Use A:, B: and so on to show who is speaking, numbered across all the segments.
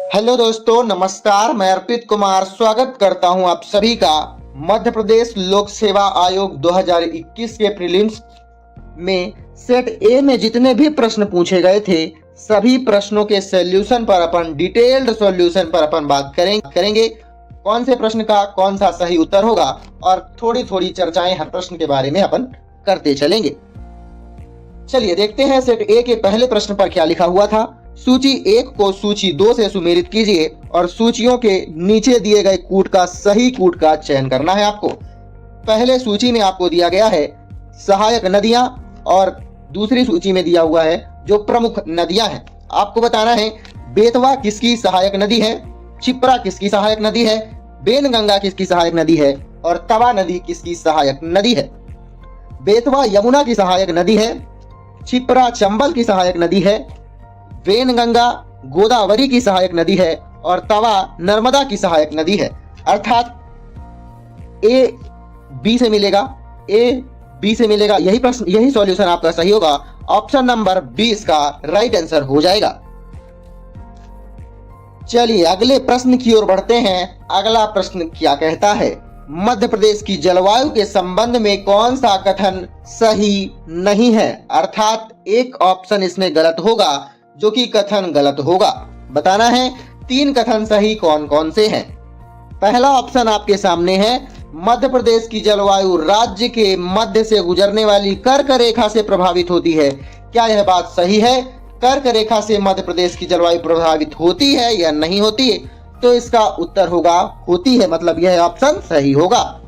A: Hello दोस्तों, नमस्कार। मैं अर्पित कुमार स्वागत करता हूं आप सभी का मध्य प्रदेश लोक सेवा आयोग 2021 के प्रीलिम्स में सेट ए में जितने भी प्रश्न पूछे गए थे सभी प्रश्नों के सॉल्यूशन पर अपन डिटेल्ड सॉल्यूशन पर अपन बात करेंगे कौन से प्रश्न का कौन सा सही उत्तर होगा और थोड़ी थोड़ी चर्चाएं हर प्रश्न के बारे में अपन करते चलेंगे। चलिए देखते हैं सेट ए के पहले प्रश्न पर क्या लिखा हुआ था। सूची 1 को सूची 2 से सुमेलित कीजिए और सूचियों के नीचे दिए गए कूट का सही कूट का चयन करना है आपको। पहले सूची में आपको दिया गया है सहायक नदियां और दूसरी सूची में दिया हुआ है जो प्रमुख नदियां हैं। आपको बताना है बेतवा किसकी सहायक नदी है, क्षिप्रा किसकी सहायक नदी है, बेनगंगा किसकी सहायक नदी है और तवा नदी किसकी सहायक नदी है। बेतवा यमुना की सहायक नदी है, क्षिप्रा चंबल की सहायक नदी है, वेनगंगा गोदावरी की सहायक नदी है और तवा नर्मदा की सहायक नदी है। अर्थात ए बी से मिलेगा। यही सॉल्यूशन आपका सही होगा। ऑप्शन नंबर 20 का राइट आंसर हो जाएगा। चलिए अगले प्रश्न की ओर बढ़ते हैं। अगला प्रश्न क्या कहता है, मध्य प्रदेश की जलवायु के संबंध में कौन सा कथन सही नहीं है। अर्थात एक ऑप्शन इसमें गलत होगा जो कि कथन गलत होगा। बताना है 3 कथन सही कौन कौन से हैं। पहला ऑप्शन आपके सामने है, मध्य प्रदेश की जलवायु राज्य के मध्य से गुजरने वाली कर्क रेखा से प्रभावित होती है। क्या यह बात सही है? कर्क रेखा से मध्य प्रदेश की जलवायु प्रभावित होती है या नहीं होती है? तो इसका उत्तर होगा होती है, मतलब यह ऑप्शन सही होगा।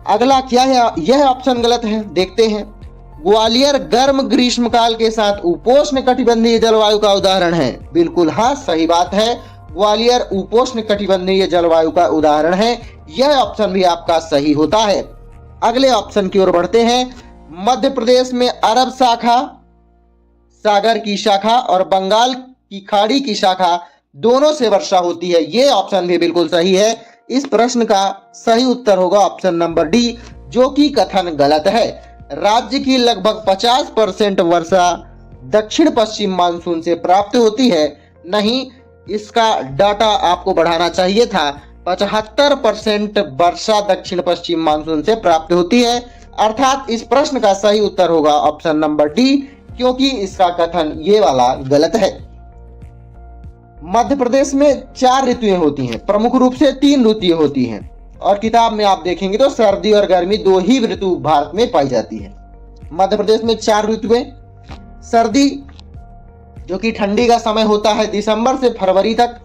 A: अगला क्या है? यह ऑप्शन गलत है। देखते हैं। ग्वालियर गर्म ग्रीष्मकाल के साथ उपोष्ण कटिबंधीय जलवायु का उदाहरण है। बिल्कुल हाँ, सही बात है। ग्वालियर उपोष्ण कटिबंधीय जलवायु का उदाहरण है। यह ऑप्शन भी आपका सही होता है। अगले ऑप्शन की ओर बढ़ते हैं। मध्य प्रदेश में अरब सागर की शाखा और बंगाल की खाड़ी की शाखा दोनों से वर्षा होती है। यह ऑप्शन भी बिल्कुल सही है। इस प्रश्न का सही उत्तर होगा ऑप्शन नंबर डी, जो कि कथन गलत है। राज्य की लगभग 50% वर्षा दक्षिण पश्चिम मानसून से प्राप्त होती है। नहीं, इसका डाटा आपको बढ़ाना चाहिए था। 75% वर्षा दक्षिण पश्चिम मानसून से प्राप्त होती है। अर्थात इस प्रश्न का सही उत्तर होगा ऑप्शन नंबर डी, क्योंकि इसका कथन ये वाला गलत है। मध्य प्रदेश में 4 ऋतुएं होती हैं। प्रमुख रूप से 3 ऋतुएं होती हैं और किताब में आप देखेंगे तो सर्दी और गर्मी 2 ही ऋतु भारत में पाई जाती है। मध्य प्रदेश में 4 ऋतुएं। सर्दी जो कि ठंडी का समय होता है दिसंबर से फरवरी तक,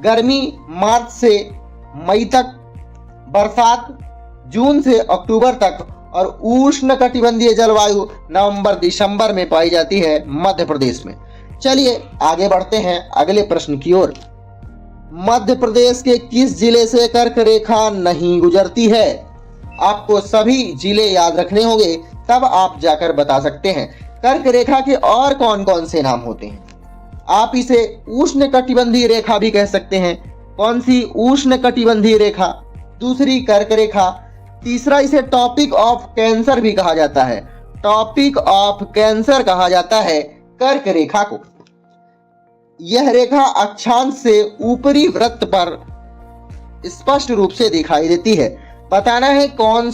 A: गर्मी मार्च से मई तक, बरसात जून से अक्टूबर तक और उष्ण कटिबंधीय जलवायु नवंबर दिसंबर में पाई जाती है मध्य प्रदेश में। चलिए आगे बढ़ते हैं अगले प्रश्न की ओर। मध्य प्रदेश के किस जिले से कर्क रेखा नहीं गुजरती है? आपको सभी जिले याद रखने होंगे, तब आप जाकर बता सकते हैं। कर्क रेखा के और कौन कौन से नाम होते हैं? आप इसे उष्ण कटिबंधीय रेखा भी कह सकते हैं। कौन सी? उष्ण कटिबंधीय रेखा। दूसरी कर्क रेखा। तीसरा इसे टॉपिक ऑफ कैंसर भी कहा जाता है। टॉपिक ऑफ कैंसर कहा जाता है कर्क रेखा को। यह रेखा अक्षांश से ऊपरी वृत्त पर स्पष्ट रूप से दिखाई देती है। बताना है कौन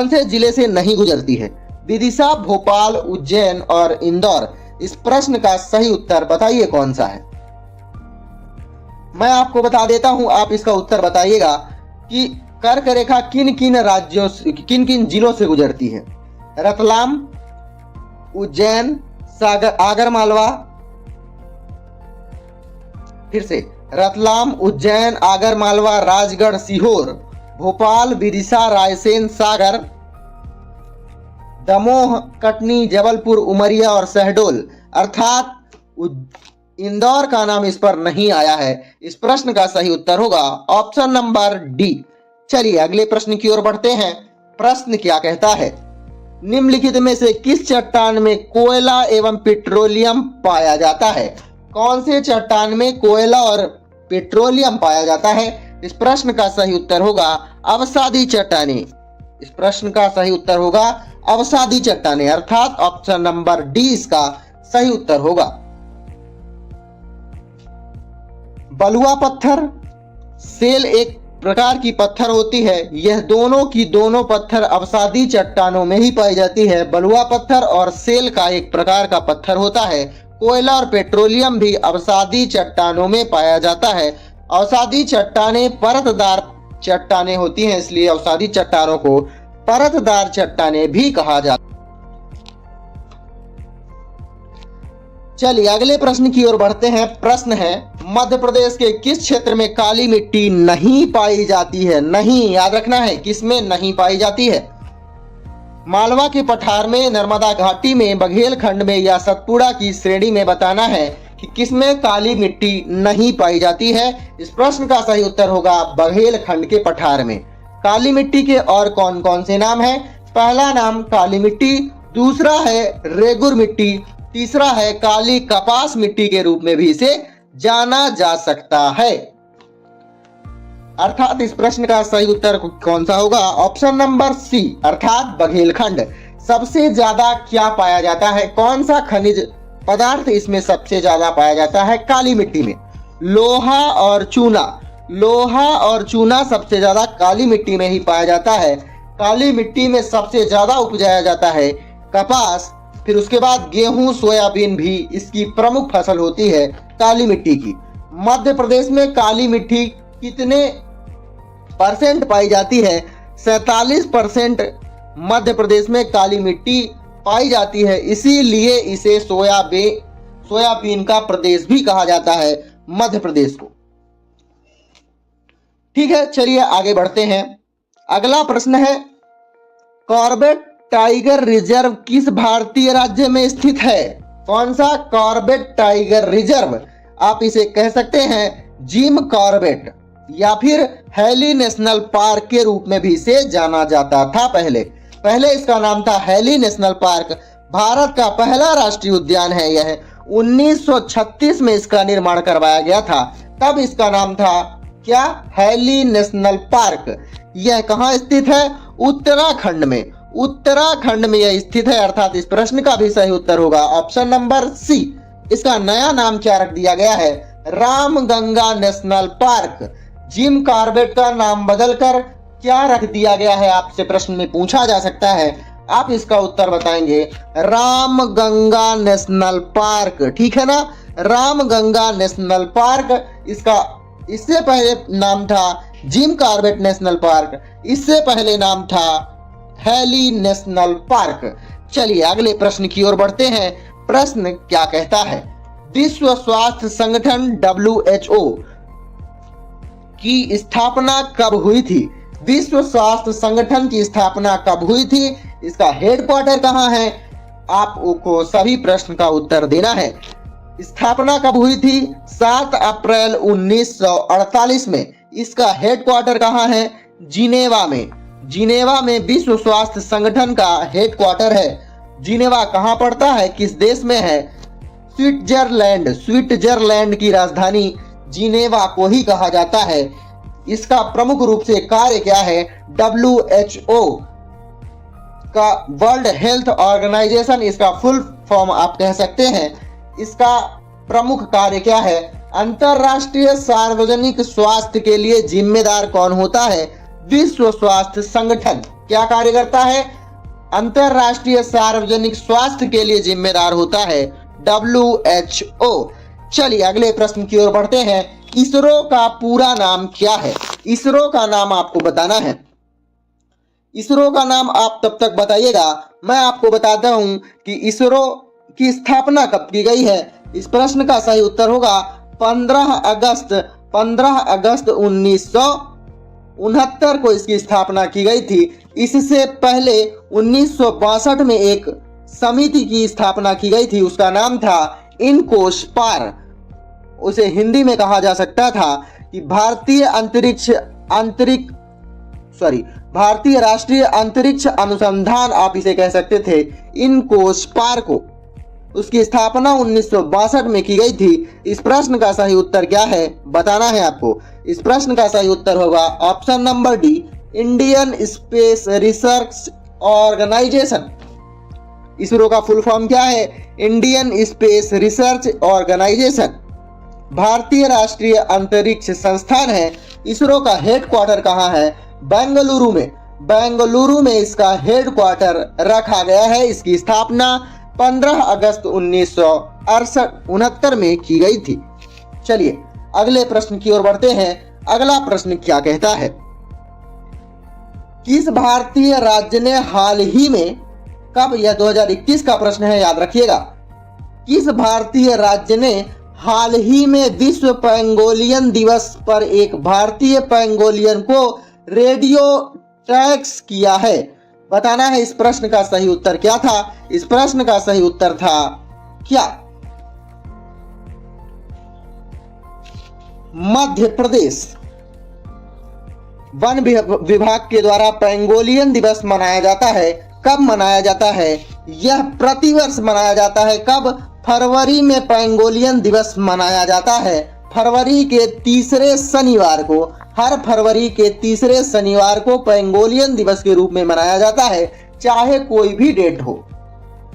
A: से जिले से नहीं गुजरती है। विदिशा, भोपाल, उज्जैन और इंदौर। इस प्रश्न का सही उत्तर बताइए कौन सा है। मैं आपको बता देता हूं, आप इसका उत्तर बताइएगा कि कर्क रेखा किन किन जिलों से गुजरती है। रतलाम, उज्जैन, आगरमालवा, फिर से रतलाम, उज्जैन, आगरमालवा, राजगढ़, सीहोर, भोपाल, विदिशा, रायसेन, सागर, दमोह, कटनी, जबलपुर, उमरिया और शहडोल। अर्थात इंदौर का नाम इस पर नहीं आया है। इस प्रश्न का सही उत्तर होगा ऑप्शन नंबर डी। चलिए अगले प्रश्न की ओर बढ़ते हैं। प्रश्न क्या कहता है, निम्नलिखित में से किस चट्टान में कोयला एवं पेट्रोलियम पाया जाता है? कौन से चट्टान में कोयला और पेट्रोलियम पाया जाता है? इस प्रश्न का सही उत्तर होगा अवसादी चट्टानें। इस प्रश्न का सही उत्तर होगा अवसादी चट्टानें, अर्थात ऑप्शन नंबर डी इसका सही उत्तर होगा। बलुआ पत्थर, सेल एक प्रकार की पत्थर होती है। यह दोनों की दोनों पत्थर अवसादी चट्टानों में ही पाई जाती है। बलुआ पत्थर और सेल का एक प्रकार का पत्थर होता है। कोयला और पेट्रोलियम भी अवसादी चट्टानों में पाया जाता है। अवसादी चट्टानें परतदार चट्टानें होती हैं, इसलिए अवसादी चट्टानों को परतदार चट्टानें भी कहा जाता है। चलिए अगले प्रश्न की ओर बढ़ते हैं। प्रश्न है, मध्य प्रदेश के किस क्षेत्र में काली मिट्टी नहीं पाई जाती है? नहीं, याद रखना है, किसमें नहीं पाई जाती है? मालवा के पठार में, नर्मदा घाटी में, बघेलखंड में या सतपुड़ा की श्रेणी में बताना है कि किसमें काली मिट्टी नहीं पाई जाती है। इस प्रश्न का सही उत्तर होगा बघेलखंड के पठार में। काली मिट्टी के और कौन कौन से नाम हैं? पहला नाम काली मिट्टी, दूसरा है रेगुर मिट्टी, तीसरा है काली कपास मिट्टी के रूप में भी इसे जाना जा सकता है। अर्थात इस प्रश्न का सही उत्तर कौन सा होगा? ऑप्शन नंबर सी, अर्थात बघेलखंड। सबसे ज्यादा क्या पाया जाता है? कौन सा खनिज पदार्थ इसमें सबसे ज्यादा पाया जाता है? काली मिट्टी में लोहा और चूना। लोहा और चूना सबसे ज्यादा काली मिट्टी में ही पाया जाता है। काली मिट्टी में सबसे ज्यादा उपजाया जाता है कपास, फिर उसके बाद गेहूं, सोयाबीन भी इसकी प्रमुख फसल होती है काली मिट्टी की। मध्य प्रदेश में काली मिट्टी कितने परसेंट पाई जाती है? 47% मध्य प्रदेश में काली मिट्टी पाई जाती है, इसीलिए इसे सोयाबीन का प्रदेश भी कहा जाता है मध्य प्रदेश को। ठीक है, चलिए आगे बढ़ते हैं। अगला प्रश्न है, कॉर्बेट टाइगर रिजर्व किस भारतीय राज्य में स्थित है? कौन सा? Corbett tiger reserve. आप इसे कह सकते हैं जिम कॉर्बेट या फिर हैली नेशनल पार्क के रूप में भी इसे जाना जाता था। पहले इसका नाम था हैली नेशनल पार्क। भारत का पहला राष्ट्रीय उद्यान है यह। 1936 में इसका निर्माण करवाया गया था, तब इसका नाम था क्या? Hailey National Park. यह कहाँ स्थित है? उत्तराखंड में। उत्तराखंड में यह स्थित है, अर्थात इस प्रश्न का भी सही उत्तर होगा ऑप्शन नंबर सी। इसका नया नाम क्या रख दिया गया है? Ramganga national park. Jim Corbett का नाम बदलकर क्या रख दिया गया है? आपसे प्रश्न में पूछा जा सकता है, आप इसका उत्तर बताएंगे रामगंगा नेशनल पार्क। ठीक है ना, रामगंगा नेशनल पार्क। इससे पहले नाम था जिम कॉर्बेट नेशनल पार्क, इससे पहले नाम था हैली नेशनल पार्क। चलिए अगले प्रश्न की ओर बढ़ते हैं। प्रश्न क्या कहता है? विश्व स्वास्थ्य संगठन WHO की स्थापना कब हुई थी? विश्व स्वास्थ्य संगठन की स्थापना कब हुई थी? इसका हेडक्वार्टर कहाँ है? आपको सभी प्रश्न का उत्तर देना है। स्थापना कब हुई थी? 7 अप्रैल 1948 में। इसका हेडक्वार्टर कहाँ है? जिनेवा में। जिनेवा में विश्व स्वास्थ्य संगठन का हेडक्वार्टर है। जिनेवा कहाँ पड़ता है? किस देश में है? स्विट्जरलैंड। स्विट्जरलैंड की राजधानी जिनेवा को ही कहा जाता है। इसका प्रमुख रूप से कार्य क्या है? WHO का, वर्ल्ड हेल्थ ऑर्गेनाइजेशन इसका फुल फॉर्म आप कह सकते हैं। इसका प्रमुख कार्य क्या है? अंतरराष्ट्रीय सार्वजनिक स्वास्थ्य के लिए जिम्मेदार कौन होता है? विश्व स्वास्थ्य संगठन क्या कार्य करता है? अंतरराष्ट्रीय सार्वजनिक स्वास्थ्य के लिए जिम्मेदार होता है WHO। चलिए अगले प्रश्न की ओर बढ़ते हैं। इसरो का पूरा नाम क्या है? इसरो का नाम आपको बताना है। इसरो का नाम आप तब तक बताइएगा, मैं आपको बताता हूं कि इसरो की स्थापना कब की गई है। इस प्रश्न का सही उत्तर होगा 15 अगस्त 1969 को इसकी स्थापना की गई थी। इससे पहले 1962 में एक समिति की स्थापना की गई थी, उसका नाम था इनकोस्पार। उसे हिंदी में कहा जा सकता था कि भारतीय राष्ट्रीय अंतरिक्ष अनुसंधान, आप इसे कह सकते थे इनकोस्पार को। उसकी स्थापना 1962 में की गई थी। इस प्रश्न का सही उत्तर क्या है बताना है आपको। इस प्रश्न का सही उत्तर होगा option number D, Indian Space Research Organisation. ISRO का फुल फॉर्म क्या है? Indian Space Research Organisation. भारतीय राष्ट्रीय अंतरिक्ष संस्थान है, इसरो का हेडक्वार्टर कहाँ है? बेंगलुरु में। बेंगलुरु में इसका हेडक्वार्टर रखा गया है। इसकी स्थापना 15 अगस्त 1969 में की गई थी। चलिए अगले प्रश्न की ओर बढ़ते हैं। अगला प्रश्न क्या कहता है? किस भारतीय राज्य ने हाल ही में, कब, यह 2021 का प्रश्न है, याद रखिएगा, किस भारतीय राज्य ने हाल ही में विश्व पेंगोलियन दिवस पर एक भारतीय पेंगोलियन को रेडियो टैक्स किया है? बताना है इस प्रश्न का सही उत्तर क्या था। इस प्रश्न का सही उत्तर था क्या? मध्य प्रदेश। वन विभाग के द्वारा पेंगोलियन दिवस मनाया जाता है। कब मनाया जाता है? यह प्रतिवर्ष मनाया जाता है। कब? फरवरी में पेंगोलियन दिवस मनाया जाता है। फरवरी के तीसरे शनिवार को, हर फरवरी के तीसरे शनिवार को पेंगोलियन दिवस के रूप में मनाया जाता है, चाहे कोई भी डेट हो।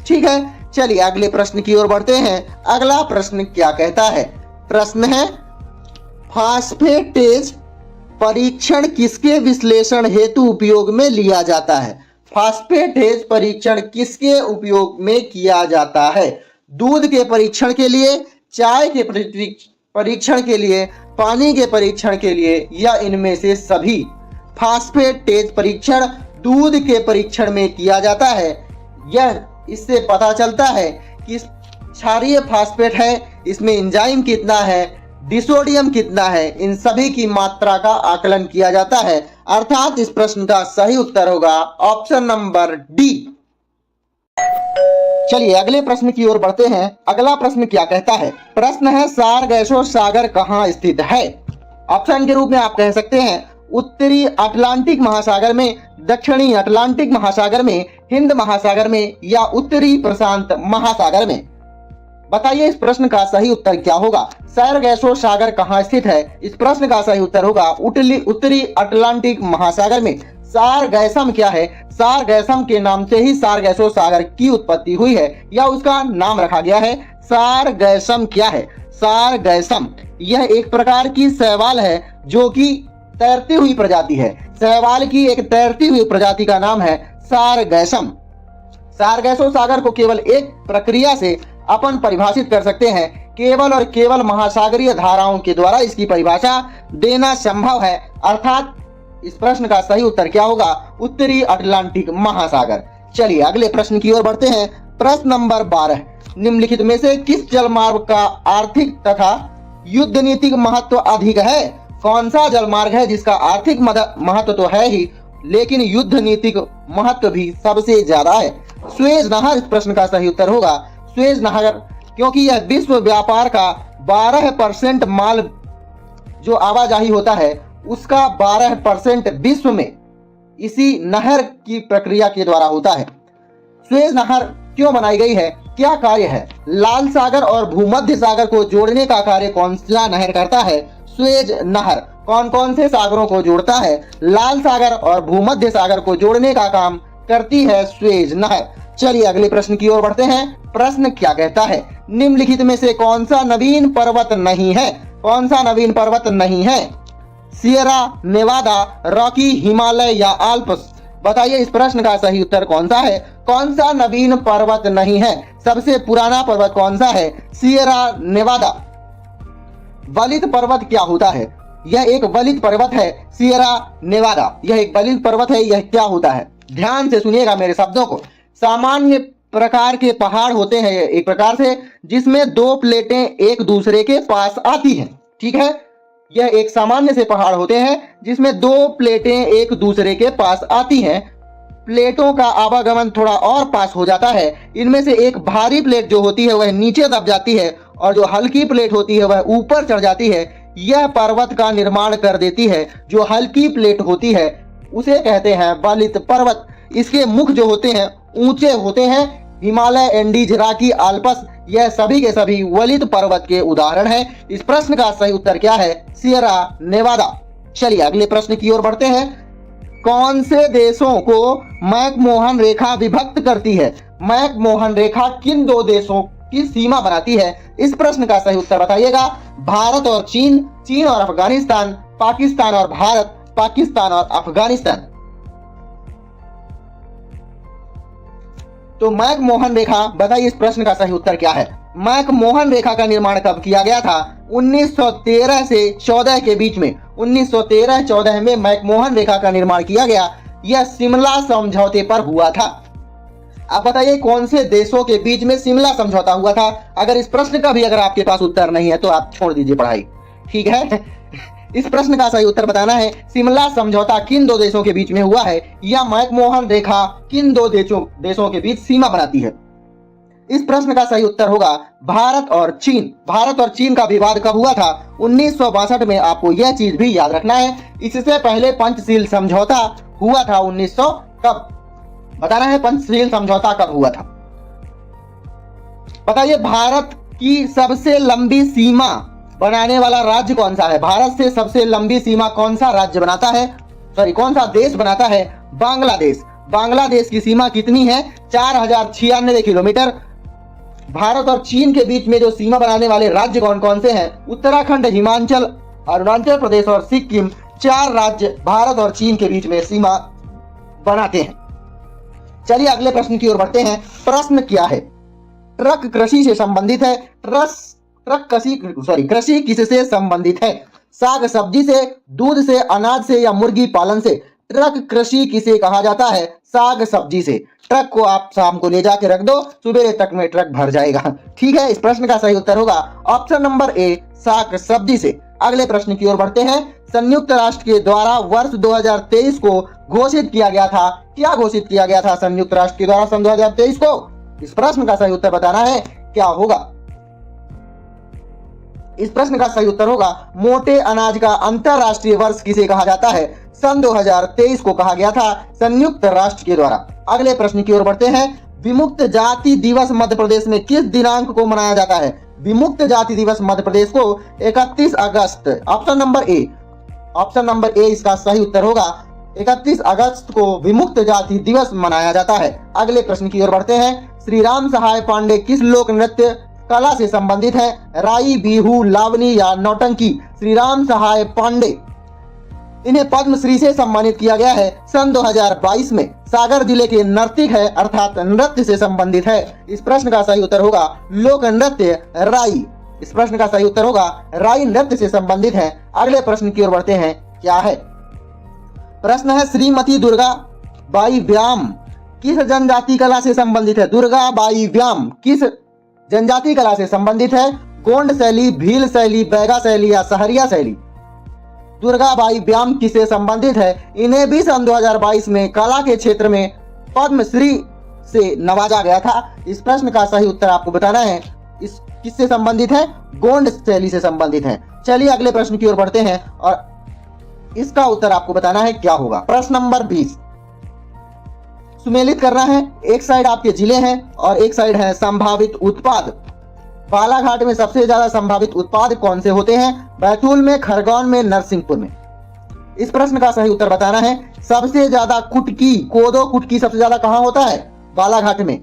A: ठीक है, चलिए अगले प्रश्न की ओर बढ़ते हैं। अगला प्रश्न क्या कहता है? प्रश्न है, फास्फेटेज परीक्षण किसके विश्लेषण हेतु उपयोग में लिया जाता है? फास्फेटेज परीक्षण किसके उपयोग में किया जाता है? दूध के परीक्षण के लिए, चाय के परीक्षण के लिए, पानी के परीक्षण के लिए, या इनमें से सभी? फास्फेटेज परीक्षण दूध के परीक्षण में किया जाता है। यह इससे पता चलता है कि क्षारीय फास्फेट है, इसमें एंजाइम कितना है, डिसोडियम कितना है, इन सभी की मात्रा का आकलन किया जाता है। अर्थात इस प्रश्न का सही उत्तर होगा ऑप्शन नंबर डी। चलिए अगले प्रश्न की ओर बढ़ते हैं। अगला प्रश्न क्या कहता है? प्रश्न है, सारगैसो सागर कहाँ स्थित है? ऑप्शन के रूप में आप कह सकते हैं उत्तरी अटलांटिक महासागर में, दक्षिणी अटलांटिक महासागर में, हिंद महासागर में, या उत्तरी प्रशांत महासागर में। बताइए इस प्रश्न का सही उत्तर क्या होगा? सारगैसो सागर कहाँ स्थित है? इस प्रश्न का सही उत्तर होगा उत्तरी अटलांटिक महासागर में। सारगैसम क्या है? सारगैसम के नाम से ही सारगैसो सागर की उत्पत्ति हुई है, या उसका नाम रखा गया है। सारगैसम क्या है? सारगैसम यह एक प्रकार की शैवाल है जो कि तैरती हुई प्रजाति है। शैवाल की एक तैरती हुई प्रजाति का नाम है सारगैसम। सारगैसो सागर को केवल एक प्रक्रिया से अपन परिभाषित कर सकते हैं। केवल और केवल महासागरीय धाराओं के द्वारा इसकी परिभाषा देना संभव है। अर्थात इस प्रश्न का सही उत्तर क्या होगा? उत्तरी अटलांटिक महासागर। चलिए अगले प्रश्न की ओर बढ़ते हैं। प्रश्न नंबर 12, निम्नलिखित में से किस जलमार्ग का आर्थिक तथा युद्ध नीतिक महत्व अधिक है? कौन सा जलमार्ग है जिसका आर्थिक महत्व तो है ही, लेकिन युद्ध नीतिक महत्व भी सबसे ज्यादा है? सुएज नहर इस प्रश्न का सही उत्तर होगा। सुएज नहर, क्योंकि यह विश्व व्यापार का 12% माल जो आवाजाही होता है उसका 12% विश्व में इसी नहर की प्रक्रिया के द्वारा होता है। सुएज नहर क्यों बनाई गई है? क्या कार्य है? लाल सागर और भूमध्य सागर को जोड़ने का कार्य कौन सा नहर करता है? सुएज नहर कौन कौन से सागरों को जोड़ता है? लाल सागर और भूमध्य सागर को जोड़ने का काम करती है सुएज नहर। चलिए अगले प्रश्न की ओर बढ़ते हैं। प्रश्न क्या कहता है? निम्नलिखित में से कौन सा नवीन पर्वत नहीं है? कौन सा नवीन पर्वत नहीं है? सियरा नेवादा, रॉकी, हिमालय या आल्प्स? बताइए इस प्रश्न का सही उत्तर कौन सा है? कौन सा नवीन पर्वत नहीं है? सबसे पुराना पर्वत कौन सा है? सियरा नेवादा। वलित पर्वत क्या होता है? यह एक वलित पर्वत है। सियरा नेवादा यह एक वलित पर्वत है। यह क्या होता है? ध्यान से सुनिएगा मेरे शब्दों को। सामान्य प्रकार के पहाड़ होते हैं एक प्रकार से, जिसमें दो प्लेटें एक दूसरे के पास आती हैं। ठीक है, यह एक सामान्य से पहाड़ होते हैं जिसमें दो प्लेटें एक दूसरे के पास आती हैं। प्लेटों का आवागमन थोड़ा और पास हो जाता है। इनमें से एक भारी प्लेट जो होती है वह नीचे दब जाती है और जो हल्की प्लेट होती है वह ऊपर चढ़ जाती है। यह पर्वत का निर्माण कर देती है। जो हल्की प्लेट होती है उसे कहते हैं वलित पर्वत। इसके मुख जो होते हैं ऊंचे होते हैं। हिमालय, एंडीज, रॉकी, आल्प्स यह सभी के सभी वलित पर्वत के उदाहरण हैं। इस प्रश्न का सही उत्तर क्या है? सियरा नेवादा। चलिए अगले प्रश्न की ओर बढ़ते हैं। कौन से देशों को मैकमोहन रेखा विभक्त करती है? मैकमोहन रेखा किन दो देशों की सीमा बनाती है? इस प्रश्न का सही उत्तर बताइएगा। भारत और चीन, चीन और अफगानिस्तान, पाकिस्तान और भारत, पाकिस्तान और अफगानिस्तान। तो मैकमोहन रेखा, बताइए इस प्रश्न का सही उत्तर क्या है? मैकमोहन रेखा का निर्माण कब किया गया था? 1913 से 14 के बीच में। 1913-14 में मैकमोहन रेखा का निर्माण किया गया। यह शिमला समझौते पर हुआ था। आप बताइए कौन से देशों के बीच में शिमला समझौता हुआ था? अगर इस प्रश्न का भी अगर आपके पास उत्तर नहीं है तो आप छोड़ दीजिए पढ़ाई, ठीक है। इस प्रश्न का सही उत्तर बताना है, शिमला समझौता किन दो देशों के बीच में हुआ है या मैकमोहन रेखा किन दो देशों के बीच सीमा बनाती है? इस प्रश्न का सही उत्तर होगा भारत और चीन। भारत और चीन का विवाद कब हुआ था? 1962 में। आपको यह चीज भी याद रखना है। इससे पहले पंचशील समझौता हुआ था 1900 कब? बताना है पंचशील समझौता कब हुआ था। बताइए भारत की सबसे लंबी सीमा बनाने वाला राज्य कौन सा है? भारत से सबसे लंबी सीमा कौन सा राज्य बनाता है? कौन सा देश बनाता है? बांग्लादेश। बांग्लादेश की सीमा कितनी है? 4096 किलोमीटर। भारत और चीन के बीच में जो सीमा बनाने वाले राज्य कौन कौन से हैं? उत्तराखंड, हिमाचल, अरुणाचल प्रदेश और सिक्किम। 4 राज्य भारत और चीन के बीच में सीमा बनाते हैं। चलिए अगले प्रश्न की ओर बढ़ते हैं। प्रश्न क्या है? ट्रक कृषि से संबंधित है। कृषि किससे संबंधित है? साग सब्जी से, दूध से, अनाज से या मुर्गी पालन से? ट्रक कृषि किसे कहा जाता है? साग सब्जी से। ट्रक को आप शाम को ले जाके रख दो, सुबह तक में ट्रक भर जाएगा, ठीक है। इस प्रश्न का सही उत्तर होगा ऑप्शन नंबर ए, साग सब्जी से। अगले प्रश्न की ओर बढ़ते हैं। संयुक्त राष्ट्र के द्वारा वर्ष 2023 को घोषित किया गया था। क्या घोषित किया गया था संयुक्त राष्ट्र के द्वारा सन 2023 को? इस प्रश्न का सही उत्तर बताना है, क्या होगा? इस प्रश्न का सही उत्तर होगा मोटे अनाज का अंतरराष्ट्रीय वर्ष किसे कहा जाता है? सन 2023 को कहा गया था संयुक्त राष्ट्र के द्वारा। अगले प्रश्न की ओर बढ़ते हैं। विमुक्त जाति दिवस मध्य प्रदेश में किस दिनांक को मनाया जाता है? विमुक्त जाति दिवस मध्य प्रदेश को 31 अगस्त। ऑप्शन नंबर ए इसका सही उत्तर होगा। 31 अगस्त को विमुक्त जाति दिवस मनाया जाता है। अगले प्रश्न की ओर बढ़ते हैं। श्री राम सहाय पांडे किस लोक नृत्य कला से संबंधित है? राई, बिहू, लावनी या नौटंकी? श्री राम सहाय पांडे, इन्हें पद्मश्री से सम्मानित किया गया है सन 2022 में। सागर जिले के नर्तक है, अर्थात नृत्य से संबंधित है। इस प्रश्न का सही उत्तर होगा लोक नृत्य राई। इस प्रश्न का सही उत्तर होगा राई नृत्य से संबंधित है। अगले प्रश्न की ओर बढ़ते हैं। क्या है प्रश्न? है श्रीमती दुर्गा बाई व्याम किस जनजाति कला से संबंधित है? दुर्गा बाई व्याम किस जनजाति कला से संबंधित है? गोंड शैली, भील शैली, बैगा शैली या सहरिया शैली? दुर्गा बाई व्याम किससे संबंधित है? इन्हें भी सन 2022 में कला के क्षेत्र में पद्मश्री से नवाजा गया था। इस प्रश्न का सही उत्तर आपको बताना है। इस किससे संबंधित है? गोंड शैली से संबंधित है। चलिए अगले प्रश्न की ओर बढ़ते हैं और इसका उत्तर आपको बताना है, क्या होगा? प्रश्न नंबर 20 सुमेलित करना है। एक साइड आपके जिले हैं और एक साइड है संभावित उत्पाद। बालाघाट में सबसे ज्यादा संभावित उत्पाद कौन से होते हैं? बैतूल में, खरगोन में, नरसिंहपुर में? इस प्रश्न का सही उत्तर बताना है। सबसे ज्यादा कुटकी, कोदो कुटकी सबसे ज्यादा कहां होता है? बालाघाट में।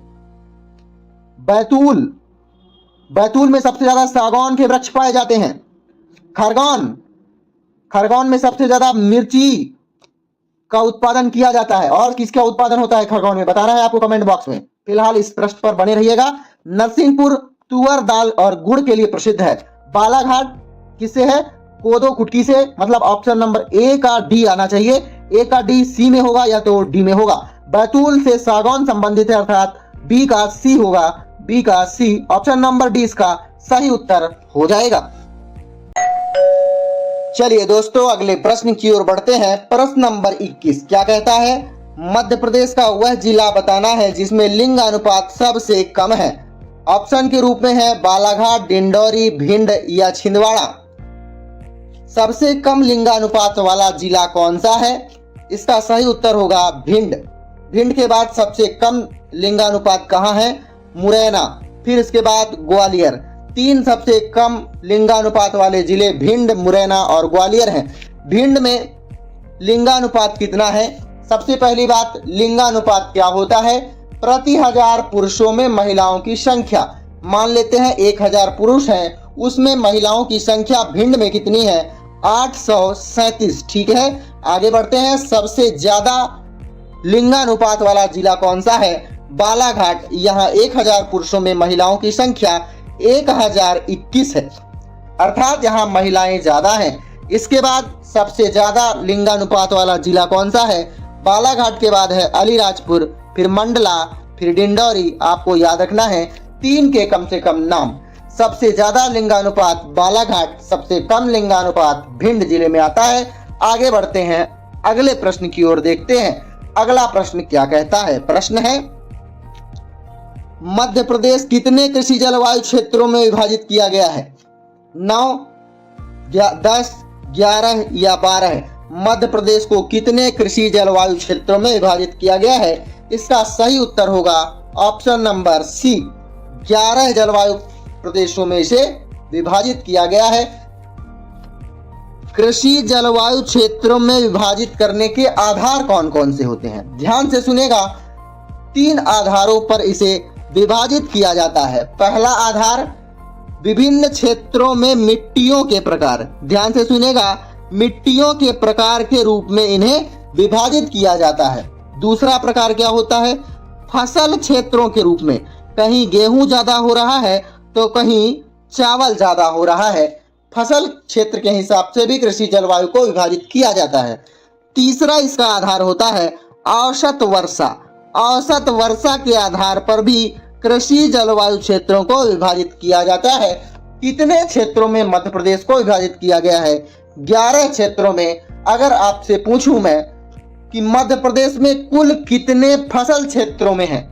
A: बैतूल में सबसे ज्यादा सागौन के वृक्ष पाए जाते हैं। खरगोन में सबसे ज्यादा मिर्ची का उत्पादन किया जाता है। और किसका उत्पादन होता है खरगोन में? बताना है आपको कमेंट बॉक्स में। फिलहाल इस प्रश्न पर बने रहिएगा। नरसिंहपुर तुअर दाल और गुड़ के लिए प्रसिद्ध है। बालाघाट किससे है? कोदो कुटकी से। मतलब ऑप्शन नंबर ए का डी आना चाहिए। ए का डी सी में होगा या तो डी में होगा। बैतूल से सागौन संबंधित है, अर्थात बी का सी होगा। बी का सी, ऑप्शन नंबर डी इसका सही उत्तर हो जाएगा। चलिए दोस्तों अगले प्रश्न की ओर बढ़ते हैं। प्रश्न नंबर 21 क्या कहता है? मध्य प्रदेश का वह जिला बताना है जिसमें लिंग अनुपात सबसे कम है। ऑप्शन के रूप में है बालाघाट, डिंडौरी, भिंड या छिंदवाड़ा। सबसे कम लिंगानुपात वाला जिला कौन सा है? इसका सही उत्तर होगा भिंड। भिंड के बाद सबसे कम लिंगानुपात कहाँ है? मुरैना। फिर इसके बाद ग्वालियर। 3 सबसे कम लिंगानुपात वाले जिले भिंड, मुरैना और ग्वालियर हैं। भिंड में लिंगानुपात कितना है? सबसे पहली बात, लिंगानुपात क्या होता है? प्रति 1000 पुरुषों में महिलाओं की संख्या। मान लेते हैं 1000 पुरुष हैं, उसमें महिलाओं की संख्या भिंड में कितनी है? 837। ठीक है, आगे बढ़ते हैं। सबसे ज्यादा लिंगानुपात वाला जिला कौन सा है? बालाघाट। यहाँ 1000 पुरुषों में महिलाओं की संख्या 1021 है, अर्थात यहाँ महिलाएं ज्यादा हैं। इसके बाद सबसे ज्यादा लिंगानुपात वाला जिला कौन सा है? बालाघाट के बाद है अलीराजपुर, फिर मंडला, फिर डिंडौरी। आपको याद रखना है 3 के कम से कम नाम। सबसे ज्यादा लिंगानुपात बालाघाट, सबसे कम लिंगानुपात भिंड जिले में आता है। आगे बढ़ते हैं, अगले प्रश्न की ओर देखते हैं। अगला प्रश्न क्या कहता है? प्रश्न है, मध्य प्रदेश कितने कृषि जलवायु क्षेत्रों में विभाजित किया गया है? 9, 10, 11 या 12? मध्य प्रदेश को कितने कृषि जलवायु क्षेत्रों में विभाजित किया गया है? इसका सही उत्तर होगा ऑप्शन नंबर सी, 11 जलवायु प्रदेशों में इसे विभाजित किया गया है। कृषि जलवायु क्षेत्रों में विभाजित करने के आधार कौन कौन से होते हैं? ध्यान से सुनेगा, 3 आधारों पर इसे विभाजित किया जाता है। पहला आधार, विभिन्न क्षेत्रों में मिट्टियों के प्रकार। ध्यान से सुनेगा, मिट्टियों के प्रकार के रूप में इन्हें विभाजित किया जाता है। दूसरा प्रकार क्या होता है? फसल क्षेत्रों के रूप में। कहीं गेहूं ज्यादा हो रहा है तो कहीं चावल ज्यादा हो रहा है। फसल क्षेत्र के हिसाब से भी कृषि जलवायु को विभाजित किया जाता है। तीसरा इसका आधार होता है औसत वर्षा। औसत वर्षा के आधार पर भी कृषि जलवायु क्षेत्रों को विभाजित किया जाता है। कितने क्षेत्रों में मध्य प्रदेश को विभाजित किया गया है? 11 क्षेत्रों में। अगर आपसे पूछूं मैं कि मध्य प्रदेश में कुल कितने फसल क्षेत्रों में है,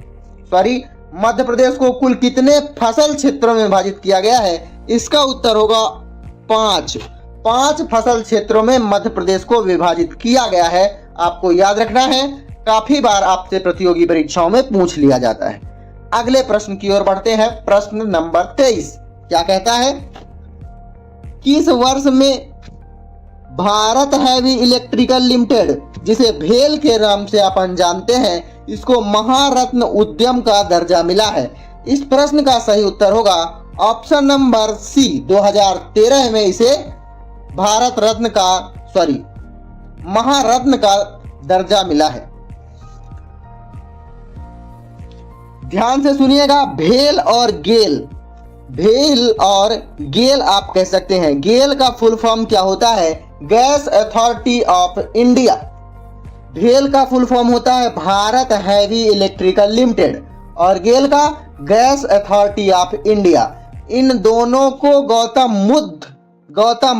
A: मध्य प्रदेश को कुल कितने फसल क्षेत्रों में विभाजित किया गया है? इसका उत्तर होगा 5। 5 फसल क्षेत्रों में मध्य प्रदेश को विभाजित किया गया है। आपको याद रखना है, काफी बार आपसे प्रतियोगी परीक्षाओं में पूछ लिया जाता है। अगले प्रश्न की ओर बढ़ते हैं। प्रश्न नंबर 23 क्या कहता है? किस वर्ष में भारत हैवी इलेक्ट्रिकल लिमिटेड, जिसे भेल के नाम से अपन जानते हैं, इसको महारत्न उद्यम का दर्जा मिला है? इस प्रश्न का सही उत्तर होगा ऑप्शन नंबर सी, 2013 में इसे महारत्न का दर्जा मिला है। ध्यान से सुनिएगा, भेल और गेल आप कह सकते हैं। गेल का फुल फॉर्म क्या होता है? Gas authority of India. भेल का फुल फॉर्म होता है भारत हैवी इलेक्ट्रिकल लिमिटेड और गेल का गैस अथॉरिटी ऑफ इंडिया। इन दोनों को गौतम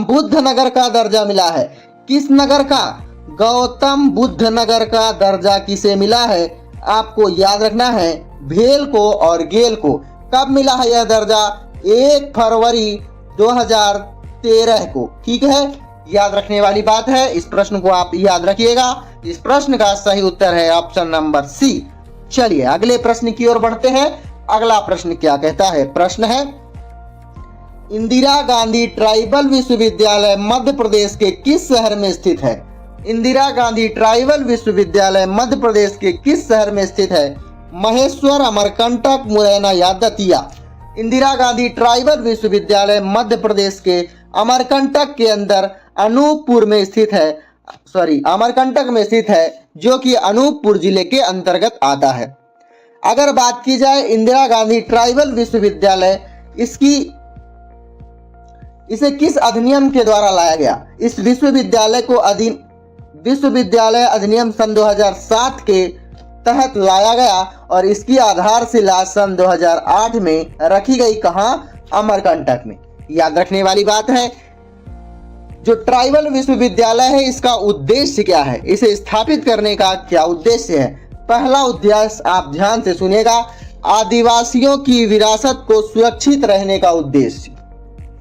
A: बुद्ध नगर का दर्जा मिला है। किस नगर का? गौतम बुद्ध नगर का दर्जा किसे मिला है? आपको याद रखना है, भेल को और गेल को। कब मिला है यह दर्जा? 1 फरवरी 2013 को। ठीक है, याद रखने वाली बात है। इस प्रश्न को आप याद रखिएगा। इस प्रश्न का सही उत्तर है ऑप्शन नंबर सी। चलिए अगले प्रश्न की ओर बढ़ते हैं। अगला प्रश्न क्या कहता है? प्रश्न है, इंदिरा गांधी ट्राइबल विश्वविद्यालय मध्य प्रदेश के किस शहर में स्थित है? इंदिरा गांधी ट्राइबल विश्वविद्यालय मध्य प्रदेश के किस शहर में स्थित है? महेश्वर, अमरकंटक, मुरैना या दतिया? इंदिरा गांधी ट्राइबल विश्वविद्यालय मध्य प्रदेश के अमरकंटक के अंदर अनूपपुर में स्थित है। अमरकंटक में स्थित है, जो कि अनूपपुर जिले के अंतर्गत आता है। अगर बात की जाए इंदिरा गांधी ट्राइबल विश्वविद्यालय, इसे किस अधिनियम के द्वारा लाया गया? इस विश्वविद्यालय को विश्वविद्यालय अधिनियम सन 2007 के तहत लाया गया और इसकी आधारशिला सन 2008 में रखी गई। कहां? अमरकंटक में। याद रखने वाली बात है, जो ट्राइबल विश्वविद्यालय है इसका उद्देश्य क्या है? इसे स्थापित करने का क्या उद्देश्य है? पहला उद्देश्य आप ध्यान से सुनिएगा, आदिवासियों की विरासत को सुरक्षित रहने का उद्देश्य।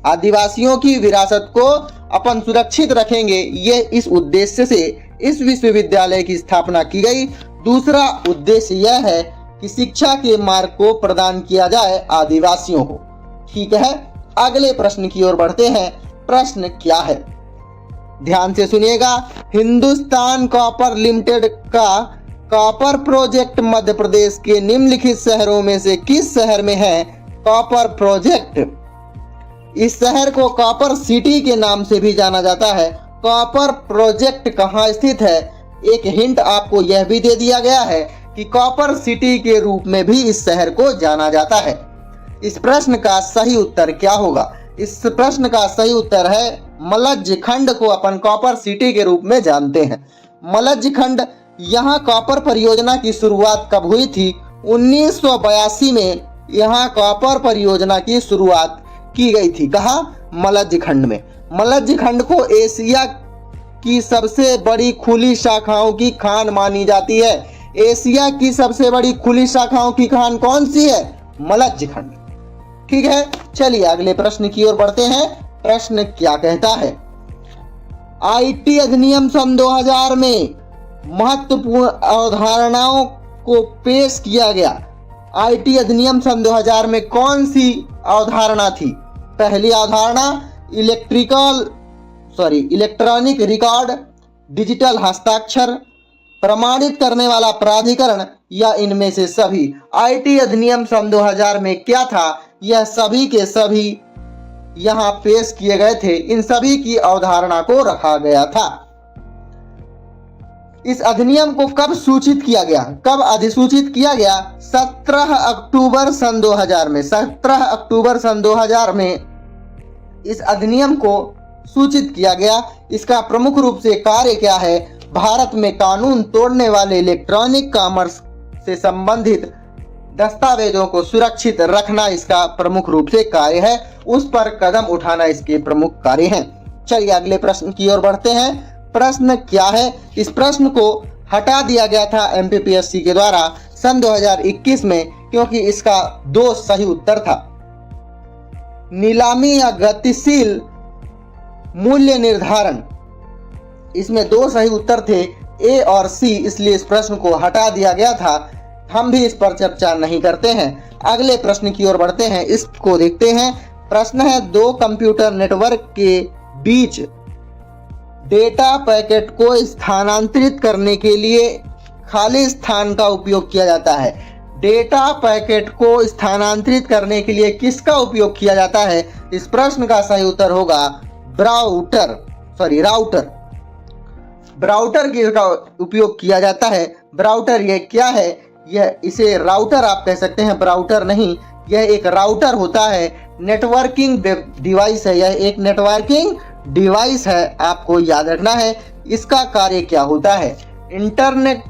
A: आदिवासियों की विरासत को अपन सुरक्षित रखेंगे, ये इस उद्देश्य से इस विश्वविद्यालय की स्थापना की गई। दूसरा उद्देश्य यह है कि शिक्षा के मार्ग को प्रदान किया जाए आदिवासियों को। ठीक है, अगले प्रश्न की ओर बढ़ते हैं। प्रश्न क्या है? ध्यान से सुनिएगा, हिंदुस्तान कॉपर लिमिटेड का कॉपर प्रोजेक्ट मध्य प्रदेश के निम्नलिखित शहरों में से किस शहर में है? Copper project. इस शहर को कॉपर सिटी के नाम से भी जाना जाता है। कॉपर प्रोजेक्ट कहाँ स्थित है? एक हिंट आपको यह भी दे दिया गया है कि कॉपर सिटी के रूप में भी इस शहर को जाना जाता है। इस प्रश्न का सही उत्तर क्या होगा? इस प्रश्न का सही उत्तर है मलज्ज खंड को अपन कॉपर सिटी के रूप में जानते हैं। मलज्ज खंड, यहाँ कॉपर परियोजना की शुरुआत कब हुई थी? 1982 में यहाँ कॉपर परियोजना की शुरुआत की गई थी। कहाँ? मलज्ज खंड में। मलज्ज खंड को एशिया की सबसे बड़ी खुली शाखाओं की खान मानी जाती है। एशिया की सबसे बड़ी खुली शाखाओं की खान कौन सी है? मलज्ज खंड। ठीक है, चलिए अगले प्रश्न की ओर बढ़ते हैं। प्रश्न क्या कहता है? आईटी अधिनियम सन 2000 में महत्वपूर्ण अवधारणाओं को पेश किया गया। आईटी अधिनियम सन 2000 में कौन सी अवधारणा थी? पहली अवधारणा इलेक्ट्रॉनिक रिकॉर्ड, डिजिटल हस्ताक्षर, प्रमाणित करने वाला प्राधिकरण या इनमें से सभी। आईटी अधिनियम सन 2000 में क्या था? यह सभी के सभी यहाँ पेश किए गए थे। इन सभी की अवधारणा को रखा गया था। इस अधिनियम को कब सूचित किया गया? कब अधिसूचित किया गया? 17 अक्टूबर सन 2000 में। 17 अक्टूबर सन 2000 में इस अधिनियम को सूचित किया गया। इसका प्रमुख रूप से कार्य क्या है? भारत में कानून तोड़ने वाले इलेक्ट्रॉनिक कॉमर्स से संबंधित दस्तावेजों को सुरक्षित रखना इसका प्रमुख रूप से कार्य है। उस पर कदम उठाना इसके प्रमुख कार्य हैं। चलिए अगले प्रश्न की ओर बढ़ते हैं। प्रश्न क्या है? इस प्रश्न को हटा दिया गया था एमपीपीएससी के द्वारा सन 2021 में, क्योंकि इसका 2 सही उत्तर था। नीलामी या गतिशील मूल्य निर्धारण, इसमें 2 सही उत्तर थे, ए और सी, इसलिए इस प्रश्न को हटा दिया गया था। हम भी इस पर चर्चा नहीं करते हैं। अगले प्रश्न की ओर बढ़ते हैं, इसको देखते हैं। प्रश्न है, 2 कंप्यूटर नेटवर्क के बीच डेटा पैकेट को स्थानांतरित करने के लिए खाली स्थान का उपयोग किया जाता है। डेटा पैकेट को स्थानांतरित करने के लिए किसका उपयोग किया जाता है? इस प्रश्न का सही उत्तर होगा राउटर। ब्राउटर का उपयोग किया जाता है। ब्राउटर ये क्या है? इसे राउटर आप कह सकते हैं, ब्राउटर नहीं। यह एक राउटर होता है, नेटवर्किंग डिवाइस है। यह एक नेटवर्किंग डिवाइस है, आपको याद रखना है। इसका कार्य क्या होता है? इंटरनेट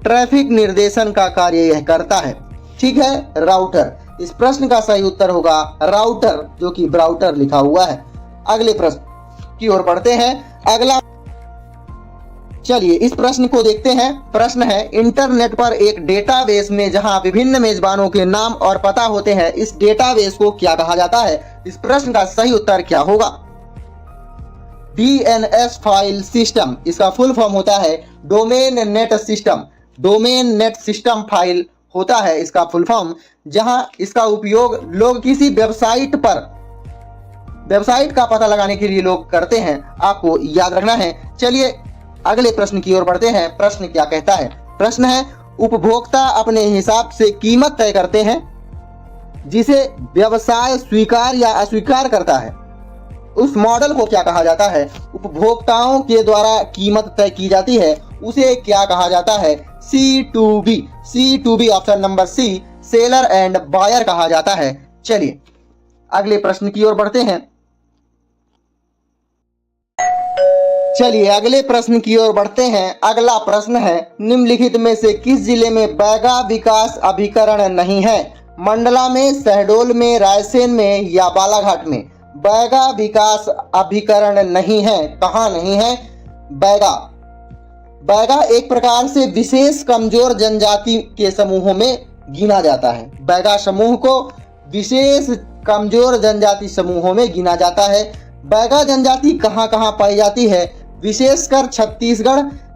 A: ट्रैफिक निर्देशन का कार्य यह करता है। ठीक है, राउटर। इस प्रश्न का सही उत्तर होगा राउटर, जो कि ब्राउटर लिखा हुआ है। अगले प्रश्न की ओर बढ़ते हैं। अगला, चलिए इस प्रश्न को देखते हैं। प्रश्न है, इंटरनेट पर एक डेटाबेस में जहां विभिन्न मेजबानों के नाम और पता होते हैं, इस डेटाबेस को क्या कहा जाता है? इस प्रश्न का सही उत्तर क्या होगा? DNS file system. इसका फुल फॉर्म होता है domain net system. Domain net system file होता है इसका फुल फॉर्म, जहां इसका उपयोग लोग किसी वेबसाइट का पता लगाने के लिए लोग करते हैं। आपको याद रखना है। चलिए अगले प्रश्न की ओर बढ़ते हैं। प्रश्न क्या कहता है? प्रश्न है, उपभोक्ता अपने हिसाब से कीमत तय करते हैं, जिसे व्यवसाय स्वीकार या अस्वीकार करता है। उस मॉडल को क्या कहा जाता है? उपभोक्ताओं के द्वारा कीमत तय की जाती है, उसे क्या कहा जाता है? C2B। C2B option number C, seller and buyer कहा जाता है। चलिए अगले प्रश्न की ओर बढ़ते हैं। अगला प्रश्न है, निम्नलिखित में से किस जिले में बैगा विकास अभिकरण नहीं है? मंडला में, शहडोल में, रायसेन में या बालाघाट में? बैगा विकास अभिकरण नहीं है। कहाँ नहीं है? बैगा एक प्रकार से विशेष कमजोर जनजाति के समूहों में गिना जाता है। बैगा समूह को विशेष कमजोर जनजाति समूहों में गिना जाता है। बैगा जनजाति कहाँ कहाँ पाई जाती है? विशेषकर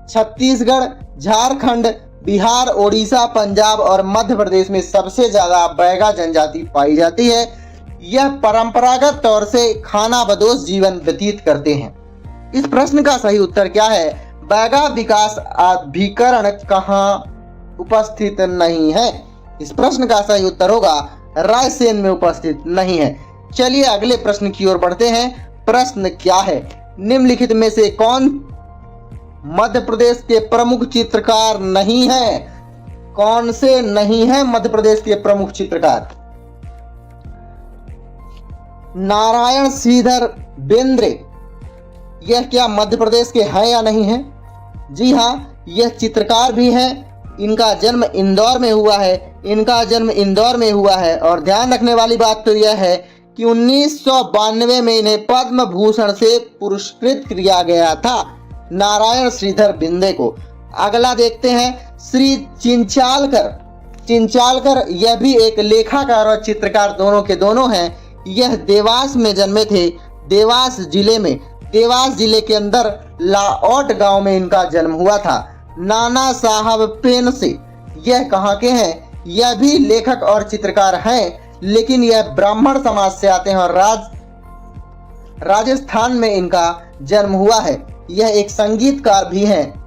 A: छत्तीसगढ़, झारखंड, बिहार, ओडिशा, पंजाब और मध्य प्रदेश में सबसे ज्यादा बैगा जनजाति पाई जाती है। यह परंपरागत तौर से खानाबदोश जीवन व्यतीत करते हैं। इस प्रश्न का सही उत्तर क्या है? बैगा विकास अभिकरण कहाँ उपस्थित नहीं है? इस प्रश्न का सही उत्तर होगा रायसेन में उपस्थित नहीं है। चलिए अगले प्रश्न की ओर बढ़ते हैं। प्रश्न क्या है? निम्नलिखित में से कौन मध्य प्रदेश के प्रमुख चित्रकार नहीं है? कौन से नहीं है मध्य प्रदेश के प्रमुख चित्रकार? नारायण श्रीधर बेंद्रे, यह क्या मध्य प्रदेश के हैं या नहीं है? जी हाँ, यह चित्रकार भी हैं। इनका जन्म इंदौर में हुआ है। और ध्यान रखने वाली बात तो यह है कि 1992 में इन्हें पद्म भूषण से पुरस्कृत किया गया था, नारायण श्रीधर बेंद्रे को। अगला देखते हैं श्री चिंचालकर, यह भी एक लेखाकार और चित्रकार दोनों के दोनों हैं। यह देवास में जन्मे थे, देवास जिले के अंदर लाओट गांव में इनका जन्म हुआ था। नाना साहब पेंडसे, यह कहाँ के हैं? यह भी लेखक और चित्रकार हैं, लेकिन यह ब्राह्मण समाज से आते हैं और राजस्थान में इनका जन्म हुआ है। यह एक संगीतकार भी हैं।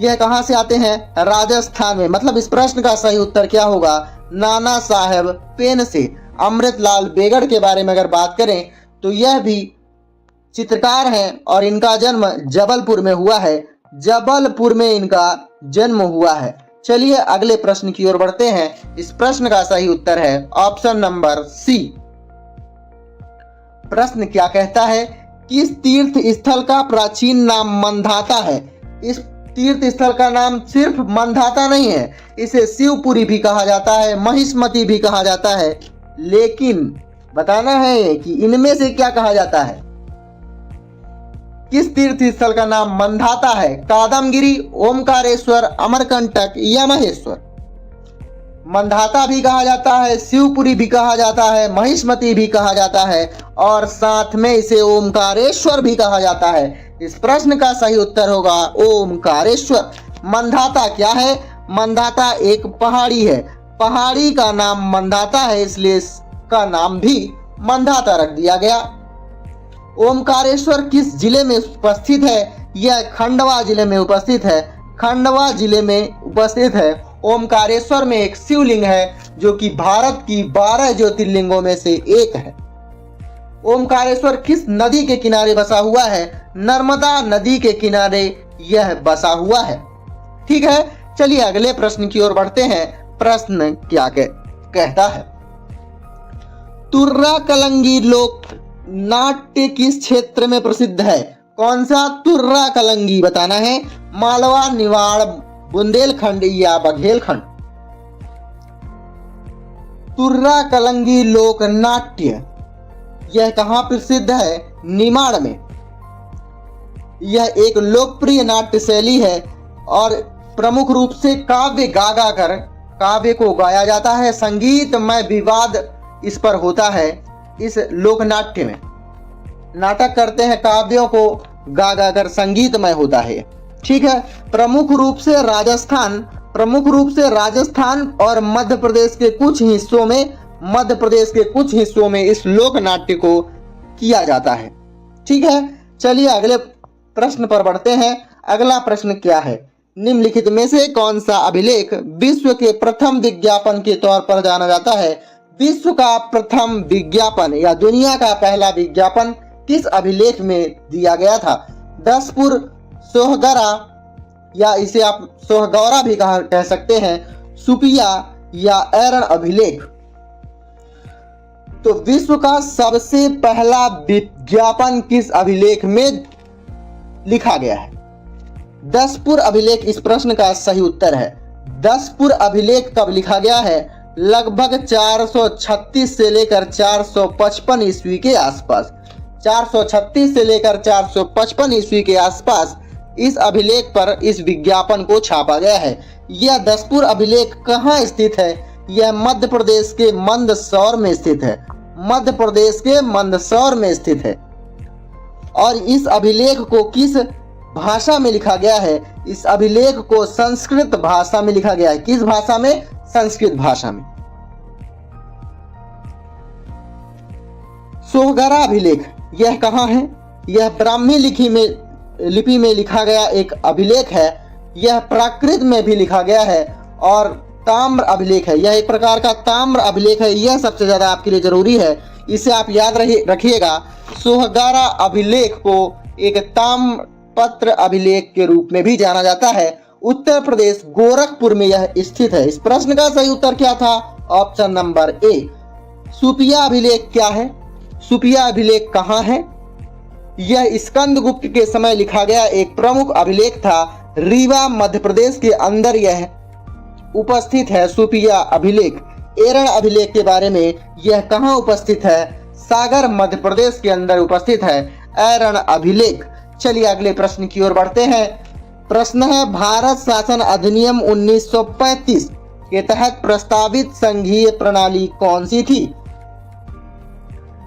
A: यह कहाँ से आते हैं? राजस्थान में। मतलब इस प्रश्न का सही उत्तर क्या होगा? नाना साहब पेंडसे। अमृतलाल बेगड़ के बारे में अगर बात करें तो यह भी चित्रकार हैं और इनका जन्म जबलपुर में हुआ है। जबलपुर में इनका जन्म हुआ है। चलिए अगले प्रश्न की ओर बढ़ते हैं। इस प्रश्न का सही उत्तर है ऑप्शन नंबर सी। प्रश्न क्या कहता है? किस तीर्थ स्थल का प्राचीन नाम मंधाता है? इस तीर्थ स्थल का नाम सिर्फ मंधाता नहीं है, इसे शिवपुरी भी कहा जाता है, महिष्मति भी कहा जाता है। लेकिन बताना है कि इनमें से क्या कहा जाता है। किस तीर्थ स्थल का नाम मंधाता है? कादमगिरी, ओमकारेश्वर, अमरकंटक या महेश्वर? मंधाता भी कहा जाता है, शिवपुरी भी कहा जाता है, महिष्मति भी कहा जाता है और साथ में इसे ओमकारेश्वर भी कहा जाता है। इस प्रश्न का सही उत्तर होगा ओमकारेश्वर। मंधाता क्या है? मंधाता एक पहाड़ी है, पहाड़ी का नाम मंधाता है, इसलिए इसका नाम भी मंधाता रख दिया गया। ओमकारेश्वर किस जिले में उपस्थित है? यह खंडवा जिले में उपस्थित है। खंडवा जिले में उपस्थित है। ओमकारेश्वर में एक शिवलिंग है जो कि भारत की 12 ज्योतिर्लिंगों में से एक है। ओमकारेश्वर किस नदी के किनारे बसा हुआ है? नर्मदा नदी के किनारे यह बसा हुआ है। ठीक है, चलिए अगले प्रश्न की ओर बढ़ते हैं। प्रश्न क्या कहता है? तुर्रा कलंगी लोक नाट्य किस क्षेत्र में प्रसिद्ध है? कौन सा तुर्रा कलंगी बताना है? मालवा, निवाड़, बुंदेलखंड या बघेलखंड? तुर्रा कलंगी लोक नाट्य यह कहां प्रसिद्ध है? निमाड़ में। यह एक लोकप्रिय नाट्य शैली है और प्रमुख रूप से काव्य गा कर काव्य को गाया जाता है। संगीतमय विवाद इस पर होता है। इस लोक नाट्य में नाटक करते हैं, काव्यों को गा कर संगीतमय होता है। ठीक है, प्रमुख रूप से राजस्थान और मध्य प्रदेश के कुछ हिस्सों में इस लोक नाट्य को किया जाता है। ठीक है, चलिए अगले प्रश्न पर बढ़ते हैं। अगला प्रश्न क्या है? निम्नलिखित में से कौन सा अभिलेख विश्व के प्रथम विज्ञापन के तौर पर जाना जाता है? विश्व का प्रथम विज्ञापन या दुनिया का पहला विज्ञापन किस अभिलेख में दिया गया था? दसपुर सोहगरा या इसे आप सोहगौरा भी कह सकते हैं, सुपिया या एरन अभिलेख। तो विश्व का सबसे पहला विज्ञापन किस अभिलेख में लिखा गया है? दसपुर अभिलेख इस प्रश्न का सही उत्तर है। दसपुर अभिलेख कब लिखा गया है? लगभग 436 से लेकर 455 ईस्वी के आसपास। 436 से लेकर 455 ईस्वी के आसपास इस अभिलेख पर इस विज्ञापन को छापा गया है। यह दसपुर अभिलेख कहाँ स्थित है? यह मध्य प्रदेश के मंदसौर में स्थित है। मध्य प्रदेश के मंदसौर में स्थित है। और इस अभिलेख को किस भाषा में लिखा गया है? इस अभिलेख को संस्कृत भाषा में लिखा गया है। किस भाषा में? संस्कृत भाषा में। सोहगरा अभिलेख यह कहाँ है? यह ब्राह्मी लिपि में लिखा गया एक अभिलेख है। यह प्राकृत में भी लिखा गया है और ताम्र अभिलेख है, यह एक प्रकार का ताम्र अभिलेख है, यह सबसे ज्यादा आपके लिए जरूरी है, इसे आप याद रखिएगा। सोहगारा अभिलेख को एक ताम्रपत्र अभिलेख के रूप में भी जाना जाता है। उत्तर प्रदेश गोरखपुर में यह स्थित है। इस प्रश्न का सही उत्तर क्या था? Option number A. सुपिया अभिलेख क्या है? सुपिया अभिलेख कहाँ है? यह स्कंदगुप्त के समय लिखा गया एक प्रमुख अभिलेख था। रीवा मध्य प्रदेश के अंदर यह उपस्थित है। सुपिया अभिलेख। एरण अभिलेख के बारे में, यह कहाँ उपस्थित है? सागर मध्य प्रदेश के अंदर उपस्थित है एरण अभिलेख। चलिए अगले प्रश्न की ओर बढ़ते हैं। प्रश्न है, भारत शासन अधिनियम 1935 के तहत प्रस्तावित संघीय प्रणाली कौन सी थी?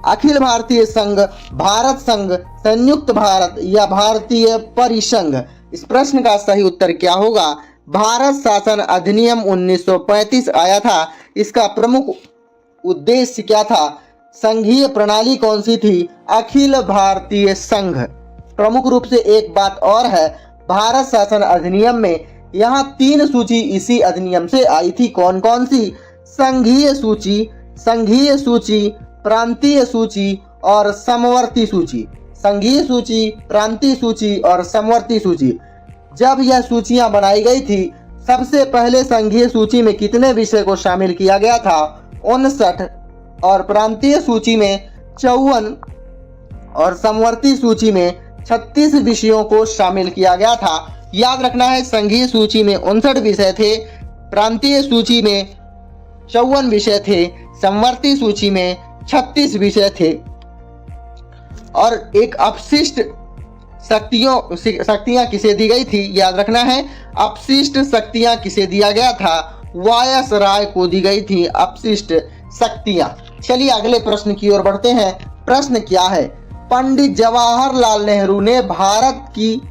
A: अखिल भारतीय संघ, भारत संघ, संयुक्त भारत या भारतीय परिसंघ? इस प्रश्न का सही उत्तर क्या होगा? भारत शासन अधिनियम 1935 आया था। इसका प्रमुख उद्देश्य क्या था? संघीय प्रणाली कौन सी थी? अखिल भारतीय संघ। प्रमुख रूप से एक बात और है, भारत शासन अधिनियम में यहाँ 3 सूची इसी अधिनियम से आई थी। कौन कौन सी? संघीय सूची, संघीय सूची, प्रांतीय सूची और समवर्ती सूची। संघीय सूची, प्रांतीय सूची और समवर्ती सूची। जब यह सूचियां बनाई गई थी, सबसे पहले संघीय सूची में कितने विषय को शामिल किया गया था? 59 और प्रांतीय सूची में 54 और समवर्ती सूची में 36 विषयों को शामिल किया गया था। याद रखना है, संघीय सूची में 59 विषय थे, प्रांतीय सूची में 54 विषय थे, समवर्ती सूची में 36 विषय थे। और एक अपशिष्ट शक्तियां किसे दी गई थी? याद रखना है, अपशिष्ट शक्तियां किसे दिया गया था? वायसराय को दी गई थी अपशिष्ट शक्तियां। चलिए अगले प्रश्न की ओर बढ़ते हैं। प्रश्न क्या है? पंडित जवाहरलाल नेहरू ने भारत की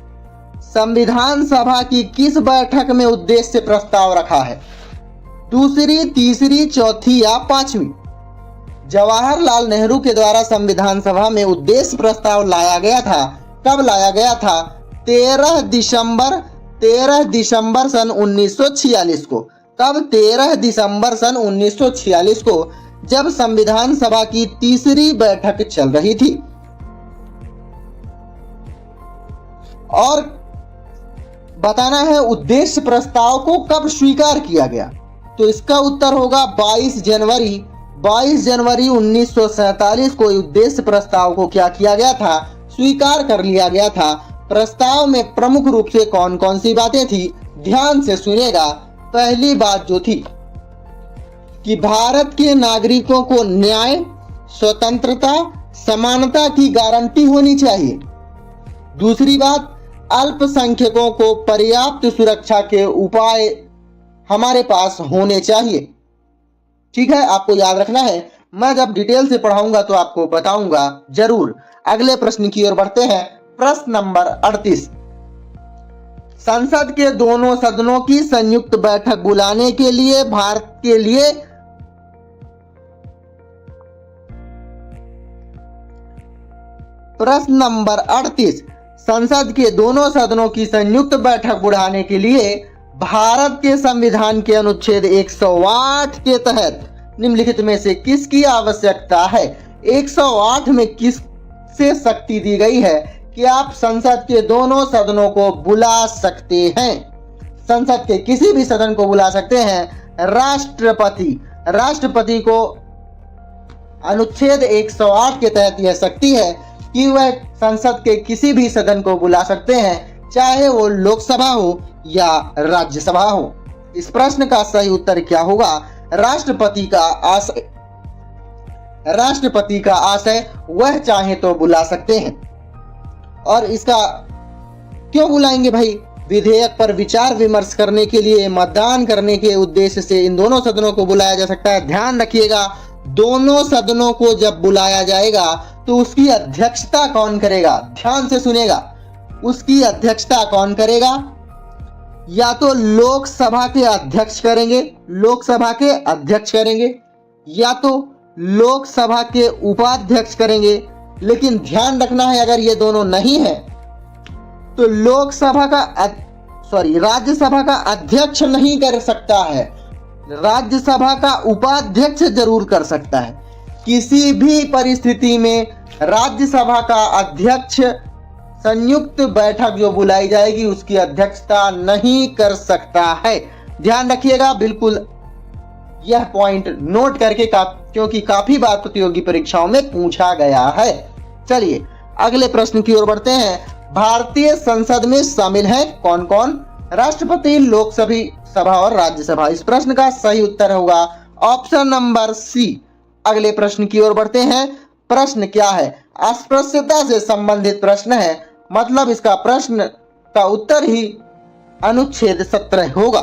A: संविधान सभा की किस बैठक में उद्देश्य प्रस्ताव रखा है? दूसरी, तीसरी, चौथी या 5वीं? जवाहरलाल नेहरू के द्वारा संविधान सभा में उद्देश्य प्रस्ताव लाया गया था। कब लाया गया था? 13 दिसंबर सन 1946 को। कब? 13 दिसंबर सन 1946 को, जब संविधान सभा की तीसरी बैठक चल रही थी। और बताना है उद्देश्य प्रस्ताव को कब स्वीकार किया गया, तो इसका उत्तर होगा 22 जनवरी 1947 को उद्देश्य प्रस्ताव को क्या किया गया था? स्वीकार कर लिया गया था। प्रस्ताव में प्रमुख रूप से कौन कौन सी बातें थी? ध्यान से सुनिएगा। पहली बात जो थी कि भारत के नागरिकों को न्याय, स्वतंत्रता, समानता की गारंटी होनी चाहिए। दूसरी बात, अल्पसंख्यकों को पर्याप्त सुरक्षा के उपाय हमारे पास होने चाहिए। ठीक है, आपको याद रखना है। मैं जब डिटेल से पढ़ाऊंगा तो आपको बताऊंगा जरूर। अगले प्रश्न की ओर बढ़ते हैं। प्रश्न नंबर 38। संसद के दोनों सदनों की संयुक्त बैठक बुलाने के लिए भारत के लिए प्रश्न नंबर 38। संसद के दोनों सदनों की संयुक्त बैठक बुलाने के लिए भारत के संविधान के अनुच्छेद 108 के तहत निम्नलिखित में से किसकी आवश्यकता है? 108 में किससे शक्ति दी गई है कि आप संसद के दोनों सदनों को बुला सकते हैं? संसद के किसी भी सदन को बुला सकते हैं राष्ट्रपति को अनुच्छेद 108 के तहत यह शक्ति है कि वह संसद के किसी भी सदन को बुला सकते हैं, चाहे वो लोकसभा हो या राज्यसभा हो। इस प्रश्न का सही उत्तर क्या होगा? राष्ट्रपति का आशय वह चाहे तो बुला सकते हैं। और इसका क्यों बुलाएंगे भाई? विधेयक पर विचार विमर्श करने के लिए, मतदान करने के उद्देश्य से इन दोनों सदनों को बुलाया जा सकता है। ध्यान रखिएगा, दोनों सदनों को जब बुलाया जाएगा तो उसकी अध्यक्षता कौन करेगा? ध्यान से सुनेगा, उसकी अध्यक्षता कौन करेगा? या तो लोकसभा के अध्यक्ष करेंगे, या तो लोकसभा के उपाध्यक्ष करेंगे। लेकिन ध्यान रखना है, अगर ये दोनों नहीं है तो राज्यसभा का अध्यक्ष नहीं कर सकता है। राज्यसभा का उपाध्यक्ष जरूर कर सकता है। किसी भी परिस्थिति में राज्यसभा का अध्यक्ष संयुक्त बैठक जो बुलाई जाएगी उसकी अध्यक्षता नहीं कर सकता है। ध्यान रखिएगा, बिल्कुल यह पॉइंट नोट करके क्योंकि काफी बार प्रतियोगी परीक्षाओं में पूछा गया है। चलिए अगले प्रश्न की ओर बढ़ते हैं। भारतीय संसद में शामिल हैं कौन कौन? राष्ट्रपति, लोकसभा और राज्यसभा। इस प्रश्न का सही उत्तर होगा ऑप्शन नंबर सी। अगले प्रश्न की ओर बढ़ते हैं। प्रश्न क्या है? अस्पृश्यता से संबंधित प्रश्न है, मतलब इसका प्रश्न का उत्तर ही अनुच्छेद 17 होगा।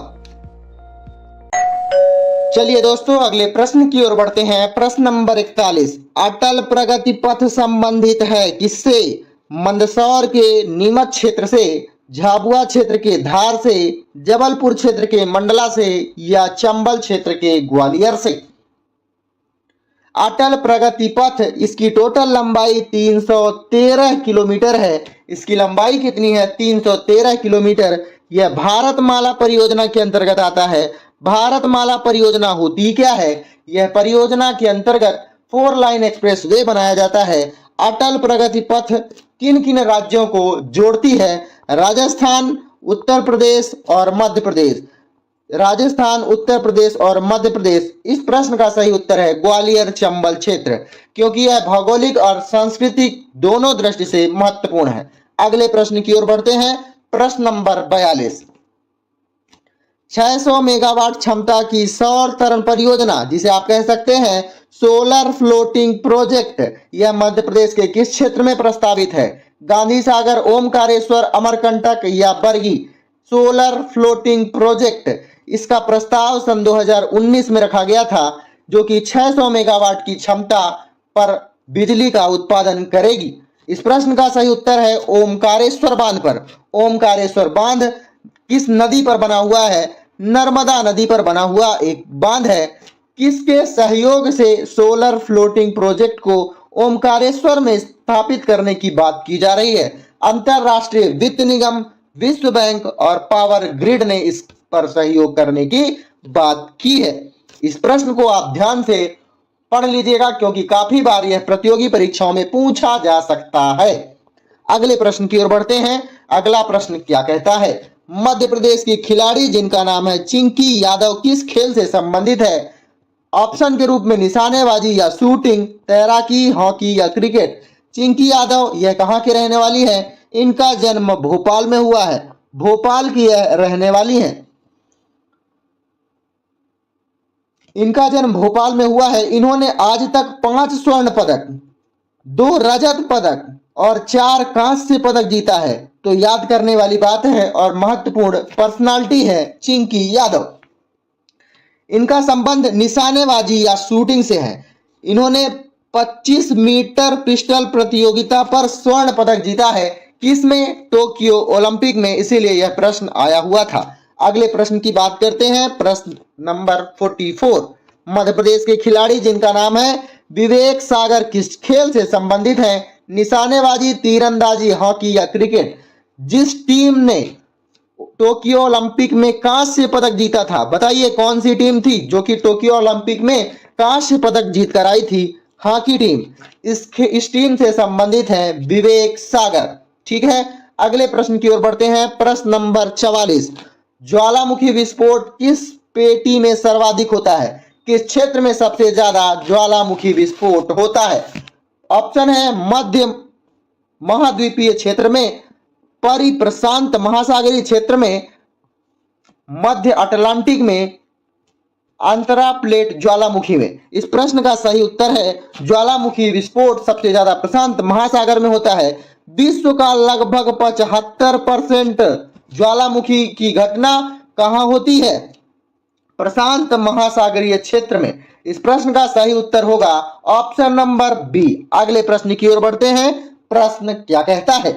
A: चलिए दोस्तों अगले प्रश्न की ओर बढ़ते हैं। प्रश्न नंबर 41। अटल प्रगति पथ संबंधित है किससे? मंदसौर के नीमच क्षेत्र से, झाबुआ क्षेत्र के धार से, जबलपुर क्षेत्र के मंडला से या चंबल क्षेत्र के ग्वालियर से? अटल प्रगति पथ, इसकी टोटल लंबाई 313 किलोमीटर है। इसकी लंबाई कितनी है? 313 किलोमीटर। यह भारतमाला परियोजना के अंतर्गत आता है। भारतमाला परियोजना होती क्या है? यह परियोजना के अंतर्गत 4 लाइन एक्सप्रेस वे बनाया जाता है। अटल प्रगति पथ किन किन राज्यों को जोड़ती है? राजस्थान, उत्तर प्रदेश और मध्य प्रदेश। राजस्थान, उत्तर प्रदेश और मध्य प्रदेश। इस प्रश्न का सही उत्तर है ग्वालियर चंबल क्षेत्र, क्योंकि यह भौगोलिक और सांस्कृतिक दोनों दृष्टि से महत्वपूर्ण है। अगले प्रश्न की ओर बढ़ते हैं। प्रश्न नंबर 42। 600 मेगावाट क्षमता की सौर तरंग परियोजना, जिसे आप कह सकते हैं सोलर फ्लोटिंग प्रोजेक्ट, यह मध्य प्रदेश के किस क्षेत्र में प्रस्तावित है? गांधी सागर, ओमकारेश्वर, अमरकंटक या बरगी? सोलर फ्लोटिंग प्रोजेक्ट, इसका प्रस्ताव सन 2019 में रखा गया था, जो कि 600 मेगावाट की क्षमता पर बिजली का उत्पादन करेगी। इस प्रश्न का सही उत्तर है ओमकारेश्वर बांध पर। ओमकारेश्वर बांध किस नदी पर बना हुआ है? नर्मदा नदी पर बना हुआ एक बांध है। किसके सहयोग से सोलर फ्लोटिंग प्रोजेक्ट को ओमकारेश्वर में स्थापित करने की बात की जा रही है? अंतरराष्ट्रीय वित्त निगम, विश्व बैंक और पावर ग्रिड ने इस पर सहयोग करने की बात की है। इस प्रश्न को आप ध्यान से पढ़ लीजिएगा, क्योंकि काफी बार यह प्रतियोगी परीक्षाओं में पूछा जा सकता है। अगले प्रश्न की ओर बढ़ते हैं। अगला प्रश्न क्या कहता है? मध्य प्रदेश की खिलाड़ी जिनका नाम है चिंकी यादव किस खेल से संबंधित है? ऑप्शन के रूप में निशानेबाजी या शूटिंग, तैराकी, हॉकी या क्रिकेट। चिंकी यादव यह कहां की रहने वाली है? इनका जन्म भोपाल में हुआ है। भोपाल की यह रहने वाली है। इनका जन्म भोपाल में हुआ है। इन्होंने आज तक 5 स्वर्ण पदक, 2 रजत पदक और 4 कांस्य पदक जीता है। तो याद करने वाली बात है और महत्वपूर्ण पर्सनालिटी है चिंकी यादव। इनका संबंध निशानेबाजी या शूटिंग से है। इन्होंने 25 मीटर पिस्टल प्रतियोगिता पर स्वर्ण पदक जीता है। किसमें? टोक्यो ओलंपिक में, इसीलिए यह प्रश्न आया हुआ था। अगले प्रश्न की बात करते हैं। प्रश्न नंबर 44। मध्य प्रदेश के खिलाड़ी जिनका नाम है विवेक सागर किस खेल से संबंधित है? निशानेबाजी, तीरंदाजी, हॉकी या क्रिकेट? जिस टीम ने टोक्यो ओलंपिक में कांस्य पदक जीता था, बताइए कौन सी टीम थी जो कि टोक्यो ओलंपिक में कांस्य पदक जीत कर आई थी? Hockey team. इस टीम से संबंधित है विवेक सागर। ठीक है, अगले प्रश्न की ओर बढ़ते हैं। प्रश्न नंबर 44। ज्वालामुखी विस्फोट किस पेटी में सर्वाधिक होता है? किस क्षेत्र में सबसे ज्यादा ज्वालामुखी विस्फोट होता है? ऑप्शन है मध्य महाद्वीपीय क्षेत्र में, परिप्रशांत महासागरीय क्षेत्र में, मध्य अटलांटिक में, अंतरा प्लेट ज्वालामुखी में। इस प्रश्न का सही उत्तर है ज्वालामुखी विस्फोट सबसे ज्यादा प्रशांत महासागर में होता है। विश्व का लगभग 75% ज्वालामुखी की घटना कहां होती है? प्रशांत महासागरीय क्षेत्र में। इस प्रश्न का सही उत्तर होगा ऑप्शन नंबर बी। अगले प्रश्न की ओर बढ़ते हैं। प्रश्न क्या कहता है?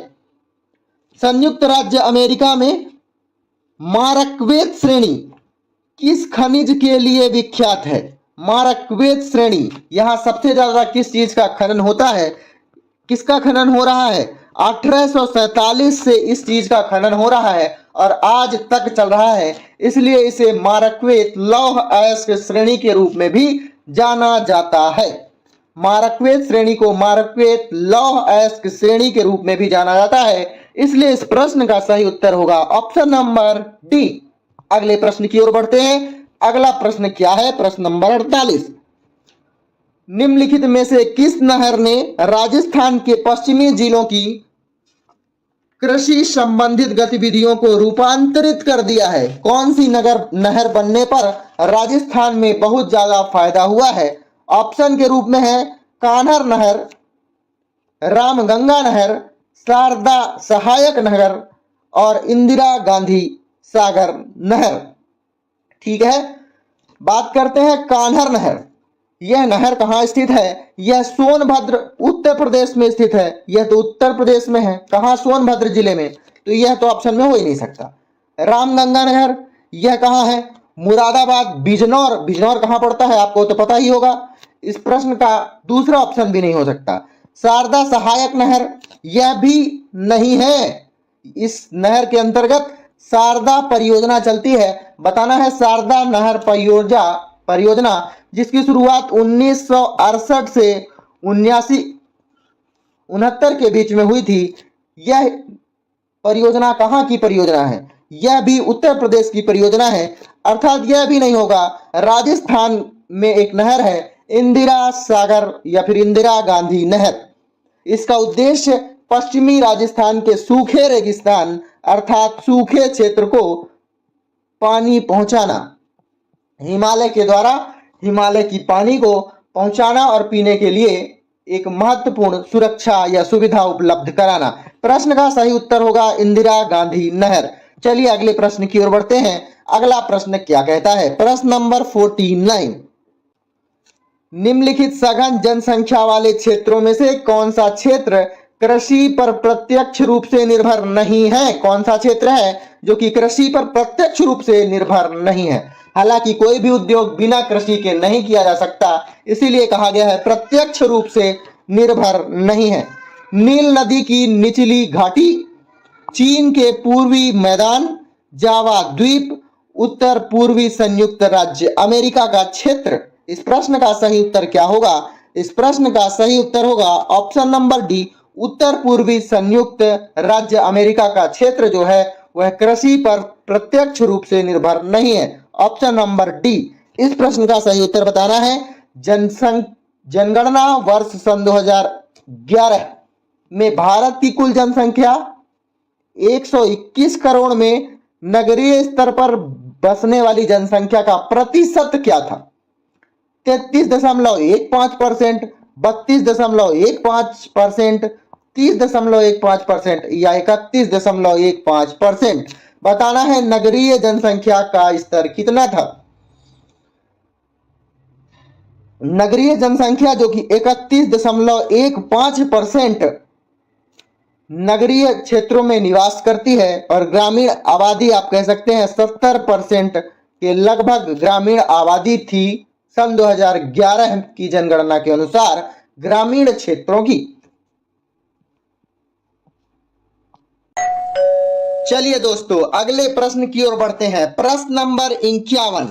A: संयुक्त राज्य अमेरिका में मार्कवेत श्रेणी किस खनिज के लिए विख्यात है? मार्कवेत श्रेणी, यहां सबसे ज्यादा किस चीज का खनन होता है? किसका खनन हो रहा है? 1847 से इस चीज का खनन हो रहा है और आज तक चल रहा है, इसलिए इसे मारक्वेत लौह अयस्क श्रेणी के रूप में भी जाना जाता है। मारक्वेत श्रेणी को मारक्वेत लौह अयस्क श्रेणी के रूप में भी जाना जाता है, इसलिए इस प्रश्न का सही उत्तर होगा ऑप्शन नंबर डी। अगले प्रश्न की ओर बढ़ते हैं। अगला प्रश्न क्या है? प्रश्न नंबर 48। निम्नलिखित में से किस नहर ने राजस्थान के पश्चिमी जिलों की कृषि संबंधित गतिविधियों को रूपांतरित कर दिया है? कौन सी नहर बनने पर राजस्थान में बहुत ज्यादा फायदा हुआ है? ऑप्शन के रूप में है कान्हर नहर, रामगंगा नहर, शारदा सहायक नहर और इंदिरा गांधी सागर नहर। ठीक है, बात करते हैं कान्हर नहर। यह नहर कहाँ स्थित है? यह सोनभद्र उत्तर प्रदेश में स्थित है। यह तो उत्तर प्रदेश में है, कहाँ? सोनभद्र जिले में, तो यह तो ऑप्शन में हो ही नहीं सकता। रामगंगा नहर यह कहाँ है? मुरादाबाद, बिजनौर। बिजनौर कहाँ पड़ता है आपको तो पता ही होगा, इस प्रश्न का दूसरा ऑप्शन भी नहीं हो सकता। शारदा सहायक नहर यह भी नहीं है, इस नहर के अंतर्गत शारदा परियोजना चलती है। बताना है शारदा नहर परियोजना जिसकी शुरुआत 1968 से 1969 के बीच में हुई थी। यह परियोजना कहाँ की परियोजना है? यह भी उत्तर प्रदेश की परियोजना है, अर्थात यह भी नहीं होगा। राजस्थान में एक नहर है इंदिरा सागर या फिर इंदिरा गांधी नहर। इसका उद्देश्य पश्चिमी राजस्थान के सूखे रेगिस्तान अर्थात सूखे क्षेत्र को पानी पहुंचाना, हिमालय के द्वारा हिमालय की पानी को पहुंचाना और पीने के लिए एक महत्वपूर्ण सुरक्षा या सुविधा उपलब्ध कराना। प्रश्न का सही उत्तर होगा इंदिरा गांधी नहर। चलिए अगले प्रश्न की ओर बढ़ते हैं। अगला प्रश्न क्या कहता है? प्रश्न नंबर 49। निम्नलिखित सघन जनसंख्या वाले क्षेत्रों में से कौन सा क्षेत्र कृषि पर प्रत्यक्ष रूप से निर्भर नहीं है? कौन सा क्षेत्र है जो कि कृषि पर प्रत्यक्ष रूप से निर्भर नहीं है? हालांकि कोई भी उद्योग बिना कृषि के नहीं किया जा सकता, इसीलिए कहा गया है प्रत्यक्ष रूप से निर्भर नहीं है। नील नदी की निचली घाटी, चीन के पूर्वी मैदान, जावा द्वीप, उत्तर पूर्वी संयुक्त राज्य अमेरिका का क्षेत्र। इस प्रश्न का सही उत्तर क्या होगा? इस प्रश्न का सही उत्तर होगा ऑप्शन नंबर डी, उत्तर पूर्वी संयुक्त राज्य अमेरिका का क्षेत्र जो है वह कृषि पर प्रत्यक्ष रूप से निर्भर नहीं है। Option number D. इस प्रश्न का सही उत्तर बताना है। जनगणना वर्ष सन 2011 में भारत की कुल जनसंख्या 121 करोड़ में नगरीय स्तर पर बसने वाली जनसंख्या का प्रतिशत क्या था? 33.15%, 32.15%, 30.15% या 31.15%। बताना है नगरीय जनसंख्या का स्तर कितना था। नगरीय जनसंख्या जो कि 31.15% नगरीय क्षेत्रों में निवास करती है और ग्रामीण आबादी आप कह सकते हैं 70% के लगभग ग्रामीण आबादी थी सन 2011 की जनगणना के अनुसार ग्रामीण क्षेत्रों की। चलिए दोस्तों अगले प्रश्न की ओर बढ़ते हैं। प्रश्न नंबर 51।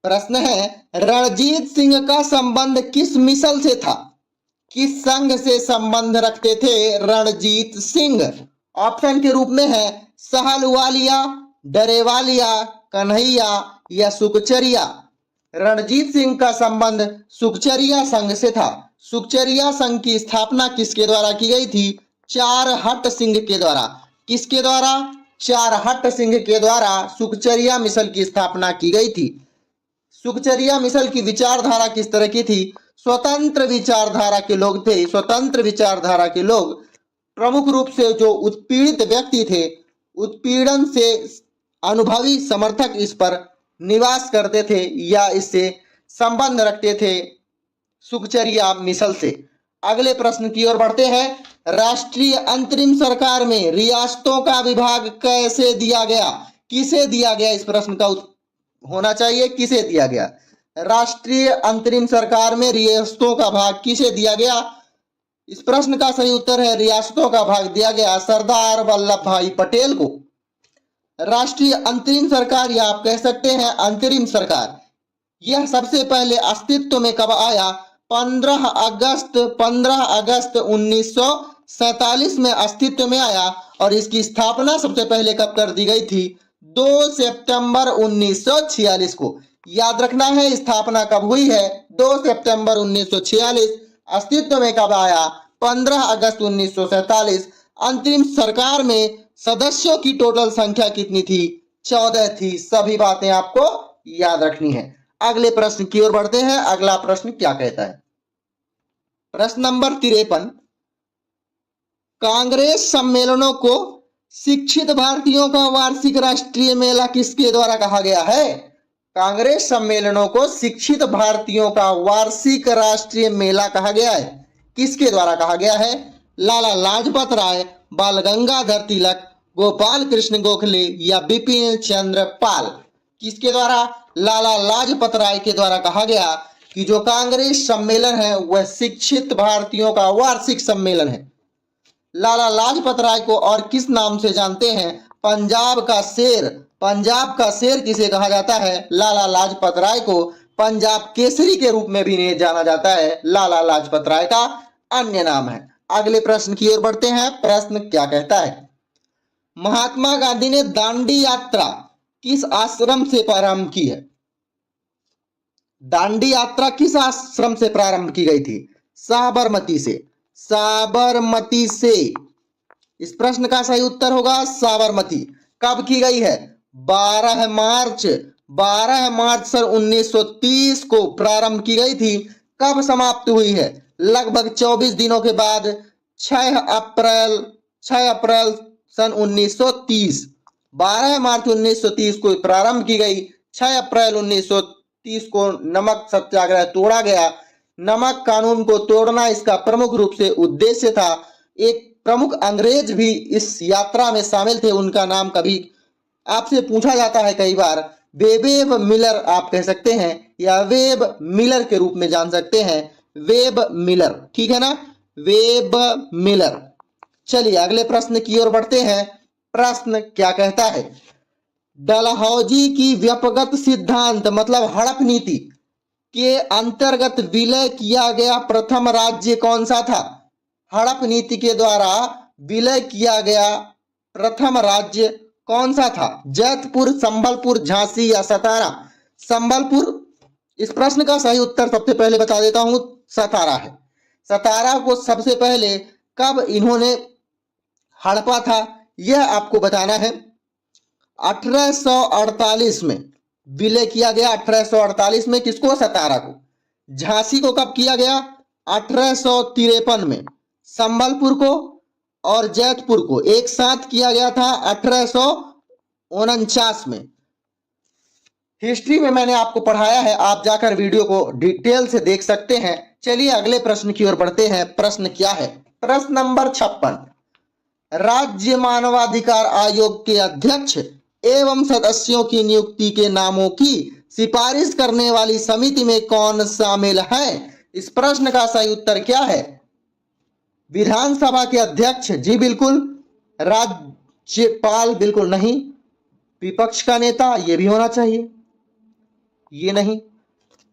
A: प्रश्न है रणजीत सिंह का संबंध किस मिसल से था? किस संघ से संबंध रखते थे रणजीत सिंह? ऑप्शन के रूप में है सहलवालिया, डरेवालिया, कन्हैया या सुकचरिया। रणजीत सिंह का संबंध सुकचरिया संघ से था। सुकचरिया संघ की स्थापना किसके द्वारा की गई थी? चारहट सिंह के द्वारा। किसके द्वारा? चारहट सिंह के द्वारा सुकचरिया मिसल की स्थापना की गई थी। सुकचरिया मिसल की विचारधारा किस तरह की थी? स्वतंत्र विचारधारा के लोग थे। स्वतंत्र विचारधारा के लोग प्रमुख रूप से जो उत्पीड़ित व्यक्ति थे, उत्पीड़न से अनुभवी समर्थक इस पर निवास करते थे या इससे संबंध रखते थे सुकचरिया मिसल से। अगले प्रश्न की ओर बढ़ते हैं। राष्ट्रीय अंतरिम सरकार में रियासतों का विभाग कैसे दिया गया? किसे दिया गया? इस प्रश्न का होना चाहिए किसे दिया गया। राष्ट्रीय अंतरिम सरकार में रियासतों का भाग किसे दिया गया? इस प्रश्न का सही उत्तर है रियासतों का भाग दिया गया सरदार वल्लभ भाई पटेल को। राष्ट्रीय अंतरिम सरकार या आप कह सकते हैं अंतरिम सरकार, यह सबसे पहले अस्तित्व में कब आया? 15 अगस्त 1947 में अस्तित्व में आया और इसकी स्थापना सबसे पहले कब कर दी गई थी? 2 सितंबर 1946 को। याद रखना है स्थापना कब हुई है? 2 सितंबर 1946। अस्तित्व में कब आया? 15 अगस्त 1947। अंतरिम सरकार में सदस्यों की टोटल संख्या कितनी थी? 14 थी। सभी बातें आपको याद रखनी है। अगले प्रश्न की ओर बढ़ते हैं। अगला प्रश्न क्या कहता है? प्रश्न नंबर 53, कांग्रेस सम्मेलनों को शिक्षित भारतीयों का वार्षिक राष्ट्रीय मेला किसके द्वारा कहा गया है? कांग्रेस सम्मेलनों को शिक्षित भारतीयों का वार्षिक राष्ट्रीय मेला कहा गया है। किसके द्वारा कहा गया है? लाला लाजपत राय, बाल गंगाधर तिलक, गोपाल कृष्ण गोखले या बिपिन चंद्र पाल? किसके द्वारा? लाला लाजपत राय के द्वारा कहा गया कि जो कांग्रेस सम्मेलन है वह शिक्षित भारतीयों का वार्षिक सम्मेलन है। लाला लाजपत राय को और किस नाम से जानते हैं? पंजाब का शेर। पंजाब का शेर किसे कहा जाता है? लाला लाजपत राय को पंजाब केसरी के रूप में भी जाना जाता है। लाला लाजपत राय का अन्य नाम है। अगले प्रश्न की ओर बढ़ते हैं। प्रश्न क्या कहता है? महात्मा गांधी ने दांडी यात्रा किस आश्रम से प्रारंभ की है? दांडी यात्रा किस आश्रम से प्रारंभ की गई थी? साबरमती से। साबरमती से। इस प्रश्न का सही उत्तर होगा साबरमती। कब की गई है? 12 मार्च 1930 को प्रारंभ की गई थी। कब समाप्त हुई है? लगभग 24 दिनों के बाद 6 अप्रैल सन 1930। 12 मार्च 1930 को प्रारंभ की गई। 6 अप्रैल 1930 को नमक सत्याग्रह तोड़ा गया। नमक कानून को तोड़ना इसका प्रमुख रूप से उद्देश्य था। एक प्रमुख अंग्रेज भी इस यात्रा में शामिल थे। उनका नाम कभी आपसे पूछा जाता है कई बार। वेब मिलर आप कह सकते हैं या वेब मिलर के रूप में जान सकते हैं। वेब मिलर, ठीक है ना? Web Miller. चलिए अगले प्रश्न की ओर बढ़ते हैं। प्रश्न क्या कहता है? डलहौजी की व्यपगत सिद्धांत मतलब हड़प नीति के अंतर्गत विलय किया गया प्रथम राज्य कौन सा था? हड़प नीति के द्वारा विलय किया गया प्रथम राज्य कौन सा था? जैतपुर, संबलपुर, झांसी या सतारा? संबलपुर। इस प्रश्न का सही उत्तर सबसे पहले बता देता हूं, सतारा है। सतारा को सबसे पहले कब इन्होंने हड़पा था यह आपको बताना है। 1848 में विलय किया गया। 1848 में किसको? सतारा को। झांसी को कब किया गया? 1853 में। संबलपुर को और जैतपुर को एक साथ किया गया था 1849 में। हिस्ट्री में मैंने आपको पढ़ाया है, आप जाकर वीडियो को डिटेल से देख सकते हैं। चलिए अगले प्रश्न की ओर बढ़ते हैं। प्रश्न क्या है? प्रश्न नंबर 56, राज्य मानवाधिकार आयोग के अध्यक्ष एवं सदस्यों की नियुक्ति के नामों की सिफारिश करने वाली समिति में कौन शामिल है? इस प्रश्न का सही उत्तर क्या है? विधानसभा के अध्यक्ष? जी बिल्कुल। राज्यपाल? बिल्कुल नहीं। विपक्ष का नेता? यह भी होना चाहिए, ये नहीं।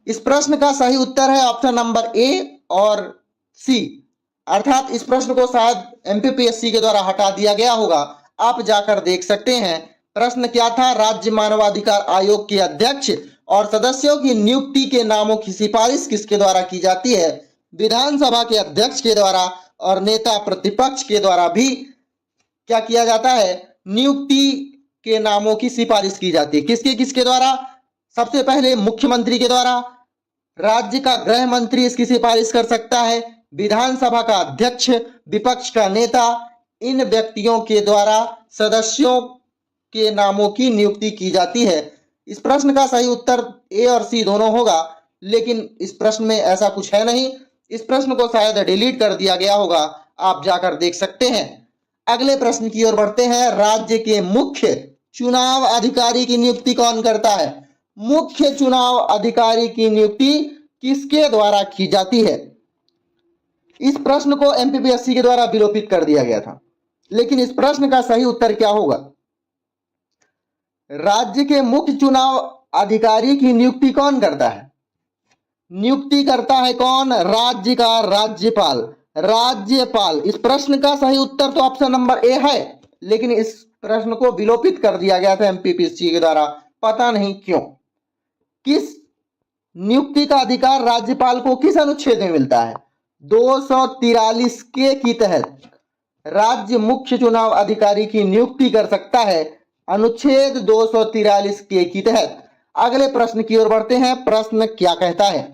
A: इस प्रश्न का सही उत्तर है ऑप्शन नंबर ए और सी। अर्थात इस प्रश्न को शायद एमपीपीएससी के द्वारा हटा दिया गया होगा, आप जाकर देख सकते हैं। प्रश्न क्या था? राज्य मानवाधिकार आयोग के अध्यक्ष और सदस्यों की नियुक्ति के नामों की सिफारिश किसके द्वारा की जाती है? विधानसभा के अध्यक्ष के द्वारा और नेता प्रतिपक्ष के द्वारा भी क्या किया जाता है? नियुक्ति के नामों की सिफारिश की जाती है। किसके किसके द्वारा? सबसे पहले मुख्यमंत्री के द्वारा, राज्य का गृह मंत्री इसकी सिफारिश कर सकता है, विधानसभा का अध्यक्ष, विपक्ष का नेता, इन व्यक्तियों के द्वारा सदस्यों के नामों की नियुक्ति की जाती है। इस प्रश्न का सही उत्तर ए और सी दोनों होगा, लेकिन इस प्रश्न में ऐसा कुछ है नहीं। इस प्रश्न को शायद डिलीट कर दिया गया होगा, आप जाकर देख सकते हैं। अगले प्रश्न की ओर बढ़ते हैं। राज्य के मुख्य चुनाव अधिकारी की नियुक्ति कौन करता है? मुख्य चुनाव अधिकारी की नियुक्ति किसके द्वारा की जाती है? इस प्रश्न को एमपीपीएससी के द्वारा विलोपित कर दिया गया था। लेकिन इस प्रश्न का सही उत्तर क्या होगा? राज्य के मुख्य चुनाव अधिकारी की नियुक्ति कौन करता है? नियुक्ति करता है कौन? राज्य का राज्यपाल। राज्यपाल। इस प्रश्न का सही उत्तर तो ऑप्शन नंबर ए है, लेकिन इस प्रश्न को विलोपित कर दिया गया था एमपीपीएससी के द्वारा, पता नहीं क्यों। किस नियुक्ति का अधिकार राज्यपाल को किस अनुच्छेद में मिलता है? 243 के की तहत राज्य मुख्य चुनाव अधिकारी की नियुक्ति कर सकता है, अनुच्छेद 243 के की तहत। अगले प्रश्न की ओर बढ़ते हैं। प्रश्न क्या कहता है?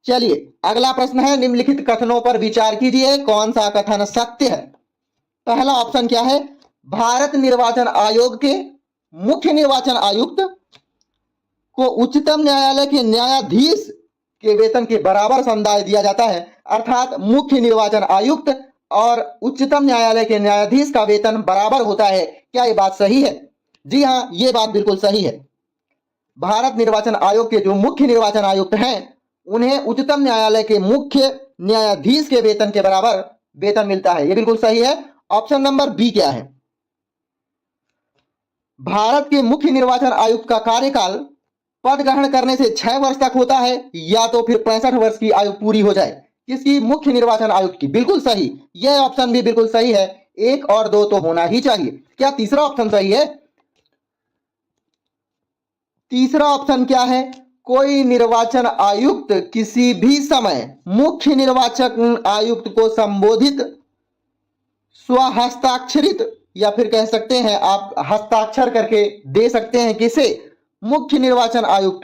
A: चलिए अगला प्रश्न है, निम्नलिखित कथनों पर विचार कीजिए, कौन सा कथन सत्य है? पहला ऑप्शन क्या है? भारत निर्वाचन आयोग के मुख्य निर्वाचन आयुक्त को उच्चतम न्यायालय के न्यायाधीश के वेतन के बराबर समुदाय दिया जाता है, अर्थात मुख्य निर्वाचन आयुक्त और उच्चतम न्यायालय के न्यायाधीश का वेतन बराबर होता है। क्या यह बात सही है? जी हां, यह बात बिल्कुल सही है। भारत निर्वाचन आयोग के जो मुख्य निर्वाचन आयुक्त हैं, उन्हें उच्चतम न्यायालय के मुख्य न्यायाधीश के वेतन के बराबर वेतन मिलता है। यह बिल्कुल सही है। ऑप्शन नंबर बी क्या है? भारत के मुख्य निर्वाचन आयुक्त का कार्यकाल पद ग्रहण करने से 6 वर्ष तक होता है, या तो फिर 65 वर्ष की आयु पूरी हो जाए। किसकी? मुख्य निर्वाचन आयुक्त की। बिल्कुल सही, यह ऑप्शन भी बिल्कुल सही है। 1 और 2 तो होना ही चाहिए। क्या तीसरा ऑप्शन सही है? तीसरा ऑप्शन क्या है? कोई निर्वाचन आयुक्त किसी भी समय मुख्य निर्वाचन आयुक्त को संबोधित स्वहस्ताक्षरित, या फिर कह सकते हैं आप हस्ताक्षर करके दे सकते हैं, किसे? मुख्य निर्वाचन आयुक्त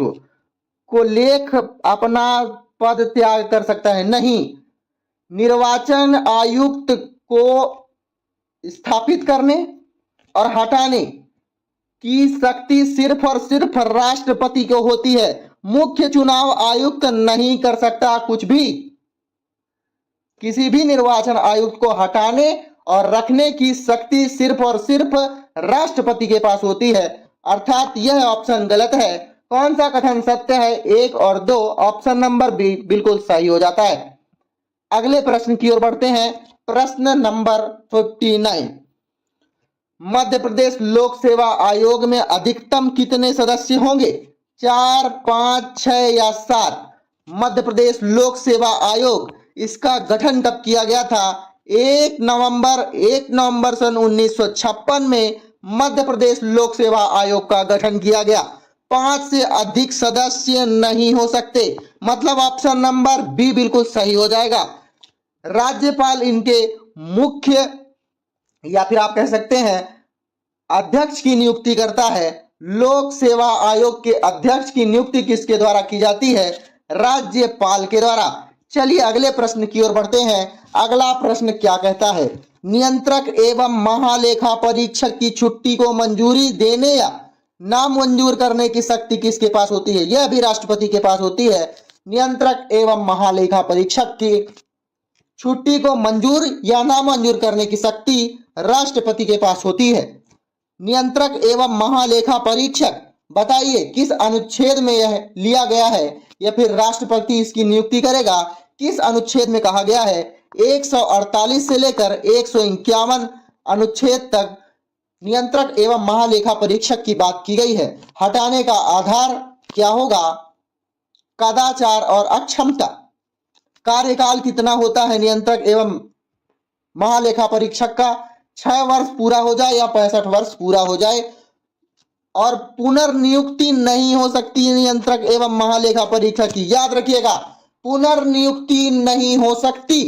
A: को लेख अपना पद त्याग कर सकता है? नहीं। निर्वाचन आयुक्त को स्थापित करने और हटाने की शक्ति सिर्फ और सिर्फ राष्ट्रपति को होती है। मुख्य चुनाव आयुक्त नहीं कर सकता कुछ भी। किसी भी निर्वाचन आयुक्त को हटाने और रखने की शक्ति सिर्फ और सिर्फ राष्ट्रपति के पास होती है, अर्थात यह ऑप्शन गलत है। कौन सा कथन सत्य है? 1 और 2। ऑप्शन नंबर बी बिल्कुल सही हो जाता है। अगले प्रश्न की ओर बढ़ते हैं। प्रश्न नंबर 59। मध्य प्रदेश लोक सेवा आयोग में अधिकतम कितने सदस्य होंगे? 4, 5, 6 या 7? मध्य प्रदेश लोक सेवा आयोग, इसका गठन कब किया गया था? 1 नवंबर सन 1956 में मध्य प्रदेश लोक सेवा आयोग का गठन किया गया। 5 से अधिक सदस्य नहीं हो सकते, मतलब ऑप्शन नंबर बी बिल्कुल सही हो जाएगा। राज्यपाल इनके मुख्य या फिर आप कह सकते हैं अध्यक्ष की नियुक्ति करता है। लोक सेवा आयोग के अध्यक्ष की नियुक्ति किसके द्वारा की जाती है? राज्यपाल के द्वारा। चलिए अगले प्रश्न की ओर बढ़ते हैं। अगला प्रश्न क्या कहता है? नियंत्रक एवं महालेखा परीक्षक की छुट्टी को मंजूरी देने या नामंजूर करने की शक्ति किसके पास होती है? यह भी राष्ट्रपति के पास होती है। नियंत्रक एवं महालेखा परीक्षक की छुट्टी को मंजूर या नामंजूर करने की शक्ति राष्ट्रपति के पास होती है। नियंत्रक एवं महालेखा परीक्षक, बताइए किस अनुच्छेद में यह लिया गया है, या फिर राष्ट्रपति इसकी नियुक्ति करेगा? किस अनुच्छेद में कहा गया है? 148 से लेकर 151 अनुच्छेद तक नियंत्रक एवं महालेखा परीक्षक की बात की गई है। हटाने का आधार क्या होगा? कदाचार और अक्षमता। कार्यकाल कितना होता है नियंत्रक एवं महालेखा परीक्षक का? 6 वर्ष पूरा हो जाए या 65 वर्ष पूरा हो जाए। और पुनर्नियुक्ति नहीं हो सकती नियंत्रक एवं महालेखा परीक्षक की, याद रखिएगा, पुनर्नियुक्ति नहीं हो सकती।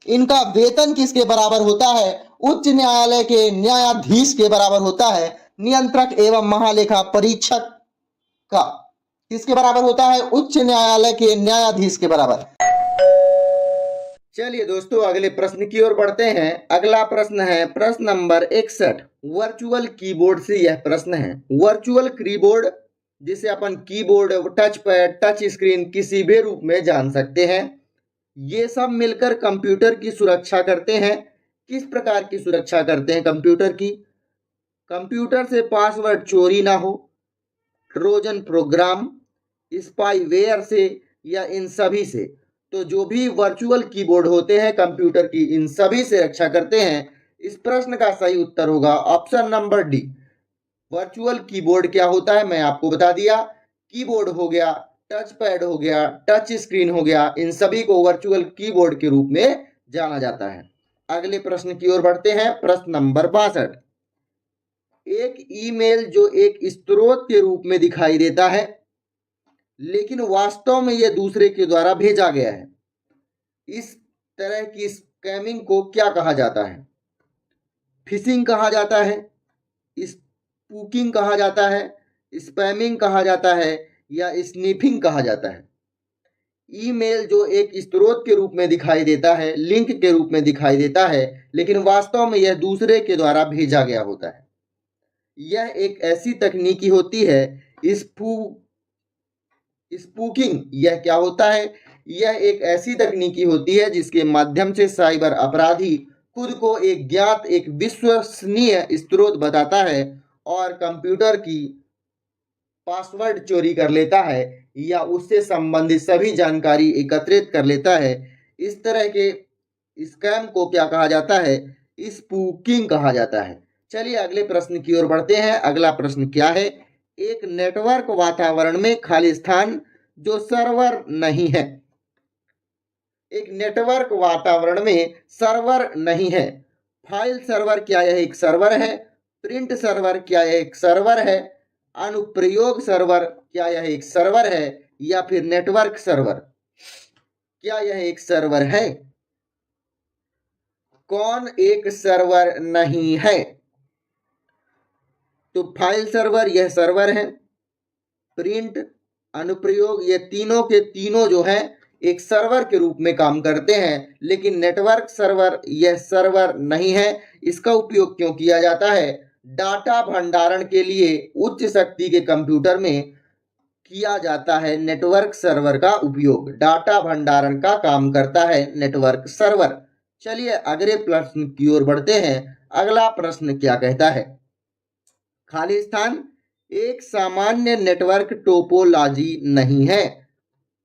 A: इनका वेतन किसके बराबर होता है? उच्च न्यायालय के न्यायाधीश के बराबर होता है। नियंत्रक एवं महालेखा परीक्षक का किसके बराबर होता है? उच्च न्यायालय के न्यायाधीश के बराबर। चलिए दोस्तों अगले प्रश्न की ओर बढ़ते हैं। अगला प्रश्न है प्रश्न नंबर 61। वर्चुअल कीबोर्ड से यह प्रश्न है। वर्चुअल कीबोर्ड, जिसे अपन keyboard, touch pad, touch screen किसी भी रूप में जान सकते हैं, ये सब मिलकर कंप्यूटर की सुरक्षा करते हैं। किस प्रकार की सुरक्षा करते हैं कंप्यूटर की? कंप्यूटर से पासवर्ड चोरी ना हो, ट्रोजन प्रोग्राम, स्पाईवेयर से, या इन सभी से। तो जो भी वर्चुअल कीबोर्ड होते हैं कंप्यूटर की, इन सभी से रक्षा करते हैं। इस प्रश्न का सही उत्तर होगा option number D. Virtual keyboard क्या होता है मैं आपको बता दिया। कीबोर्ड हो गया, टच पैड हो गया, टच स्क्रीन हो गया, इन सभी को वर्चुअल कीबोर्ड के रूप में जाना जाता है। अगले प्रश्न की ओर बढ़ते हैं। प्रश्न नंबर 62। एक ईमेल जो एक स्रोत के रूप में दिखाई देता है लेकिन वास्तव में यह दूसरे के द्वारा भेजा गया है, इस तरह की स्कैमिंग को क्या कहा जाता है? फिशिंग कहा जाता है, स्पूकिंग कहा जाता है, स्पैमिंग कहा जाता है या स्निफिंग कहा जाता है? ईमेल जो एक स्रोत के रूप में दिखाई देता है, लिंक के रूप में दिखाई देता है, लेकिन वास्तव में यह दूसरे के द्वारा भेजा गया होता है। यह एक ऐसी तकनीकी होती है स्पूकिंग। यह क्या होता है? यह एक ऐसी तकनीकी होती है जिसके माध्यम से साइबर अपराधी खुद को एक ज्ञात, एक विश्वसनीय स्रोत बताता है और कंप्यूटर की पासवर्ड चोरी कर लेता है या उससे संबंधित सभी जानकारी एकत्रित कर लेता है। इस तरह के स्कैम को क्या कहा जाता है? स्पूकिंग कहा जाता है। चलिए अगले प्रश्न की ओर बढ़ते हैं। अगला प्रश्न क्या है? एक नेटवर्क वातावरण में खाली स्थान जो सर्वर नहीं है। एक नेटवर्क वातावरण में सर्वर नहीं है। फाइल सर्वर क्या यह एक सर्वर है? प्रिंट सर्वर क्या यह एक सर्वर है? अनुप्रयोग सर्वर क्या यह एक सर्वर है? या फिर नेटवर्क सर्वर क्या यह एक सर्वर है? कौन एक सर्वर नहीं है? तो फाइल सर्वर यह सर्वर है, प्रिंट, अनुप्रयोग, ये तीनों के तीनों जो है एक सर्वर के रूप में काम करते हैं, लेकिन नेटवर्क सर्वर यह सर्वर नहीं है। इसका उपयोग क्यों किया जाता है? डाटा भंडारण के लिए उच्च शक्ति के कंप्यूटर में किया जाता है। नेटवर्क सर्वर का उपयोग डाटा भंडारण का काम करता है नेटवर्क सर्वर। चलिए अगले प्रश्न की ओर बढ़ते हैं। अगला प्रश्न क्या कहता है? खाली स्थान एक सामान्य नेटवर्क टोपोलॉजी नहीं है।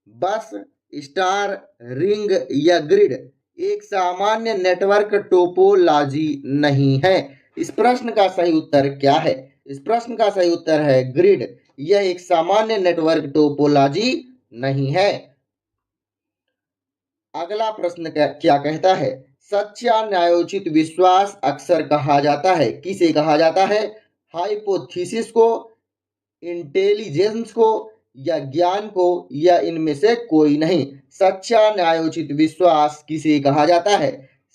A: बस, स्टार, रिंग या ग्रिड एक सामान्य नेटवर्क टोपोलॉजी नहीं है। इस प्रश्न का सही उत्तर क्या है? इस प्रश्न का सही उत्तर है ग्रिड। यह एक सामान्य नेटवर्क टोपोलॉजी नहीं है। अगला प्रश्न क्या कहता है? सच्चा न्यायोचित विश्वास अक्सर कहा जाता है। किसे कहा जाता है? हाइपोथेसिस को, इंटेलिजेंस को या ज्ञान को, या इनमें से कोई नहीं। सच्चा न्यायोचित विश्वास किसे कहा जाता है?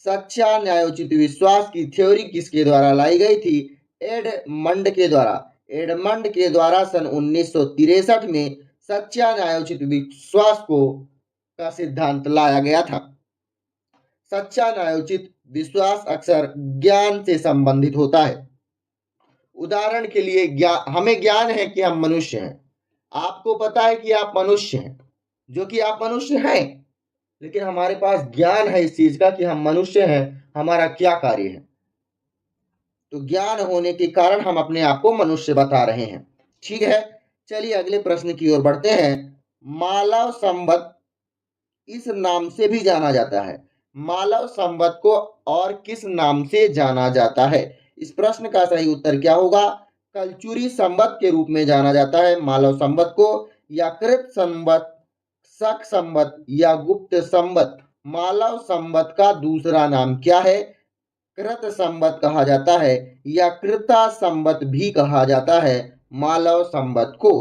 A: सच्चा न्यायोचित विश्वास की थ्योरी किसके द्वारा लाई गई थी? एडमंड के द्वारा। एडमंड के द्वारा सन 1963 में सच्चा न्यायोचित विश्वास का सिद्धांत लाया गया था। सच्चा न्यायोचित विश्वास अक्सर ज्ञान से संबंधित होता है। उदाहरण के लिए हमें ज्ञान है कि हम मनुष्य हैं। आपको पता है कि आप मनुष्य हैं, जो कि आप मनुष्य हैं, लेकिन हमारे पास ज्ञान है इस चीज का कि हम मनुष्य हैं, हमारा क्या कार्य है। तो ज्ञान होने के कारण हम अपने आप को मनुष्य बता रहे हैं। ठीक है, चलिए अगले प्रश्न की ओर बढ़ते हैं। मानव संबंध इस नाम से भी जाना जाता है। मानव संबंध को और किस नाम से जाना जाता है? इस प्रश्न का सही उत्तर क्या होगा? कलचुरी संबंध के रूप में जाना जाता है मानव संबंध को, या कृत संबंध, शक संबंध या गुप्त संबंध। मानव संबंध का दूसरा नाम क्या है? कृत संबंध कहा जाता है या कृता संबंध भी कहा जाता है मानव संबंध को।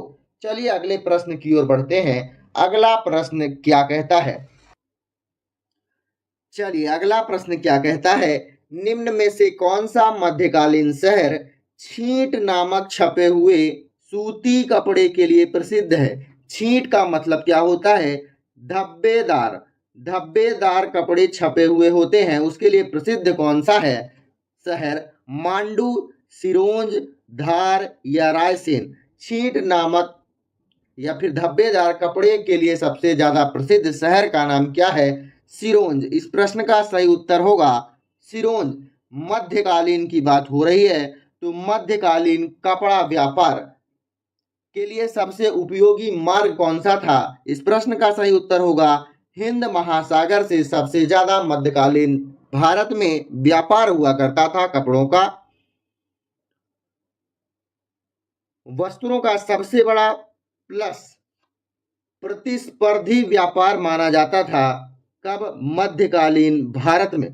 A: चलिए अगले प्रश्न की ओर बढ़ते हैं। अगला प्रश्न क्या कहता है? चलिए अगला प्रश्न क्या कहता है? निम्न में से कौन सा मध्यकालीन शहर छींट नामक छपे हुए सूती कपड़े के लिए प्रसिद्ध है? छींट का मतलब क्या होता है? धब्बेदार। धब्बेदार कपड़े छपे हुए होते हैं, उसके लिए प्रसिद्ध कौन सा है शहर? मांडू, सिरोंज, धार या रायसेन। छींट नामक या फिर धब्बेदार कपड़े के लिए सबसे ज्यादा प्रसिद्ध शहर का नाम क्या है? सिरोंज। इस प्रश्न का सही उत्तर होगा सिरोंज। मध्यकालीन की बात हो रही है तो मध्यकालीन कपड़ा व्यापार के लिए सबसे उपयोगी मार्ग कौन सा था? इस प्रश्न का सही उत्तर होगा हिंद महासागर से सबसे ज्यादा मध्यकालीन भारत में व्यापार हुआ करता था कपड़ों का। वस्त्रों का सबसे बड़ा प्लस प्रतिस्पर्धी व्यापार माना जाता था कब? मध्यकालीन भारत में।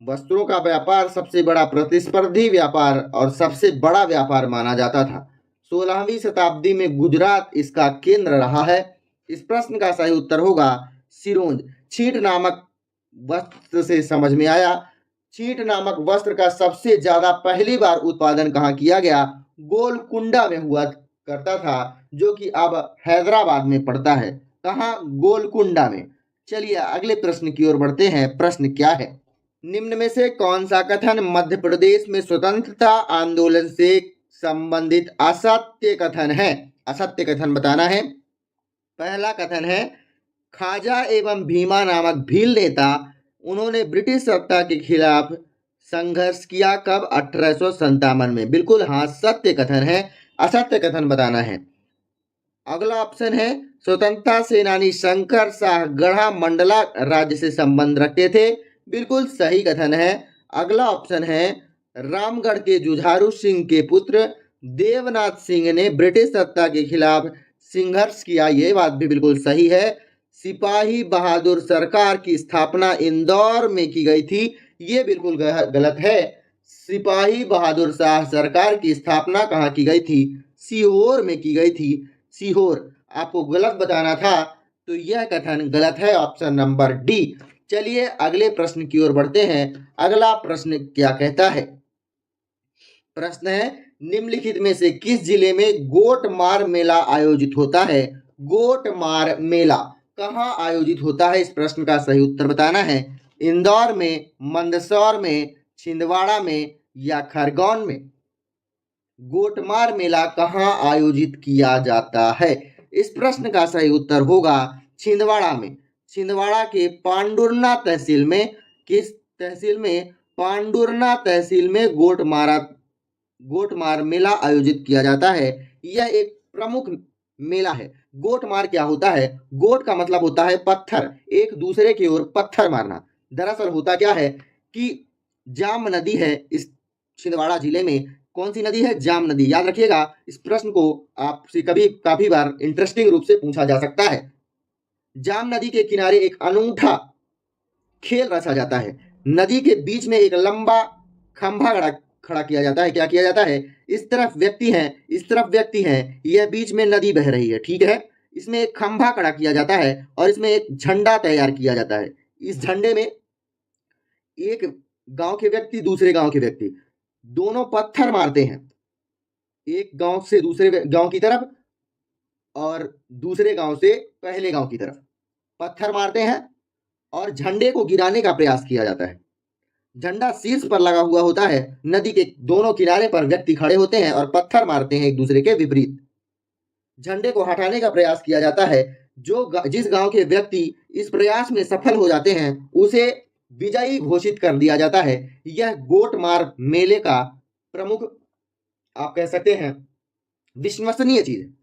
A: वस्त्रों का व्यापार सबसे बड़ा प्रतिस्पर्धी व्यापार और सबसे बड़ा व्यापार माना जाता था। 16वीं शताब्दी में गुजरात इसका केंद्र रहा है। इस प्रश्न का सही उत्तर होगा सिरोंज। छींट नामक वस्त्र से समझ में आया। छींट नामक वस्त्र का सबसे ज्यादा पहली बार उत्पादन कहाँ किया गया? गोलकुंडा में हुआ करता था, जो कि अब हैदराबाद में पड़ता है। कहाँ? गोलकुंडा में। चलिए अगले प्रश्न की ओर बढ़ते हैं। प्रश्न क्या है? निम्न में से कौन सा कथन मध्य प्रदेश में स्वतंत्रता आंदोलन से संबंधित असत्य कथन है? असत्य कथन बताना है। पहला कथन है खाजा एवं भीमा नामक भील नेता, उन्होंने ब्रिटिश सत्ता के खिलाफ संघर्ष किया कब? 1857 में। बिल्कुल हाँ, सत्य कथन है। असत्य कथन बताना है। अगला ऑप्शन है स्वतंत्रता सेनानी शंकर शाह गढ़ा मंडला राज्य से संबंध रखते थे। बिल्कुल सही कथन है। अगला ऑप्शन है रामगढ़ के जुझारू सिंह के पुत्र देवनाथ सिंह ने ब्रिटिश सत्ता के खिलाफ संघर्ष किया। ये बात भी बिल्कुल सही है। सिपाही बहादुर सरकार की स्थापना इंदौर में की गई थी। ये बिल्कुल गलत है। सिपाही बहादुर शाह सरकार की स्थापना कहाँ की गई थी? सीहोर में की गई थी। सीहोर। आपको गलत बताना था, तो यह कथन गलत है। Option number D. चलिए अगले प्रश्न की ओर बढ़ते हैं। अगला प्रश्न क्या कहता है? प्रश्न है निम्नलिखित में से किस जिले में गोटमार मेला आयोजित होता है? गोटमार मेला कहाँ आयोजित होता है? इस प्रश्न का सही उत्तर बताना है। इंदौर में, मंदसौर में, छिंदवाड़ा में या खरगोन में? गोटमार मेला कहाँ आयोजित किया जाता है? इस प्रश्न का सही उत्तर होगा छिंदवाड़ा में। छिंदवाड़ा के पांडुरना तहसील में। किस तहसील में? पांडुरना तहसील में गोटमार मेला आयोजित किया जाता है। यह एक प्रमुख मेला है। गोटमार क्या होता है? गोट का मतलब होता है पत्थर, एक दूसरे की ओर पत्थर मारना। दरअसल होता क्या है कि जाम नदी है इस छिंदवाड़ा जिले में। कौन सी नदी है? जाम नदी। याद रखिएगा, इस प्रश्न को आपसे कभी काफी बार इंटरेस्टिंग रूप से पूछा जा सकता है। जाम नदी के किनारे एक अनूठा खेल रचा जाता है। नदी के बीच में एक लंबा खंभा खड़ा किया जाता है। क्या किया जाता है? इस तरफ व्यक्ति हैं, इस तरफ व्यक्ति हैं, यह बीच में नदी बह रही है, ठीक है। इसमें एक खंभा खड़ा किया जाता है और इसमें एक झंडा तैयार किया जाता है। इस झंडे में एक गांव के व्यक्ति, दूसरे गांव के व्यक्ति दोनों पत्थर मारते हैं, एक गांव से दूसरे गांव की तरफ और दूसरे गांव से पहले गांव की तरफ पत्थर मारते हैं और झंडे को गिराने का प्रयास किया जाता है। झंडा शीर्ष पर लगा हुआ होता है। नदी के दोनों किनारे पर व्यक्ति खड़े होते हैं और पत्थर मारते हैं एक दूसरे के विपरीत। झंडे को हटाने का प्रयास किया जाता है। जिस गांव के व्यक्ति इस प्रयास में सफल हो जाते हैं उसे विजयी घोषित कर दिया जाता है। यह गोटमार मेले का प्रमुख, आप कह सकते हैं, विश्वसनीय चीज है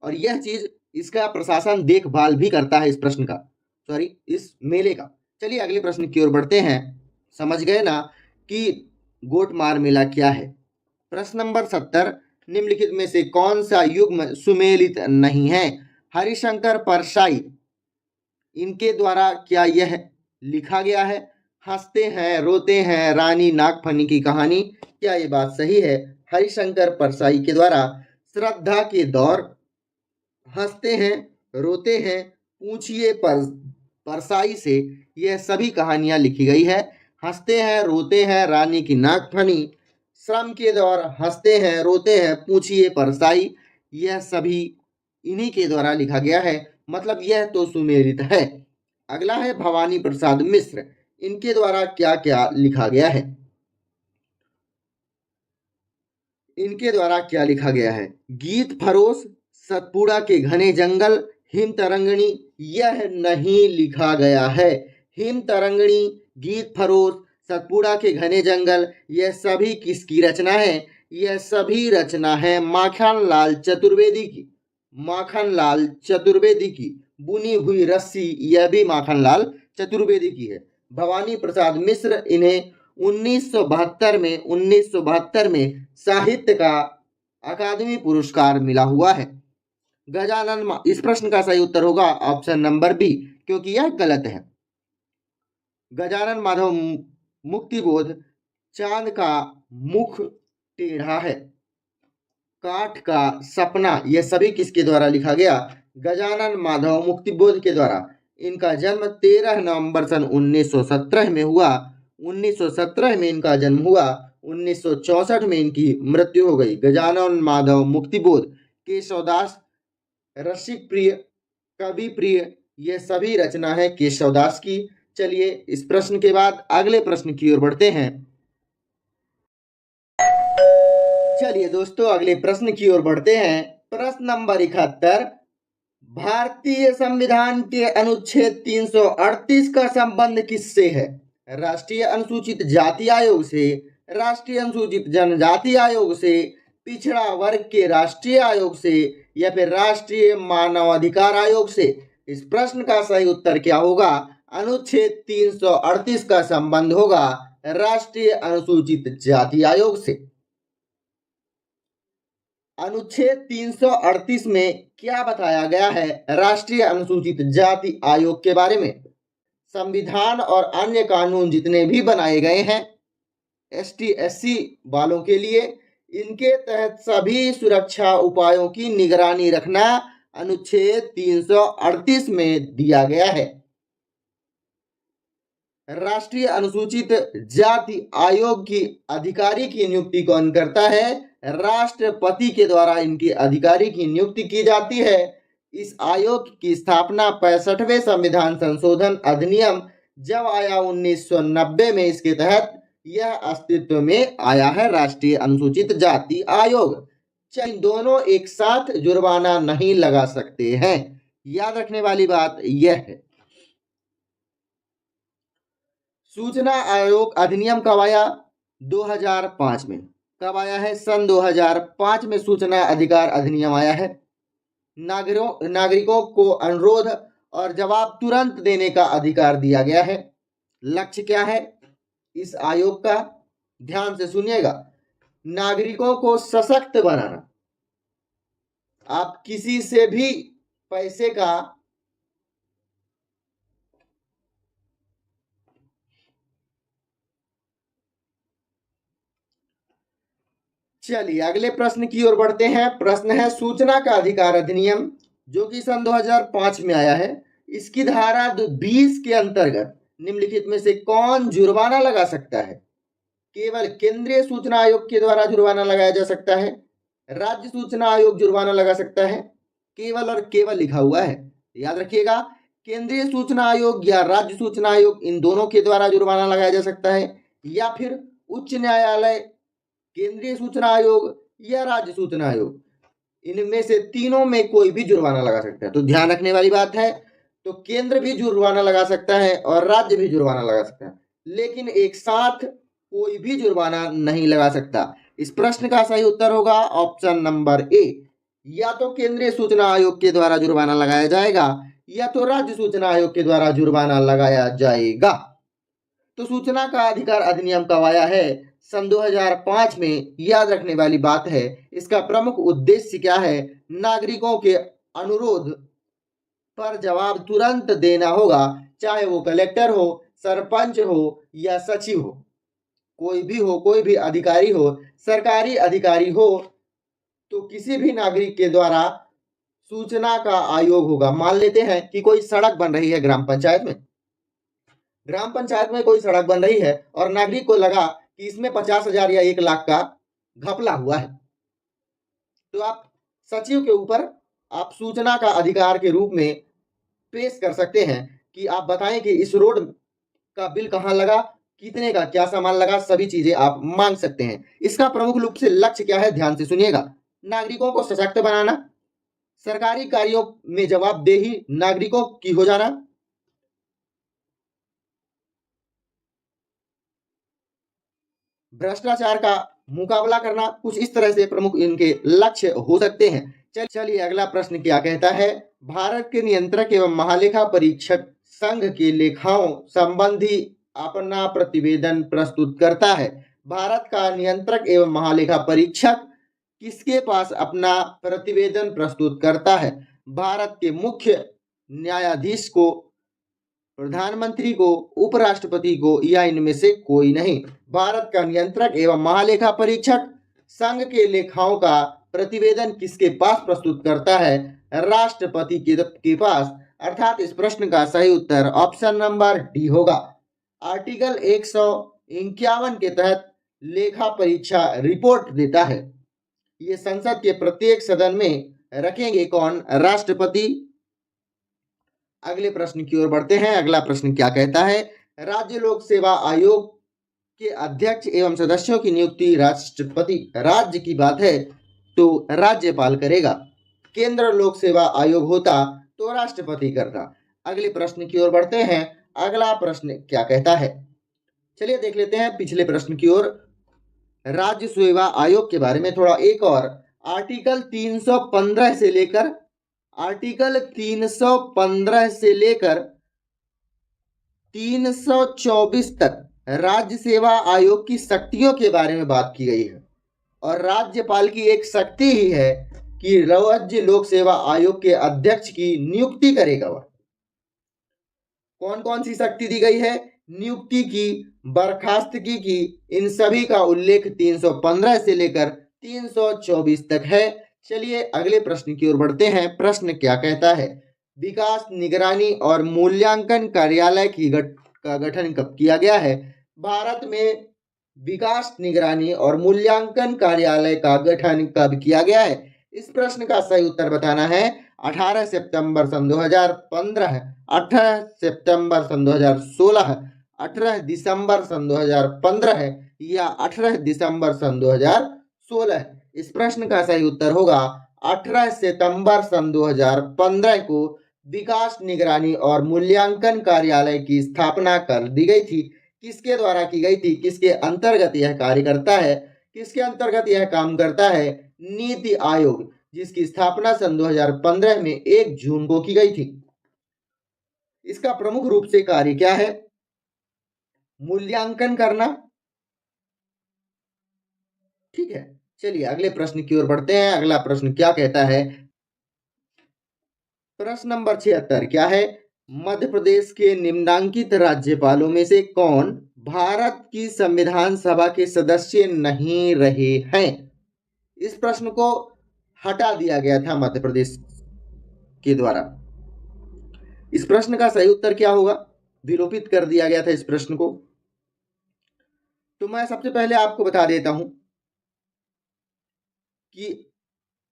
A: और यह चीज इसका प्रशासन देखभाल भी करता है इस मेले का। चलिए अगले प्रश्न की ओर बढ़ते हैं। समझ गए ना कि गोटमार मेला क्या है? प्रश्न नंबर 70, निम्नलिखित में से कौन सा युग्म सुमेलित नहीं है? हरिशंकर परसाई, इनके द्वारा क्या यह लिखा गया है? हंसते हैं रोते हैं रानी नागफनी की कहानी, क्या ये बात सही है? हरिशंकर परसाई के द्वारा श्रद्धा के दौर, हंसते हैं रोते हैं, पूछिए परसाई से, यह सभी कहानियां लिखी गई है। हंसते हैं रोते हैं रानी की नागफनी, श्रम के दौर, हंसते हैं रोते हैं, पूछिए परसाई, यह सभी इन्हीं के द्वारा लिखा गया है। मतलब यह तो सुमेलित है। अगला है भवानी प्रसाद मिश्र, इनके द्वारा क्या क्या लिखा गया है? इनके द्वारा क्या लिखा गया है? गीत फरोश, सतपुड़ा के घने जंगल, हिम तरंगणी, यह नहीं लिखा गया है। हिम तरंगणी, गीत फरोश, सतपुड़ा के घने जंगल, यह सभी किसकी रचना है? यह सभी रचना है माखनलाल चतुर्वेदी की। माखनलाल चतुर्वेदी की। बुनी हुई रस्सी, यह भी माखनलाल चतुर्वेदी की है। भवानी प्रसाद मिश्र, इन्हें 1972 में साहित्य का अकादमी पुरस्कार मिला हुआ है। इस प्रश्न का सही उत्तर होगा ऑप्शन नंबर बी, क्योंकि यह गलत है। गजानन माधव मुक्तिबोध, चांद का मुख टेढ़ा है, काठ का सपना, यह सभी किसके द्वारा लिखा गया? गजानन माधव मुक्तिबोध के द्वारा। इनका जन्म 13 नवंबर सन 1917 में हुआ। 1917 में इनका जन्म हुआ, 1964 में इनकी मृत्यु हो गई। गजानन माधव मुक्तिबोध, केशवदास, रसिक प्रिय, कवि प्रिय, ये सभी रचना है केशवदास की। चलिए इस प्रश्न के बाद अगले प्रश्न की ओर बढ़ते हैं। चलिए दोस्तों अगले प्रश्न की ओर बढ़ते हैं। प्रश्न नंबर 71, भारतीय संविधान के अनुच्छेद 338 का संबंध किससे है? राष्ट्रीय अनुसूचित जाति आयोग से, राष्ट्रीय अनुसूचित जनजाति आयोग से, पिछड़ा वर्ग के राष्ट्रीय आयोग से, या फिर राष्ट्रीय मानवाधिकार आयोग से? इस प्रश्न का सही उत्तर क्या होगा? अनुच्छेद 338 का संबंध होगा राष्ट्रीय अनुसूचित जाति आयोग से। अनुच्छेद 338 में क्या बताया गया है राष्ट्रीय अनुसूचित जाति आयोग के बारे में? संविधान और अन्य कानून जितने भी बनाए गए हैं एसटी एससी वालों के लिए, इनके तहत सभी सुरक्षा उपायों की निगरानी रखना अनुच्छेद 338 में दिया गया है। राष्ट्रीय अनुसूचित जाति आयोग की अधिकारी की नियुक्ति कौन करता है? राष्ट्रपति के द्वारा इनकी अधिकारी की नियुक्ति की जाती है। इस आयोग की स्थापना 65वें संविधान संशोधन अधिनियम जब आया 1990 में, इसके तहत यह अस्तित्व में आया है राष्ट्रीय अनुसूचित जाति आयोग। इन दोनों एक साथ जुर्माना नहीं लगा सकते हैं, याद रखने वाली बात यह है। सूचना आयोग अधिनियम कब आया? 2005 में। कब आया है? सन 2005 में सूचना अधिकार अधिनियम आया है। नागरिकों को अनुरोध और जवाब तुरंत देने का अधिकार दिया गया है। लक्ष्य क्या है इस आयोग का? ध्यान से सुनिएगा। नागरिकों को सशक्त बनाना। आप किसी से भी पैसे का चलिए अगले प्रश्न की ओर बढ़ते हैं। प्रश्न है सूचना का अधिकार अधिनियम जो कि सन 2005 में आया है। इसकी धारा 20 के अंतर्गत निम्नलिखित में से कौन जुर्माना लगा सकता है? केवल केंद्रीय सूचना आयोग के द्वारा जुर्माना लगाया जा सकता है, राज्य सूचना आयोग जुर्माना लगा सकता है। केवल और केवल लिखा हुआ है, याद रखिएगा। केंद्रीय सूचना आयोग या राज्य सूचना आयोग, इन दोनों के द्वारा जुर्माना लगाया जा सकता है, या फिर उच्च न्यायालय, केंद्रीय सूचना आयोग या राज्य सूचना आयोग, इनमें से तीनों में कोई भी जुर्माना लगा सकता है। तो ध्यान रखने वाली बात है, तो केंद्र भी जुर्माना लगा सकता है और राज्य भी जुर्माना लगा सकता है, लेकिन एक साथ कोई भी जुर्माना नहीं लगा सकता। इस प्रश्न का सही उत्तर होगा ऑप्शन नंबर ए, या तो केंद्रीय सूचना आयोग के द्वारा जुर्माना लगाया जाएगा या तो राज्य सूचना आयोग के द्वारा जुर्माना लगाया जाएगा। तो सूचना का अधिकार अधिनियम कब आया है? सन 2005 में। याद रखने वाली बात है, इसका प्रमुख उद्देश्य क्या है? नागरिकों के अनुरोध पर जवाब तुरंत देना होगा, चाहे वो कलेक्टर हो, सरपंच हो या सचिव हो, कोई भी हो, कोई भी अधिकारी हो, सरकारी अधिकारी हो, तो किसी भी नागरिक के द्वारा सूचना का आयोग होगा। मान लेते हैं कि कोई सड़क बन रही है ग्राम पंचायत में, कोई सड़क बन रही है और नागरिक को लगा कि इसमें 50,000 या 1 लाख का घपला हुआ है, तो आप सचिव के ऊपर आप सूचना का अधिकार के रूप में पेश कर सकते हैं कि आप बताएं कि इस रोड का बिल कहाँ लगा, कितने का क्या सामान लगा, सभी चीजें आप मांग सकते हैं। इसका प्रमुख रूप से लक्ष्य क्या है? ध्यान से सुनिएगा। नागरिकों को सशक्त बनाना, सरकारी कार्यों में जवाबदेही नागरिकों की हो जाना, भ्रष्टाचार का मुकाबला करना, कुछ इस तरह से प्रमुख इनके लक्ष्य हो सकते हैं। चलिए अगला प्रश्न क्या कहता है? भारत के नियंत्रक एवं महालेखा परीक्षक संघ के लेखाओं संबंधी अपना प्रतिवेदन प्रस्तुत करता है। भारत का नियंत्रक एवं महालेखा परीक्षक किसके पास अपना प्रतिवेदन प्रस्तुत करता है? भारत के मुख्य न्यायाधीश को, प्रधानमंत्री को, उपराष्ट्रपति को, या इनमें से कोई नहीं। भारत का नियंत्रक एवं महालेखा परीक्षक संघ के लेखाओं का प्रतिवेदन किसके पास प्रस्तुत करता है? राष्ट्रपति के पास। अर्थात इस प्रश्न का सही उत्तर ऑप्शन नंबर डी होगा। आर्टिकल 151 के तहत लेखा परीक्षा रिपोर्ट देता है। ये संसद के प्रत्येक सदन में रखेंगे कौन? राष्ट्रपति। अगले प्रश्न की ओर बढ़ते हैं। अगला प्रश्न क्या कहता है? राज्य लोक सेवा आयोग के अध्यक्ष एवं सदस्यों की नियुक्ति राष्ट्रपति, राज्य की बात है तो राज्यपाल करेगा। केंद्र लोक सेवा आयोग होता तो राष्ट्रपति करता। अगले प्रश्न की ओर बढ़ते हैं। अगला प्रश्न क्या कहता है? चलिए देख लेते हैं पिछले प्रश्न की ओर। राज्य सेवा आयोग के बारे में थोड़ा एक और। आर्टिकल 315 से लेकर 324 तक राज्य सेवा आयोग की शक्तियों के बारे में बात की गई है। और राज्यपाल की एक शक्ति ही है कि राज्य लोक सेवा आयोग के अध्यक्ष की नियुक्ति करेगा। वह कौन कौन सी शक्ति दी गई है? नियुक्ति की, बर्खास्तगी की, इन सभी का उल्लेख 315 से लेकर 324 तक है। चलिए अगले प्रश्न की ओर बढ़ते हैं। प्रश्न क्या कहता है? विकास निगरानी और मूल्यांकन कार्यालय का गठन कब किया गया है? भारत में विकास निगरानी और मूल्यांकन कार्यालय का गठन कब किया गया है? इस प्रश्न का सही उत्तर बताना है। 18 सितंबर सन 2015, 18 सितंबर सन 2016, 18 दिसंबर सन 2015 या 18 दिसंबर सन 2016। इस प्रश्न का सही उत्तर होगा 18 सितंबर सन 2015 को विकास निगरानी और मूल्यांकन कार्यालय की स्थापना कर दी गई थी। किसके द्वारा की गई थी? किसके अंतर्गत यह कार्य करता है? किसके अंतर्गत यह काम करता है? नीति आयोग, जिसकी स्थापना सन 2015 में 1 जून को की गई थी। इसका प्रमुख रूप से कार्य क्या है? मूल्यांकन करना। ठीक है, चलिए अगले प्रश्न की ओर बढ़ते हैं। अगला प्रश्न क्या कहता है? प्रश्न नंबर 76 क्या है? मध्य प्रदेश के निम्नांकित राज्यपालों में से कौन भारत की संविधान सभा के सदस्य नहीं रहे हैं? इस प्रश्न को हटा दिया गया था मध्य प्रदेश के द्वारा। इस प्रश्न का सही उत्तर क्या होगा? विलोपित कर दिया गया था इस प्रश्न को। तो मैं सबसे पहले आपको बता देता हूं कि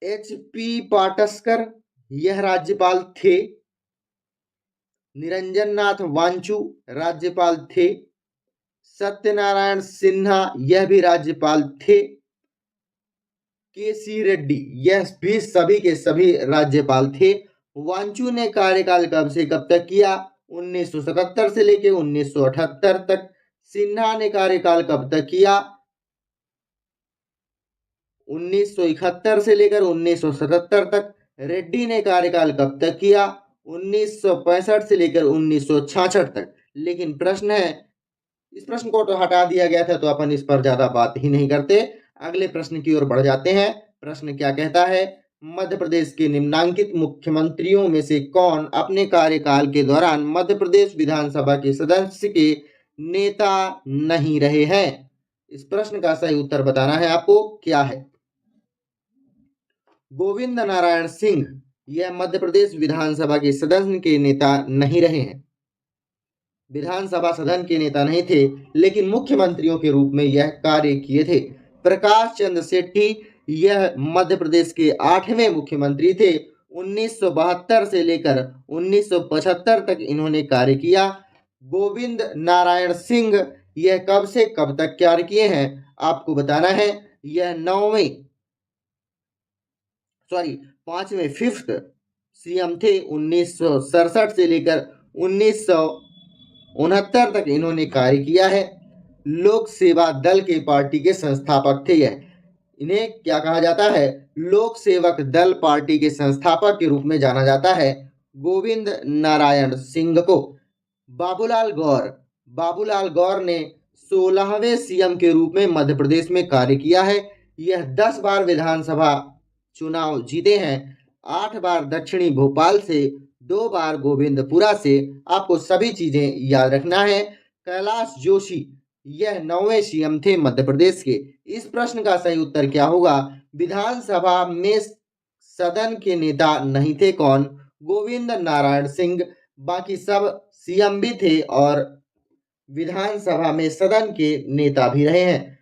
A: HP पाटस्कर यह राज्यपाल थे। निरंजन नाथ वांचू राज्यपाल थे। सत्यनारायण सिन्हा यह भी राज्यपाल थे। KC रेड्डी यह भी सभी के सभी राज्यपाल थे। वांचू ने कार्यकाल कब से कब तक किया? 1977 से लेकर 1978 तक। सिन्हा ने कार्यकाल कब तक किया? 1971 से लेकर 1977 तक। रेड्डी ने कार्यकाल कब तक किया? 1965 से लेकर 1966 तक। लेकिन प्रश्न है, इस प्रश्न को तो हटा दिया गया था तो अपन इस पर ज्यादा बात ही नहीं करते। अगले प्रश्न की ओर बढ़ जाते हैं। प्रश्न क्या कहता है? मध्य प्रदेश के निम्नांकित मुख्यमंत्रियों में से कौन अपने कार्यकाल के दौरान मध्य प्रदेश विधानसभा के सदस्य के नेता नहीं रहे हैं? इस प्रश्न का सही उत्तर बताना है आपको। क्या है? गोविंद नारायण सिंह यह मध्य प्रदेश विधानसभा के सदन के नेता नहीं रहे हैं। विधानसभा सदन के नेता नहीं थे, लेकिन मुख्यमंत्रियों के रूप में यह कार्य किए थे। प्रकाश चंद्र सेठी यह मध्य प्रदेश के 8वें मुख्यमंत्री थे। 1972 से लेकर 1975 तक इन्होंने कार्य किया। गोविंद नारायण सिंह यह कब से कब तक कार्य किए हैं आपको बताना है। यह 5वें फिफ्थ CM थे। 1967 से लेकर 1969 तक इन्होंने कार्य किया है। लोक सेवा दल के पार्टी के संस्थापक थे। यह इन्हें क्या कहा जाता है? लोक सेवक दल पार्टी के संस्थापक के रूप में जाना जाता है गोविंद नारायण सिंह को। बाबूलाल गौर ने 16वें सीएम के रूप में मध्य प्रदेश में कार्य किया है। यह 10 बार विधानसभा चुनाव जीते हैं, 8 बार दक्षिणी भोपाल से, 2 बार गोविंदपुरा से। आपको सभी चीजें याद रखना है। कैलाश जोशी यह 9वें सीएम थे मध्य प्रदेश के। इस प्रश्न का सही उत्तर क्या होगा? विधानसभा में सदन के नेता नहीं थे कौन? गोविंद नारायण सिंह। बाकी सब सीएम भी थे और विधानसभा में सदन के नेता भी रहे हैं।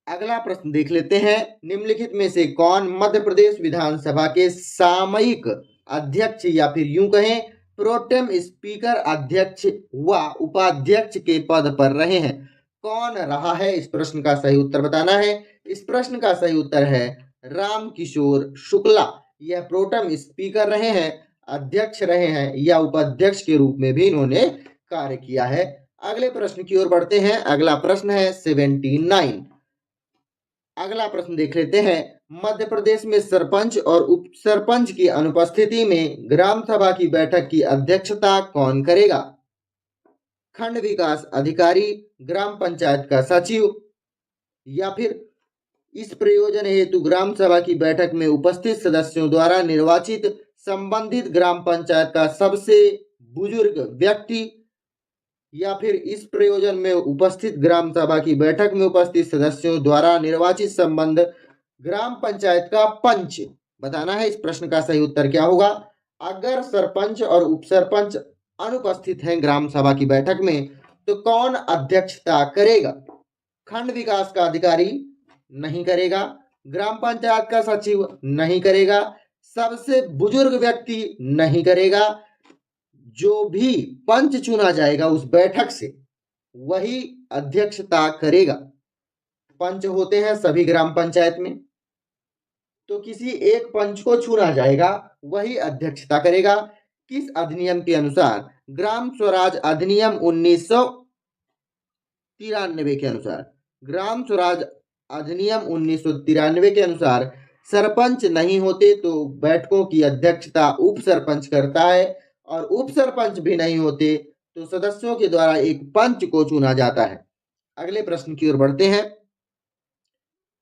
A: अगला प्रश्न देख लेते हैं। निम्नलिखित में से कौन मध्य प्रदेश विधानसभा के सामयिक अध्यक्ष या फिर यूं कहें प्रोटेम स्पीकर अध्यक्ष व उपाध्यक्ष के पद पर रहे हैं? कौन रहा है? इस प्रश्न का सही उत्तर बताना है। इस प्रश्न का सही उत्तर है रामकिशोर शुक्ला। यह प्रोटेम स्पीकर रहे हैं, अध्यक्ष रहे हैं या उपाध्यक्ष के रूप में भी इन्होंने कार्य किया है। अगले प्रश्न की ओर बढ़ते हैं। अगला प्रश्न है 79। अगला प्रश्न देख लेते हैं। मध्य प्रदेश में सरपंच और उप सरपंच की अनुपस्थिति में ग्राम सभा की बैठक की अध्यक्षता कौन करेगा? खंड विकास अधिकारी, ग्राम पंचायत का सचिव या फिर इस प्रयोजन हेतु ग्राम सभा की बैठक में उपस्थित सदस्यों द्वारा निर्वाचित संबंधित ग्राम पंचायत का सबसे बुजुर्ग व्यक्ति या फिर इस प्रयोजन में उपस्थित ग्राम सभा की बैठक में उपस्थित सदस्यों द्वारा निर्वाचित संबंध ग्राम पंचायत का पंच बताना है। इस प्रश्न का सही उत्तर क्या होगा? अगर सरपंच और उप सरपंच अनुपस्थित हैं ग्राम सभा की बैठक में तो कौन अध्यक्षता करेगा? खंड विकास का अधिकारी नहीं करेगा, ग्राम पंचायत का सचिव नहीं करेगा, सबसे बुजुर्ग व्यक्ति नहीं करेगा। जो भी पंच चुना जाएगा उस बैठक से वही अध्यक्षता करेगा। पंच होते हैं सभी ग्राम पंचायत में, तो किसी एक पंच को चुना जाएगा, वही अध्यक्षता करेगा। किस अधिनियम के अनुसार? ग्राम स्वराज अधिनियम 1993 के अनुसार। ग्राम स्वराज अधिनियम 1993 के अनुसार सरपंच नहीं होते तो बैठकों की अध्यक्षता उप सरपंच करता है और उप सरपंच भी नहीं होते तो सदस्यों के द्वारा एक पंच को चुना जाता है। अगले प्रश्न की ओर बढ़ते हैं।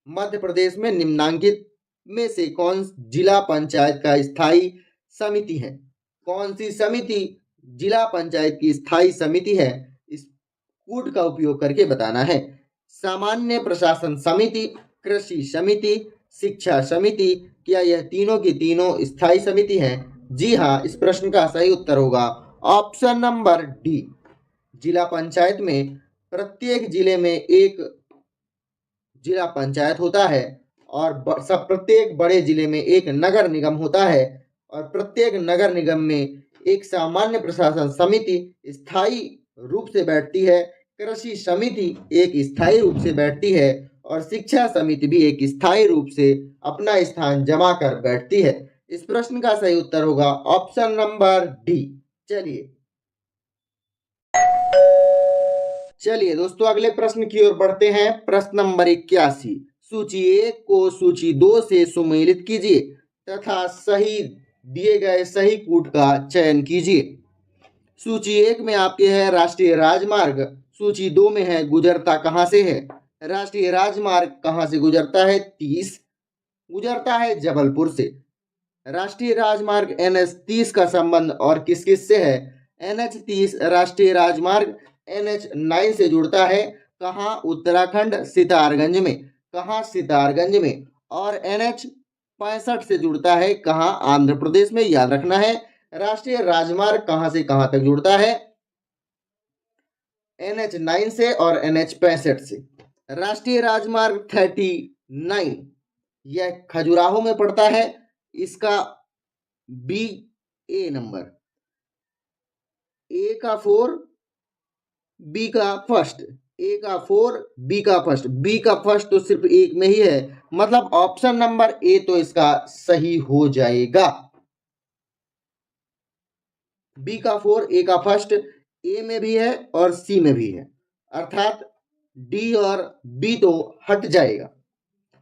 A: मध्य प्रदेश में निम्नांकित में से कौन जिला पंचायत का स्थायी समिति है? कौन सी समिति जिला पंचायत की स्थायी समिति है? इस कूट का उपयोग करके बताना है। सामान्य प्रशासन समिति, कृषि समिति, शिक्षा समिति, क्या यह तीनों की तीनों स्थायी समिति है? जी हाँ, इस प्रश्न का सही उत्तर होगा ऑप्शन नंबर डी। जिला पंचायत में प्रत्येक जिले में एक जिला पंचायत होता है और प्रत्येक बड़े जिले में एक नगर निगम होता है और प्रत्येक नगर निगम में एक सामान्य प्रशासन समिति स्थायी रूप से बैठती है, कृषि समिति एक स्थायी रूप से बैठती है और शिक्षा समिति भी एक स्थायी रूप से अपना स्थान जमा कर बैठती है। इस प्रश्न का सही उत्तर होगा ऑप्शन नंबर डी। चलिए दोस्तों अगले प्रश्न की ओर बढ़ते हैं। प्रश्न नंबर 81। सूची 1 को सूची 2 से सुमेलित कीजिए तथा सही दिए गए सही कूट का चयन कीजिए। सूची 1 में आपके है राष्ट्रीय राजमार्ग, सूची 2 में है गुजरता कहां से है। राष्ट्रीय राजमार्ग कहां से गुजरता है? 30 गुजरता है जबलपुर से। राष्ट्रीय राजमार्ग NH30 का संबंध और किस किस से है? NH30 राष्ट्रीय राजमार्ग NH9 से जुड़ता है। कहाँ? उत्तराखंड, सितारगंज में। कहाँ? सितारगंज में। और NH65 से जुड़ता है कहाँ? आंध्र प्रदेश में। याद रखना है। राष्ट्रीय राजमार्ग कहाँ से कहाँ तक जुड़ता है? NH9 से और NH65 से। राष्ट्रीय राजमार्ग 39 यह खजुराहो में पड़ता है। इसका BA नंबर, A का 4, B का फर्स्ट, A का 4, B का फर्स्ट। B का फर्स्ट तो सिर्फ एक में ही है, मतलब ऑप्शन नंबर A तो इसका सही हो जाएगा। B का 4, A का फर्स्ट A में भी है और C में भी है, अर्थात D और B तो हट जाएगा।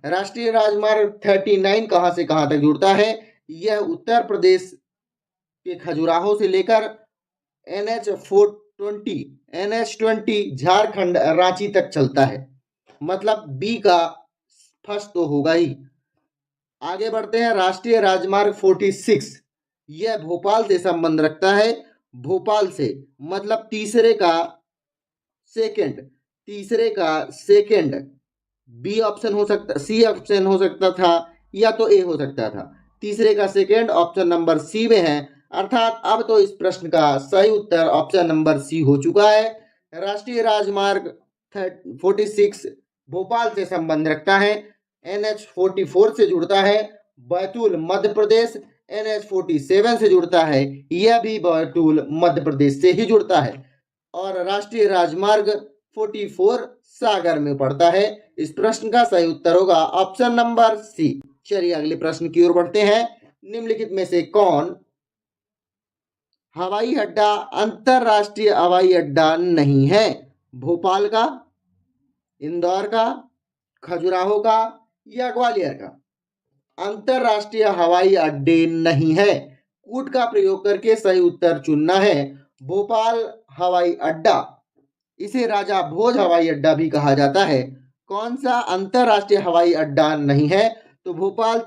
A: राष्ट्रीय राजमार्ग 39 कहां से कहां तक जुड़ता है? यह उत्तर प्रदेश के खजुराहो से लेकर NH20 झारखंड रांची तक चलता है। मतलब बी का फर्स्ट तो होगा ही। आगे बढ़ते हैं। राष्ट्रीय राजमार्ग 46 यह भोपाल से संबंध रखता है। भोपाल से मतलब तीसरे का सेकंड बी ऑप्शन हो सकता, सी ऑप्शन हो सकता था या तो ए हो सकता था। तीसरे का सेकंड ऑप्शन नंबर सी में है, अर्थात अब तो इस प्रश्न का सही उत्तर ऑप्शन नंबर सी हो चुका है। राष्ट्रीय राजमार्ग 46 भोपाल से संबंध रखता है। NH44 से जुड़ता है, बैतूल मध्य प्रदेश। NH47 से जुड़ता है, यह भी बैतूल मध्य प्रदेश से ही जुड़ता है। और राष्ट्रीय राजमार्ग 44 सागर में पड़ता है। इस प्रश्न का सही उत्तर होगा ऑप्शन नंबर सी। चलिए अगले प्रश्न की ओर बढ़ते हैं। निम्नलिखित में से कौन हवाई अड्डा अंतरराष्ट्रीय हवाई अड्डा नहीं है? भोपाल का, इंदौर का, खजुराहो का या ग्वालियर का? अंतरराष्ट्रीय हवाई अड्डे नहीं है। कूट का प्रयोग करके सही उत्तर चुनना है। भोपाल हवाई अड्डा, इसे राजा भोज हवाई अड्डा भी कहा जाता है। कौन सा अंतरराष्ट्रीय हवाई अड्डा नहीं है? तो भोपाल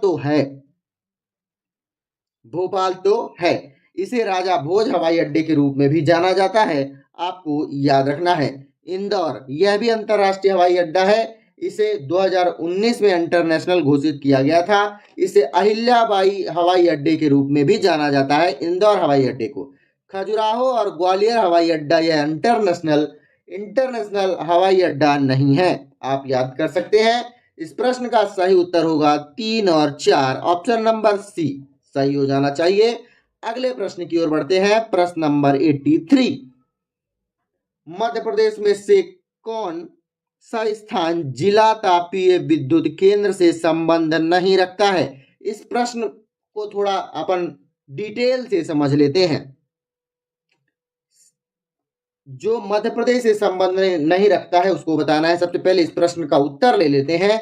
A: तो है। इसे राजा भोज हवाई अड्डे के रूप में भी जाना जाता है, आपको याद रखना है। इंदौर, यह भी अंतरराष्ट्रीय हवाई अड्डा है। इसे 2019 में इंटरनेशनल घोषित किया गया था। इसे अहिल्याबाई हवाई अड्डे के रूप में भी जाना जाता है, इंदौर हवाई अड्डे को। खजुराहो और ग्वालियर हवाई अड्डा यह इंटरनेशनल हवाई अड्डा नहीं है, आप याद कर सकते हैं। इस प्रश्न का सही उत्तर होगा 3 और 4, ऑप्शन नंबर सी सही हो जाना चाहिए। अगले प्रश्न की ओर बढ़ते हैं। प्रश्न नंबर 83, मध्य प्रदेश में से कौन सा स्थान जिला तापीय विद्युत केंद्र से संबंध नहीं रखता है? इस प्रश्न को थोड़ा अपन डिटेल से समझ लेते हैं। जो मध्य प्रदेश से संबंध नहीं रखता है उसको बताना है। सबसे पहले इस प्रश्न का उत्तर ले लेते हैं।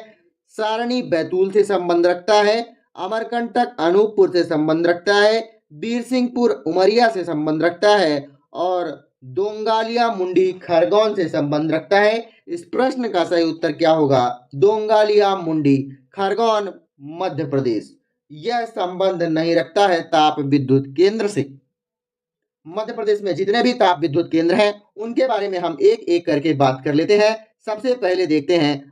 A: सारणी बैतूल से संबंध रखता है, अमरकंटक अनूपपुर से संबंध रखता है, बीरसिंहपुर उमरिया से संबंध रखता है और दोंगालिया मुंडी खरगोन से संबंध रखता है। इस प्रश्न का सही उत्तर क्या होगा? दोंगालिया मुंडी खरगोन मध्य प्रदेश, यह संबंध नहीं रखता है ताप विद्युत केंद्र से। मध्य प्रदेश में जितने भी ताप विद्युत केंद्र हैं उनके बारे में हम एक एक करके बात कर लेते हैं। सबसे पहले देखते हैं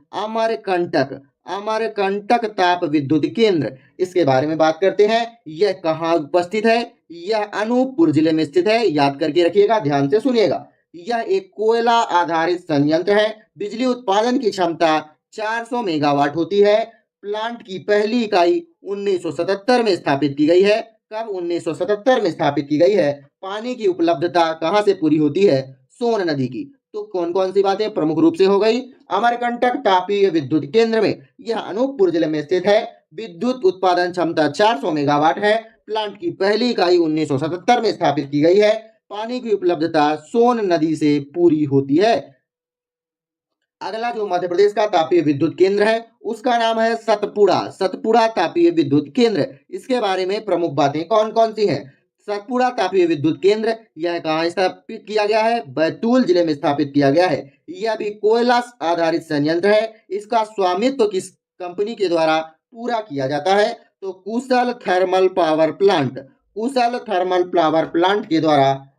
A: अमरकंटक ताप विद्युत केंद्र, इसके बारे में बात करते हैं। यह कहाँ उपस्थित है? यह अनूपपुर जिले में स्थित है, याद करके रखिएगा, ध्यान से सुनिएगा। यह एक कोयला आधारित संयंत्र है। बिजली उत्पादन की क्षमता 400 मेगावाट होती है। प्लांट की पहली इकाई 1977 में स्थापित की गई है। कब? 1977 में स्थापित की गई है। पानी की उपलब्धता कहां से पूरी होती है? सोन नदी की। तो कौन कौन सी बातें प्रमुख रूप से हो गई? अमरकंटक तापीय विद्युत केंद्र में, यह अनूपपुर जिले में स्थित है। विद्युत उत्पादन क्षमता 400 मेगावाट है। प्लांट की पहली इकाई 1977 में स्थापित की गई है। पानी की उपलब्धता सोन नदी से पूरी होती है। अगला जो मध्य प्रदेश का तापीय विद्युत केंद्र है उसका नाम है सतपुड़ा तापीय विद्युत केंद्र। इसके बारे में प्रमुख बातें कौन कौन सी हैं? सतपुड़ा तापीय विद्युत केंद्र, यह कहाँ स्थापित किया गया है? बैतूल जिले में स्थापित किया गया है। यह भी कोयला आधारित संयंत्र है। इसका स्वामित्व किस कंपनी के द्वारा पूरा किया जाता है? तो कुशल थर्मल पावर प्लांट के द्वारा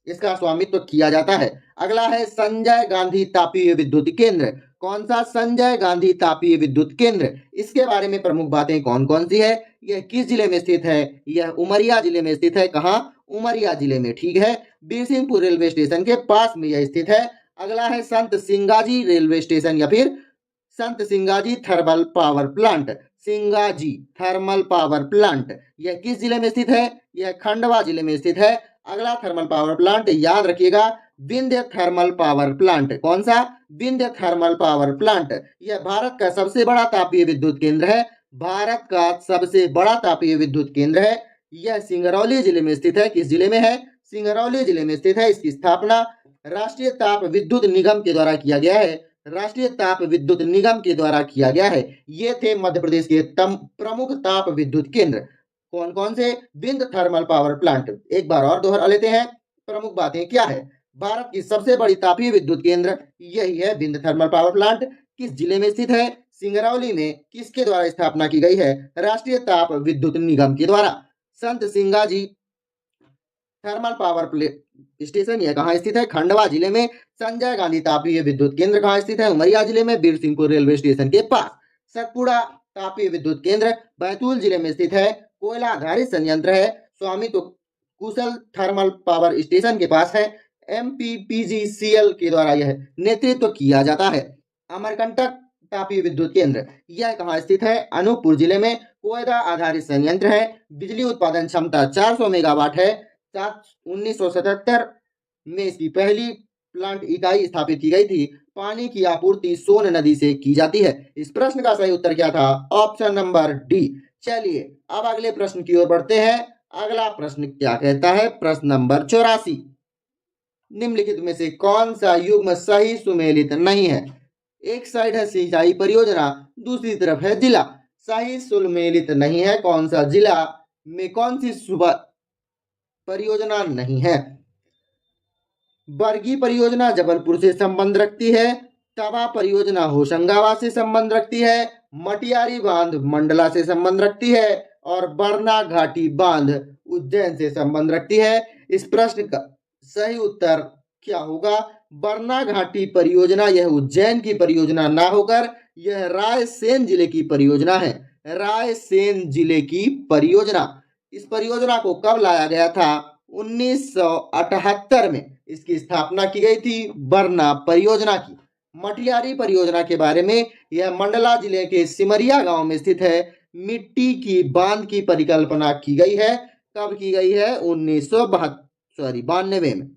A: इसका स्वामित्व किया जाता है। अगला है संजय गांधी तापीय विद्युत केंद्र। कौन सा? संजय गांधी तापीय विद्युत केंद्र। इसके बारे में प्रमुख बातें कौन कौन सी है? यह किस जिले में स्थित है? यह उमरिया जिले में स्थित है। कहाँ? उमरिया जिले में, ठीक है। बीरसिंहपुर रेलवे स्टेशन के पास में यह स्थित है। अगला है संत सिंगाजी रेलवे स्टेशन या फिर संत सिंगाजी थर्मल पावर प्लांट, यह किस जिले में स्थित है? यह खंडवा जिले में स्थित है। अगला थर्मल पावर प्लांट याद रखिएगा, विंध्य थर्मल पावर प्लांट। कौन सा? Vindhya thermal power plant. यह भारत का सबसे बड़ा तापीय विद्युत केंद्र है। यह सिंगरौली जिले में स्थित है। किस जिले में है? सिंगरौली जिले में स्थित है। इसकी स्थापना राष्ट्रीय ताप विद्युत निगम के द्वारा किया गया है। राष्ट्रीय ताप विद्युत निगम के द्वारा किया गया है। ये थे मध्य प्रदेश के प्रमुख ताप विद्युत केंद्र। कौन कौन से? Wind thermal power plant. एक बार और दोहरा लेते हैं, प्रमुख बातें क्या है। भारत की सबसे बड़ी तापीय विद्युत केंद्र यही है, विंड थर्मल पावर प्लांट। किस जिले में स्थित है? सिंगरौली में। किसके द्वारा स्थापना की गई है? राष्ट्रीय ताप विद्युत निगम के द्वारा। संत सिंगाजी थर्मल पावर स्टेशन यह कहाँ स्थित है? खंडवा जिले में। संजय गांधी तापीय विद्युत केंद्र कहाँ स्थित है? उमरिया जिले में, बीरसिंहपुर रेलवे स्टेशन के पास। सतपुड़ा तापीय विद्युत केंद्र बैतूल जिले में स्थित है। कोयला आधारित संयंत्र है। स्वामित्व कुशल थर्मल पावर स्टेशन के पास है। एमपीपीजीसीएल के द्वारा यह नेतृत्व किया जाता है। अमरकंटक तापीय विद्युत केंद्र यह कहाँ स्थित है? अनूपपुर जिले में। कोयला आधारित संयंत्र है। बिजली उत्पादन क्षमता 400 मेगावाट है। 1977 में इसकी पहली प्लांट इकाई स्थापित की गई थी। पानी की आपूर्ति सोन नदी से की जाती है। इस प्रश्न का सही उत्तर क्या था? Option number D. चलिए अब अगले प्रश्न की ओर बढ़ते हैं। अगला प्रश्न क्या कहता है? प्रश्न नंबर 84, निम्नलिखित में से कौन सा युग्म सही सुमेलित नहीं है? एक साइड है सिंचाई परियोजना, दूसरी तरफ है जिला। सही सुमेलित नहीं है। कौन सा जिला में कौन सी परियोजना नहीं है? बरगी परियोजना जबलपुर से संबंध रखती है। तवा परियोजना होशंगाबाद से संबंध रखती है। मटियारी बांध मंडला से संबंध रखती है और बरना घाटी बांध उज्जैन से संबंध रखती है। इस प्रश्न का सही उत्तर क्या होगा? बरना घाटी परियोजना यह उज्जैन की परियोजना ना होकर यह रायसेन जिले की परियोजना है। रायसेन जिले की परियोजना। इस परियोजना को कब लाया गया था? 1978 में इसकी स्थापना की गई थी, बरना परियोजना की। मटियारी परियोजना के बारे में, यह मंडला जिले के सिमरिया गांव में स्थित है। मिट्टी की बांध की परिकल्पना की गई है। कब की गई है? 1992 में।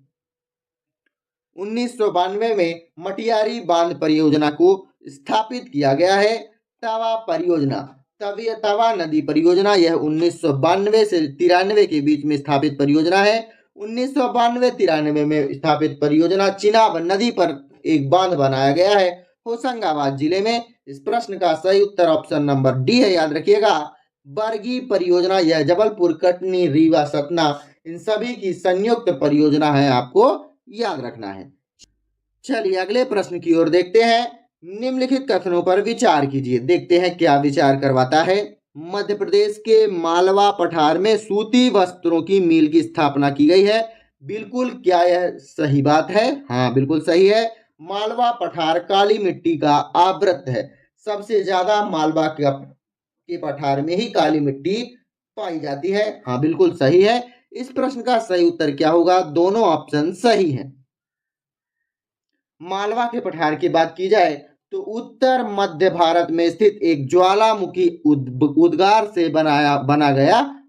A: 1992 में मटियारी बांध परियोजना को स्थापित किया गया है। तवा परियोजना, तवा नदी परियोजना, यह 1992 से 93 के बीच में स्थापित परियोजना है। 1992-93 में स्थापित परियोजना चिनाब नदी पर एक बांध बनाया गया है होशंगाबाद जिले में। इस प्रश्न का सही उत्तर ऑप्शन नंबर डी है, याद रखिएगा। बरगी परियोजना यह जबलपुर, कटनी, रीवा, सतना इन सभी की संयुक्त परियोजना है, आपको याद रखना है। चलिए अगले प्रश्न की ओर देखते हैं। निम्नलिखित कथनों पर विचार कीजिए। देखते हैं क्या विचार करवाता है। मध्य प्रदेश के मालवा पठार में सूती वस्त्रों की मिल की स्थापना की गई है। बिल्कुल, क्या यह सही बात है? हाँ, बिल्कुल सही है। मालवा पठार काली मिट्टी का आवृत है। सबसे ज्यादा मालवा के पठार में ही काली मिट्टी पाई जाती है। हाँ, बिल्कुल सही है। इस प्रश्न का सही उत्तर क्या होगा? दोनों ऑप्शन सही है। मालवा के पठार की बात की जाए तो उत्तर मध्य भारत में स्थित एक ज्वालामुखी उद्गार से बना गया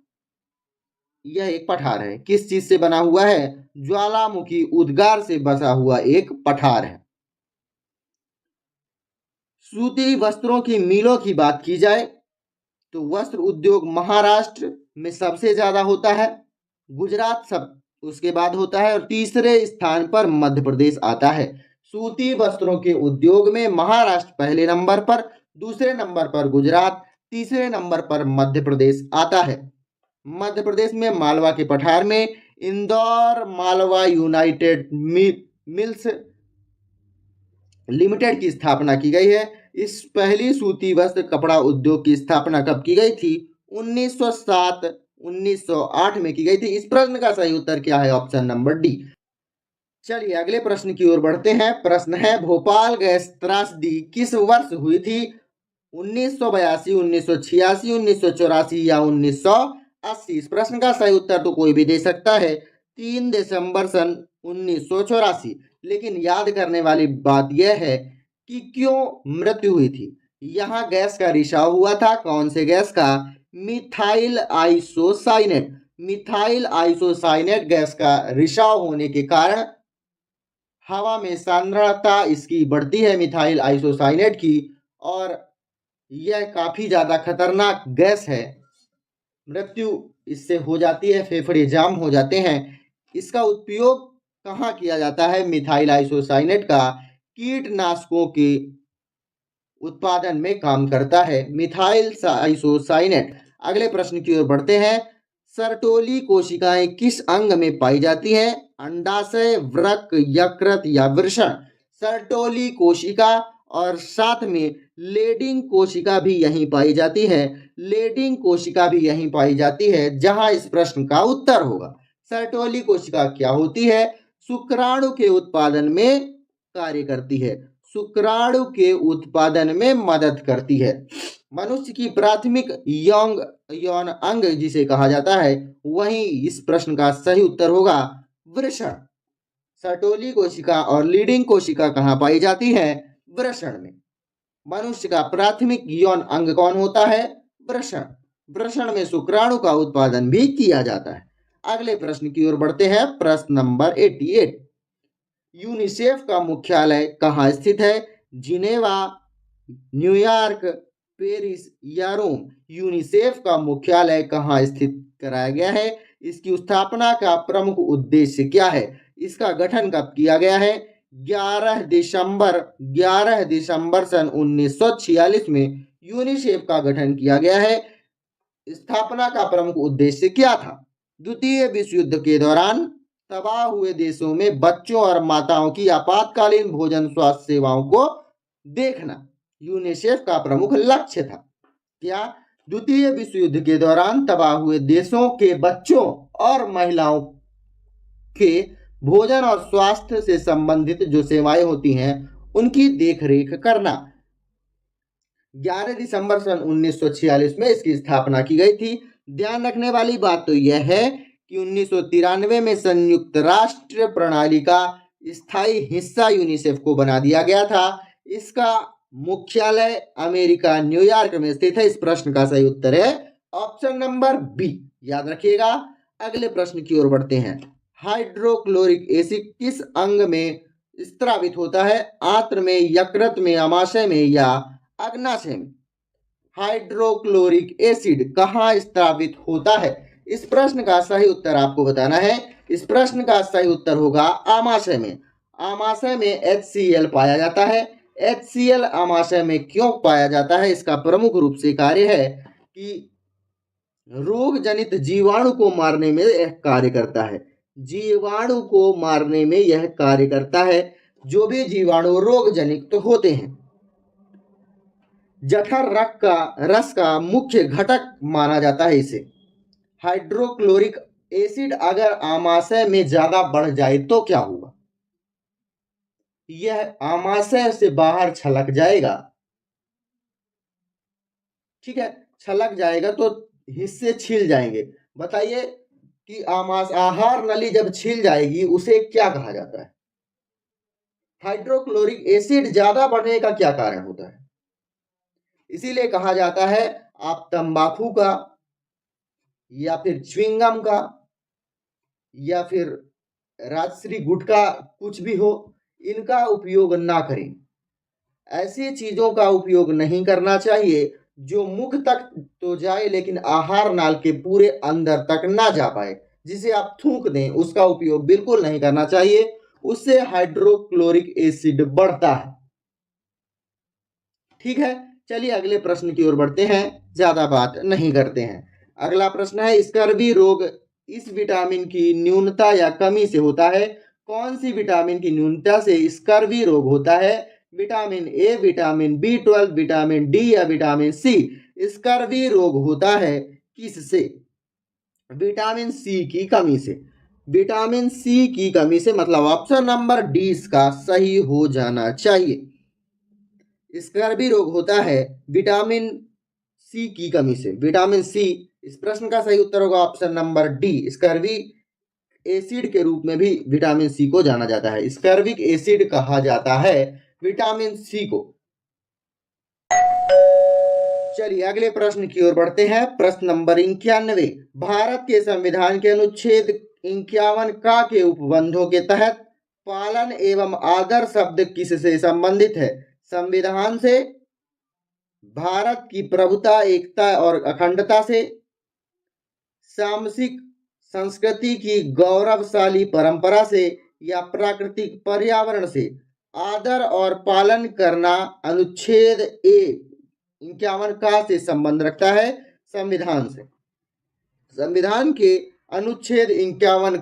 A: यह एक पठार है। किस चीज से बना हुआ है? ज्वालामुखी उद्गार से बसा हुआ एक पठार है। सूती वस्त्रों की मिलों की बात की जाए तो वस्त्र उद्योग महाराष्ट्र में सबसे ज्यादा होता है। गुजरात सब उसके बाद होता है और तीसरे स्थान पर मध्य प्रदेश आता है। सूती वस्त्रों के उद्योग में महाराष्ट्र पहले नंबर पर, दूसरे नंबर पर गुजरात, तीसरे नंबर पर मध्य प्रदेश आता है। मध्य प्रदेश में मालवा के पठार में Indore Malwa United mills limited की स्थापना की गई है। इस पहली सूती वस्त्र कपड़ा उद्योग की स्थापना कब की गई थी? 1907 1908 में की गई थी। इस प्रश्न का सही उत्तर क्या है? Option number D. चलिए अगले प्रश्न की ओर बढ़ते हैं। प्रश्न है, भोपाल गैस त्रासदी किस वर्ष हुई थी? 1982, 1986, 1984 या 1980? इस प्रश्न का सही उत्तर तो कोई भी दे सकता है। 3 दिसंबर सन 1984। लेकिन याद करने वाली बात यह है कि क्यों मृत्यु हुई थी। यहाँ गैस का रिसाव हुआ था। कौन से गैस का? Methyl isocyanate. Methyl isocyanate gas का रिसाव होने के कारण हवा में सांद्रता इसकी बढ़ती है, मिथाइल आइसोसाइनेट की, और यह काफी ज्यादा खतरनाक गैस है। मृत्यु इससे हो जाती है, फेफड़े जाम हो जाते हैं। इसका उपयोग कहाँ किया जाता है मिथाइल आइसोसाइनेट का? कीटनाशकों के उत्पादन में काम करता है? Methyl isocyanate. अगले प्रश्न की ओर बढ़ते हैं। सर्टोली कोशिकाएं किस अंग में पाई जाती हैं? अंडाशय, वृक्क, यकृत या वृषण? सर्टोली कोशिका और साथ में लेडिंग कोशिका भी यहीं पाई जाती है। लेडिंग कोशिका भी यहीं पाई जाती है, जहां इस प्रश्न का उत्तर होगा। सर्टोली कोशिका क्या होती है? शुक्राणु के उत्पादन में कार्य करती है, शुक्राणु के उत्पादन में मदद करती है। मनुष्य की प्राथमिक यौन अंग जिसे कहा जाता है, वहीं इस प्रश्न का सही उत्तर होगा वृषण। सर्टोली कोशिका और लीडिंग कोशिका कहाँ पाई जाती है? वृषण में। मनुष्य का प्राथमिक यौन अंग कौन होता है? वृषण। वृषण में शुक्राणु का उत्पादन भी किया जाता है। अगले प्रश्न की ओर बढ़ते हैं। प्रश्न नंबर 88। यूनिसेफ का मुख्यालय कहाँ स्थित है? जिनेवा, न्यूयॉर्क, पेरिस या रोम? यूनिसेफ का मुख्यालय कहाँ स्थित कराया गया है? इसकी स्थापना का प्रमुख उद्देश्य क्या है? इसका गठन कब किया गया है? 11 दिसंबर सन 1946 में यूनिसेफ का गठन किया गया है। स्थापना का प्रमुख उद्देश्य क्या था? द्वितीय विश्व युद्ध के दौरान तबाह हुए देशों में बच्चों और माताओं की आपातकालीन भोजन स्वास्थ्य सेवाओं को देखना यूनिसेफ का प्रमुख लक्ष्य था। क्या? द्वितीय विश्व युद्ध के दौरान तबाह हुए देशों के बच्चों और महिलाओं के भोजन और स्वास्थ्य से संबंधित जो सेवाएं होती हैं, उनकी देखरेख करना। 11 दिसंबर सन 1946 में इसकी स्थापना की गई थी। ध्यान रखने वाली बात तो यह है कि 1993 में संयुक्त राष्ट्र प्रणाली का स्थायी हिस्सा यूनिसेफ को बना दिया गया था। इसका मुख्यालय अमेरिका न्यूयॉर्क में स्थित है। इस प्रश्न का सही उत्तर है ऑप्शन नंबर बी। याद रखिएगा। अगले प्रश्न की ओर बढ़ते हैं। हाइड्रोक्लोरिक एसिड किस अंग में स्त्रावित होता है? आंत्र में, यकृत में, आमाशय में या अग्नाशय में? हाइड्रोक्लोरिक एसिड कहाँ स्त्रावित होता है? इस प्रश्न का सही उत्तर आपको बताना है। इस प्रश्न का सही उत्तर होगा आमाशय में। आमाशय में HCl पाया जाता है। HCl आमाशय में क्यों पाया जाता है? इसका प्रमुख रूप से कार्य है कि रोग जनित जीवाणु को मारने में यह कार्य करता है। जीवाणु को मारने में यह कार्य करता है। जो भी जीवाणु रोग जनित होते हैं, जठर रस का मुख्य घटक माना जाता है इसे। हाइड्रोक्लोरिक एसिड अगर आमाशय में ज्यादा बढ़ जाए तो क्या होगा? यह आमाशय से बाहर छलक जाएगा। ठीक है, छलक जाएगा तो हिस्से छिल जाएंगे। बताइए कि आहार नली जब छिल जाएगी उसे क्या कहा जाता है? हाइड्रोक्लोरिक एसिड ज्यादा बढ़ने का क्या कारण होता है? इसीलिए कहा जाता है आप तंबाकू का या फिर च्युइंगम का या फिर राजश्री गुटखा कुछ भी हो, इनका उपयोग ना करें। ऐसी चीजों का उपयोग नहीं करना चाहिए जो मुख तक तो जाए लेकिन आहार नाल के पूरे अंदर तक ना जा पाए, जिसे आप थूक दें, उसका उपयोग बिल्कुल नहीं करना चाहिए। उससे हाइड्रोक्लोरिक एसिड बढ़ता है। ठीक है, चलिए अगले प्रश्न की ओर बढ़ते हैं, ज्यादा बात नहीं करते हैं। अगला प्रश्न है, स्कर्वी रोग इस विटामिन की न्यूनता या कमी से होता है? कौन सी विटामिन की न्यूनता से स्कर्वी रोग होता है? Vitamin A, vitamin B12, vitamin D या विटामिन सी? स्कर्वी रोग होता है किससे? विटामिन सी की कमी से। विटामिन सी की कमी से, मतलब ऑप्शन नंबर डी इसका सही हो जाना चाहिए। स्कर्वी रोग होता है विटामिन सी की कमी से। विटामिन सी, इस प्रश्न का सही उत्तर होगा option number D. Scurvy acid के रूप में भी विटामिन सी को जाना जाता है। स्कर्विक एसिड कहा जाता है विटामिन सी को। चलिए अगले प्रश्न की ओर बढ़ते हैं। प्रश्न नंबर 91। भारत के संविधान के अनुच्छेद 51 का के उपबंधों के तहत पालन एवं आदर शब्द किससे संबंधित है? संविधान से, भारत की प्रभुता, एकता और अखंडता से, सामसिक संस्कृति की गौरवशाली परंपरा से या प्राकृतिक पर्यावरण से? आदर और पालन करना अनुच्छेद 51 का से संबंध रखता है? संविधान से। संविधान के अनुच्छेद 51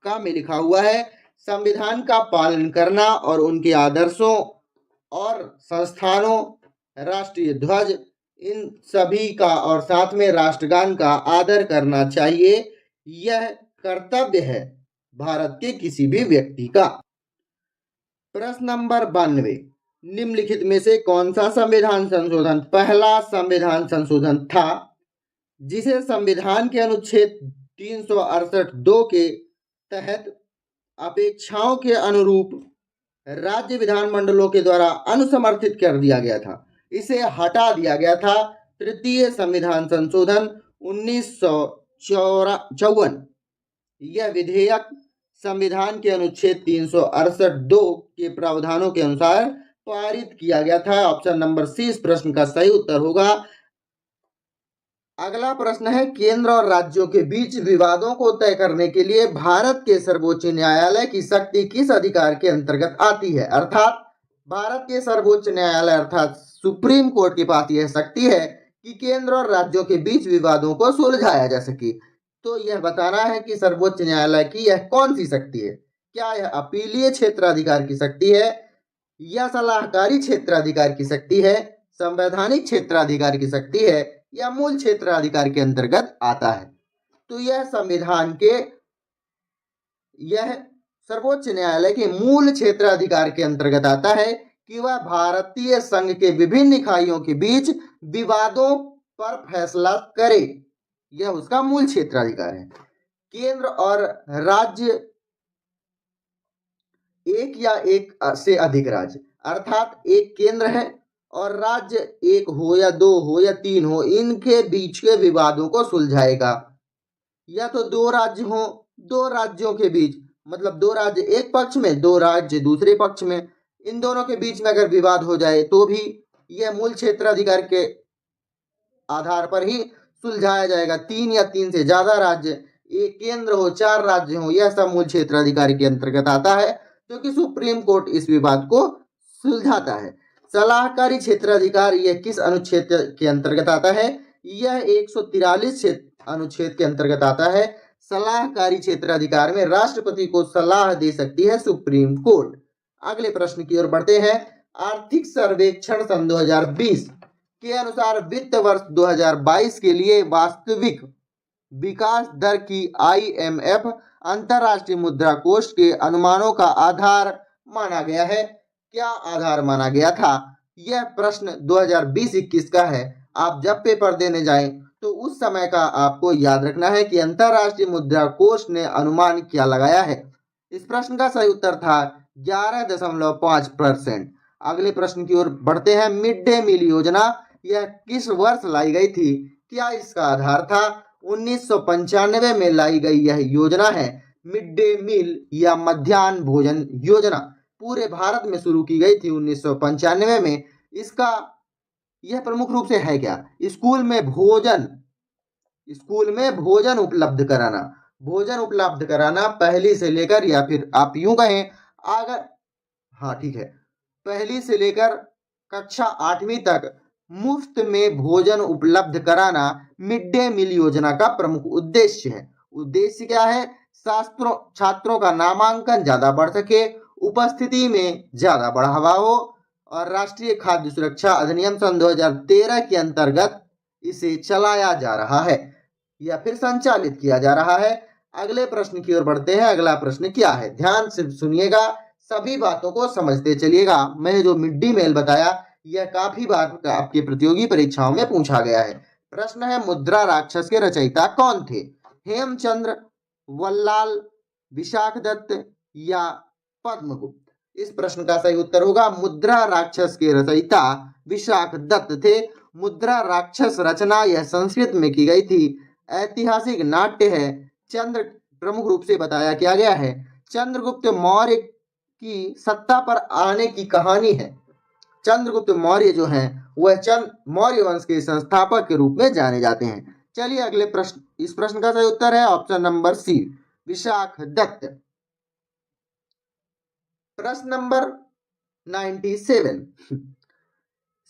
A: का में लिखा हुआ है, संविधान का पालन करना और उनके आदर्शों और संस्थानों, राष्ट्रीय ध्वज, इन सभी का और साथ में राष्ट्रगान का आदर करना चाहिए। यह कर्तव्य है भारत के किसी भी व्यक्ति का। प्रश्न नंबर 92, निम्नलिखित में से कौन सा संविधान संशोधन पहला संविधान संशोधन था जिसे संविधान के अनुच्छेद 368(2) के तहत अपेक्षाओं के अनुरूप राज्य विधानमंडलों के द्वारा अनुसमर्थित कर दिया गया था? इसे हटा दिया गया था। तृतीय संविधान संशोधन 1954। यह विधेयक संविधान के अनुच्छेद 368(2) के प्रावधानों के अनुसार पारित किया गया था। ऑप्शन नंबर सी इस प्रश्न का सही उत्तर होगा। अगला प्रश्न है, केंद्र और राज्यों के बीच विवादों को तय करने के लिए भारत के सर्वोच्च न्यायालय की शक्ति किस अधिकार के अंतर्गत आती है? अर्थात भारत के सर्वोच्च न्यायालय अर्थात सुप्रीम कोर्ट के पास यह शक्ति है कि केंद्र और राज्यों के बीच विवादों को सुलझाया जा सके। तो यह बताना है कि सर्वोच्च न्यायालय की यह कौन सी शक्ति है? क्या यह अपीलीय क्षेत्राधिकार की शक्ति है, या सलाहकारी क्षेत्राधिकार की शक्ति है, संवैधानिक क्षेत्राधिकार की शक्ति है, या मूल क्षेत्राधिकार के अंतर्गत आता है? तो यह संविधान के यह सर्वोच्च न्यायालय के मूल क्षेत्राधिकार के अंतर्गत आता है कि वह भारतीय संघ के विभिन्न इकाइयों के बीच विवादों पर फैसला करे। यह उसका मूल क्षेत्राधिकार है। केंद्र और राज्य एक या एक से अधिक राज्य अर्थात एक केंद्र है और राज्य एक हो या दो हो या तीन हो, इनके बीच के विवादों को सुलझाएगा। या तो दो राज्य हो, दो राज्यों के बीच मतलब दो राज्य एक पक्ष में, दो राज्य दूसरे पक्ष में, इन दोनों के बीच में अगर विवाद हो जाए तो भी यह मूल क्षेत्राधिकार के आधार पर ही सुलझाया जाएगा। तीन या तीन से ज्यादा राज्य, एक केंद्र हो, चार राज्य हो, यह सब मूल क्षेत्राधिकार के अंतर्गत आता है, क्योंकि सुप्रीम कोर्ट इस विवाद को सुलझाता है। सलाहकारी क्षेत्राधिकार यह किस अनुच्छेद के अंतर्गत आता है? यह 143 अनुच्छेद के अंतर्गत आता है। सलाहकारी क्षेत्राधिकार में राष्ट्रपति को सलाह दे सकती है सुप्रीम कोर्ट। अगले प्रश्न की ओर बढ़ते हैं। आर्थिक सर्वेक्षण सन 2020 के अनुसार वित्त वर्ष 2022 के लिए वास्तविक विकास दर की IMF अंतरराष्ट्रीय मुद्रा कोष के अनुमानों का आधार माना गया है। क्या आधार माना गया था? यह प्रश्न 2020-21 का है। आप जब पेपर देने जाएं तो उस समय का आपको याद रखना है कि अंतरराष्ट्रीय मुद्रा कोष ने अनुमान क्या लगाया है। इस प्रश्न का सही उत्तर था 11.5%। अगले प्रश्न की ओर बढ़ते हैं। मिड डे मील योजना यह किस वर्ष लाई गई थी? क्या इसका आधार था? 1995 में लाई गई यह योजना है। मिड डे मील या मध्याह्न भोजन योजना पूरे भारत में शुरू की गई थी 1995 में। इसका यह प्रमुख रूप से है क्या? स्कूल में भोजन उपलब्ध कराना। भोजन उपलब्ध कराना पहली से लेकर, या फिर आप यूं कहें अगर हाँ ठीक है, पहली से लेकर कक्षा 8वीं तक मुफ्त में भोजन उपलब्ध कराना मिड डे मील योजना का प्रमुख उद्देश्य है। उद्देश्य क्या है? छात्रों का नामांकन ज्यादा बढ़ सके, उपस्थिति में ज्यादा बढ़ावा हो, और राष्ट्रीय खाद्य सुरक्षा अधिनियम सन 2013 के अंतर्गत इसे चलाया जा रहा है या फिर संचालित किया जा रहा है। अगले प्रश्न की ओर बढ़ते हैं। अगला प्रश्न क्या है? ध्यान से सुनिएगा, सभी बातों को समझते चलिएगा। मैंने जो मिड डे मील बताया यह काफी बार आपके प्रतियोगी परीक्षाओं में पूछा गया है। प्रश्न है, मुद्रा राक्षस के रचयिता कौन थे? हेमचंद्र, वल्लाल, विशाखदत्त या पद्मगुप्त? इस प्रश्न का सही उत्तर होगा मुद्रा राक्षस के रचयिता विशाखदत्त थे। मुद्रा राक्षस रचना यह संस्कृत में की गई थी। ऐतिहासिक नाट्य है। चंद्र प्रमुख रूप से बताया किया गया है। चंद्रगुप्त मौर्य की सत्ता पर आने की कहानी है। चंद्रगुप्त मौर्य जो हैं वह मौर्य वंश के संस्थापक के रूप में जाने जाते हैं। चलिए अगले प्रश्न, इस प्रश्न का सही उत्तर है ऑप्शन नंबर सी, विशाखदत्त। प्रश्न नंबर 97।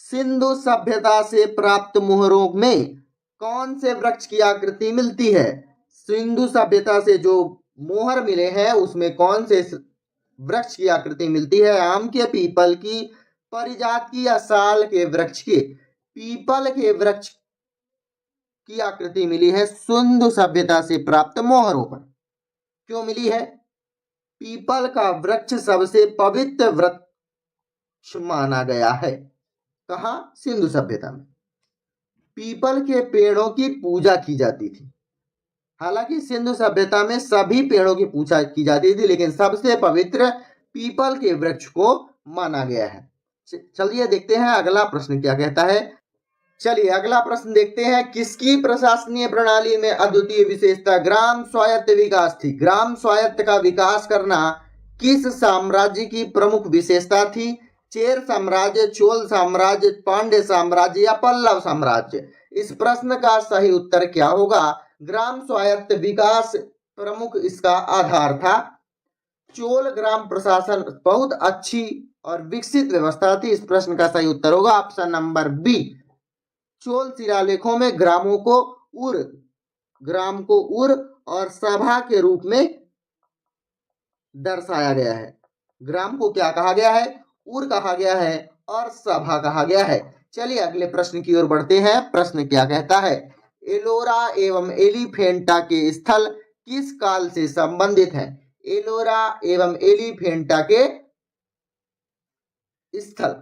A: सिंधु सभ्यता से प्राप्त मोहरों में कौन से वृक्ष की आकृति मिलती है? सिंधु सभ्यता से जो मोहर मिले हैं उसमें कौन से वृक्ष की आकृति मिलती है? आम के, पीपल की, परिजात की या साल के वृक्ष की? पीपल के वृक्ष की आकृति मिली है सिंधु सभ्यता से प्राप्त मोहरों पर। क्यों मिली है? पीपल का वृक्ष सबसे पवित्र वृक्ष माना गया है। कहाँ? सिंधु सभ्यता में पीपल के पेड़ों की पूजा की जाती थी। हालांकि सिंधु सभ्यता में सभी पेड़ों की पूजा की जाती थी, लेकिन सबसे पवित्र पीपल के वृक्ष को माना गया है। चलिए देखते हैं अगला प्रश्न क्या कहता है। चलिए अगला प्रश्न देखते हैं। किसकी प्रशासनीय प्रणाली में अद्वितीय विशेषता ग्राम स्वायत्त विकास थी? ग्राम स्वायत्त का विकास करना किस साम्राज्य की प्रमुख विशेषता थी? चेर साम्राज्य, चोल साम्राज्य, पांड्य साम्राज्य या पल्लव साम्राज्य? इस प्रश्न का सही उत्तर क्या होगा? ग्राम स्वायत्त विकास प्रमुख इसका आधार था। चोल ग्राम प्रशासन बहुत अच्छी और विकसित व्यवस्था थी। इस प्रश्न का सही उत्तर होगा ऑप्शन नंबर बी। चोल शिलालेखों में ग्राम को उर और सभा के रूप में दर्शाया गया है। ग्राम को क्या कहा गया है? उर कहा गया है और सभा कहा गया है। चलिए अगले प्रश्न की ओर बढ़ते हैं। प्रश्न क्या कहता है? एलोरा एवं एलिफेंटा के स्थल किस काल से संबंधित है? एलोरा एवं एलिफेंटा के स्थल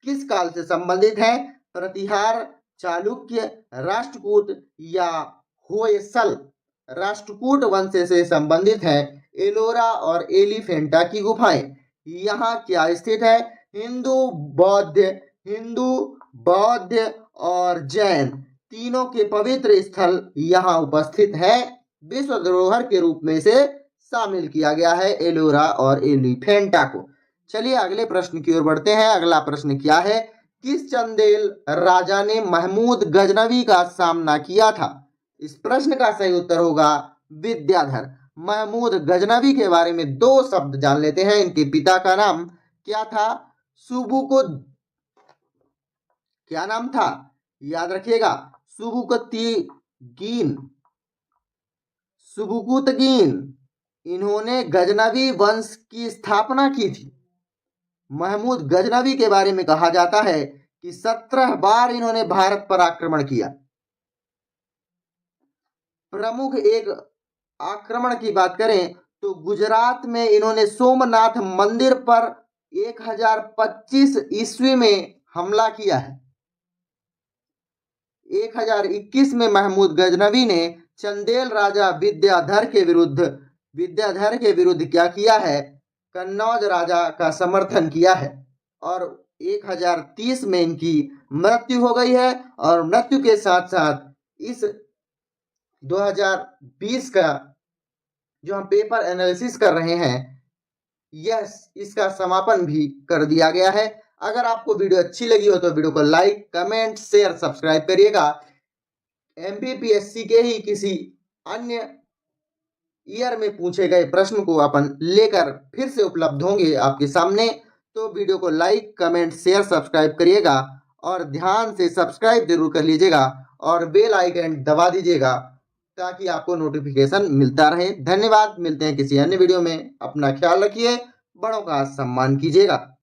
A: किस काल से संबंधित है? प्रतिहार, चालुक्य, राष्ट्रकूट या होयसल? राष्ट्रकूट वंश से संबंधित है एलोरा और एलिफेंटा की गुफाएं। यहाँ क्या स्थित है? हिंदू बौद्ध और जैन तीनों के पवित्र स्थल यहाँ उपस्थित है। विश्व धरोहर के रूप में से शामिल किया गया है एलोरा और एलिफेंटा को। चलिए अगले प्रश्न की ओर बढ़ते हैं। अगला प्रश्न क्या है? किस चंदेल राजा ने महमूद गजनवी का सामना किया था? इस प्रश्न का सही उत्तर होगा विद्याधर। महमूद गजनवी के बारे में दो शब्द जान लेते हैं। इनके पिता का नाम क्या था? सुबुकुत। क्या नाम था? याद रखिएगा, सुबुकुतगीन। इन्होंने गजनवी वंश की स्थापना की थी। महमूद गजनवी के बारे में कहा जाता है कि 17 बार इन्होंने भारत पर आक्रमण किया। प्रमुख एक आक्रमण की बात करें तो गुजरात में इन्होंने सोमनाथ मंदिर पर 1025 ईस्वी में हमला किया है। 1021 में महमूद गजनवी ने चंदेल राजा विद्याधर के विरुद्ध क्या किया है? कन्नौज राजा का समर्थन किया है और 1030 में इनकी मृत्यु हो गई है। और मृत्यु के साथ साथ इस 2020 का जो हम पेपर एनालिसिस कर रहे हैं इसका समापन भी कर दिया गया है। अगर आपको वीडियो अच्छी लगी हो तो वीडियो को लाइक, कमेंट, शेयर, सब्सक्राइब करिएगा। एमपीपीएससी के ही किसी अन्य ईयर में पूछे गए प्रश्न को अपन लेकर फिर से उपलब्ध होंगे आपके सामने। तो वीडियो को लाइक, कमेंट, शेयर, सब्सक्राइब करिएगा और ध्यान से सब्सक्राइब जरूर कर लीजिएगा और बेल आइकन दबा दीजिएगा ताकि आपको नोटिफिकेशन मिलता रहे। धन्यवाद। मिलते हैं किसी अन्य वीडियो में। अपना ख्याल रखिए, बड़ों का सम्मान कीजिएगा।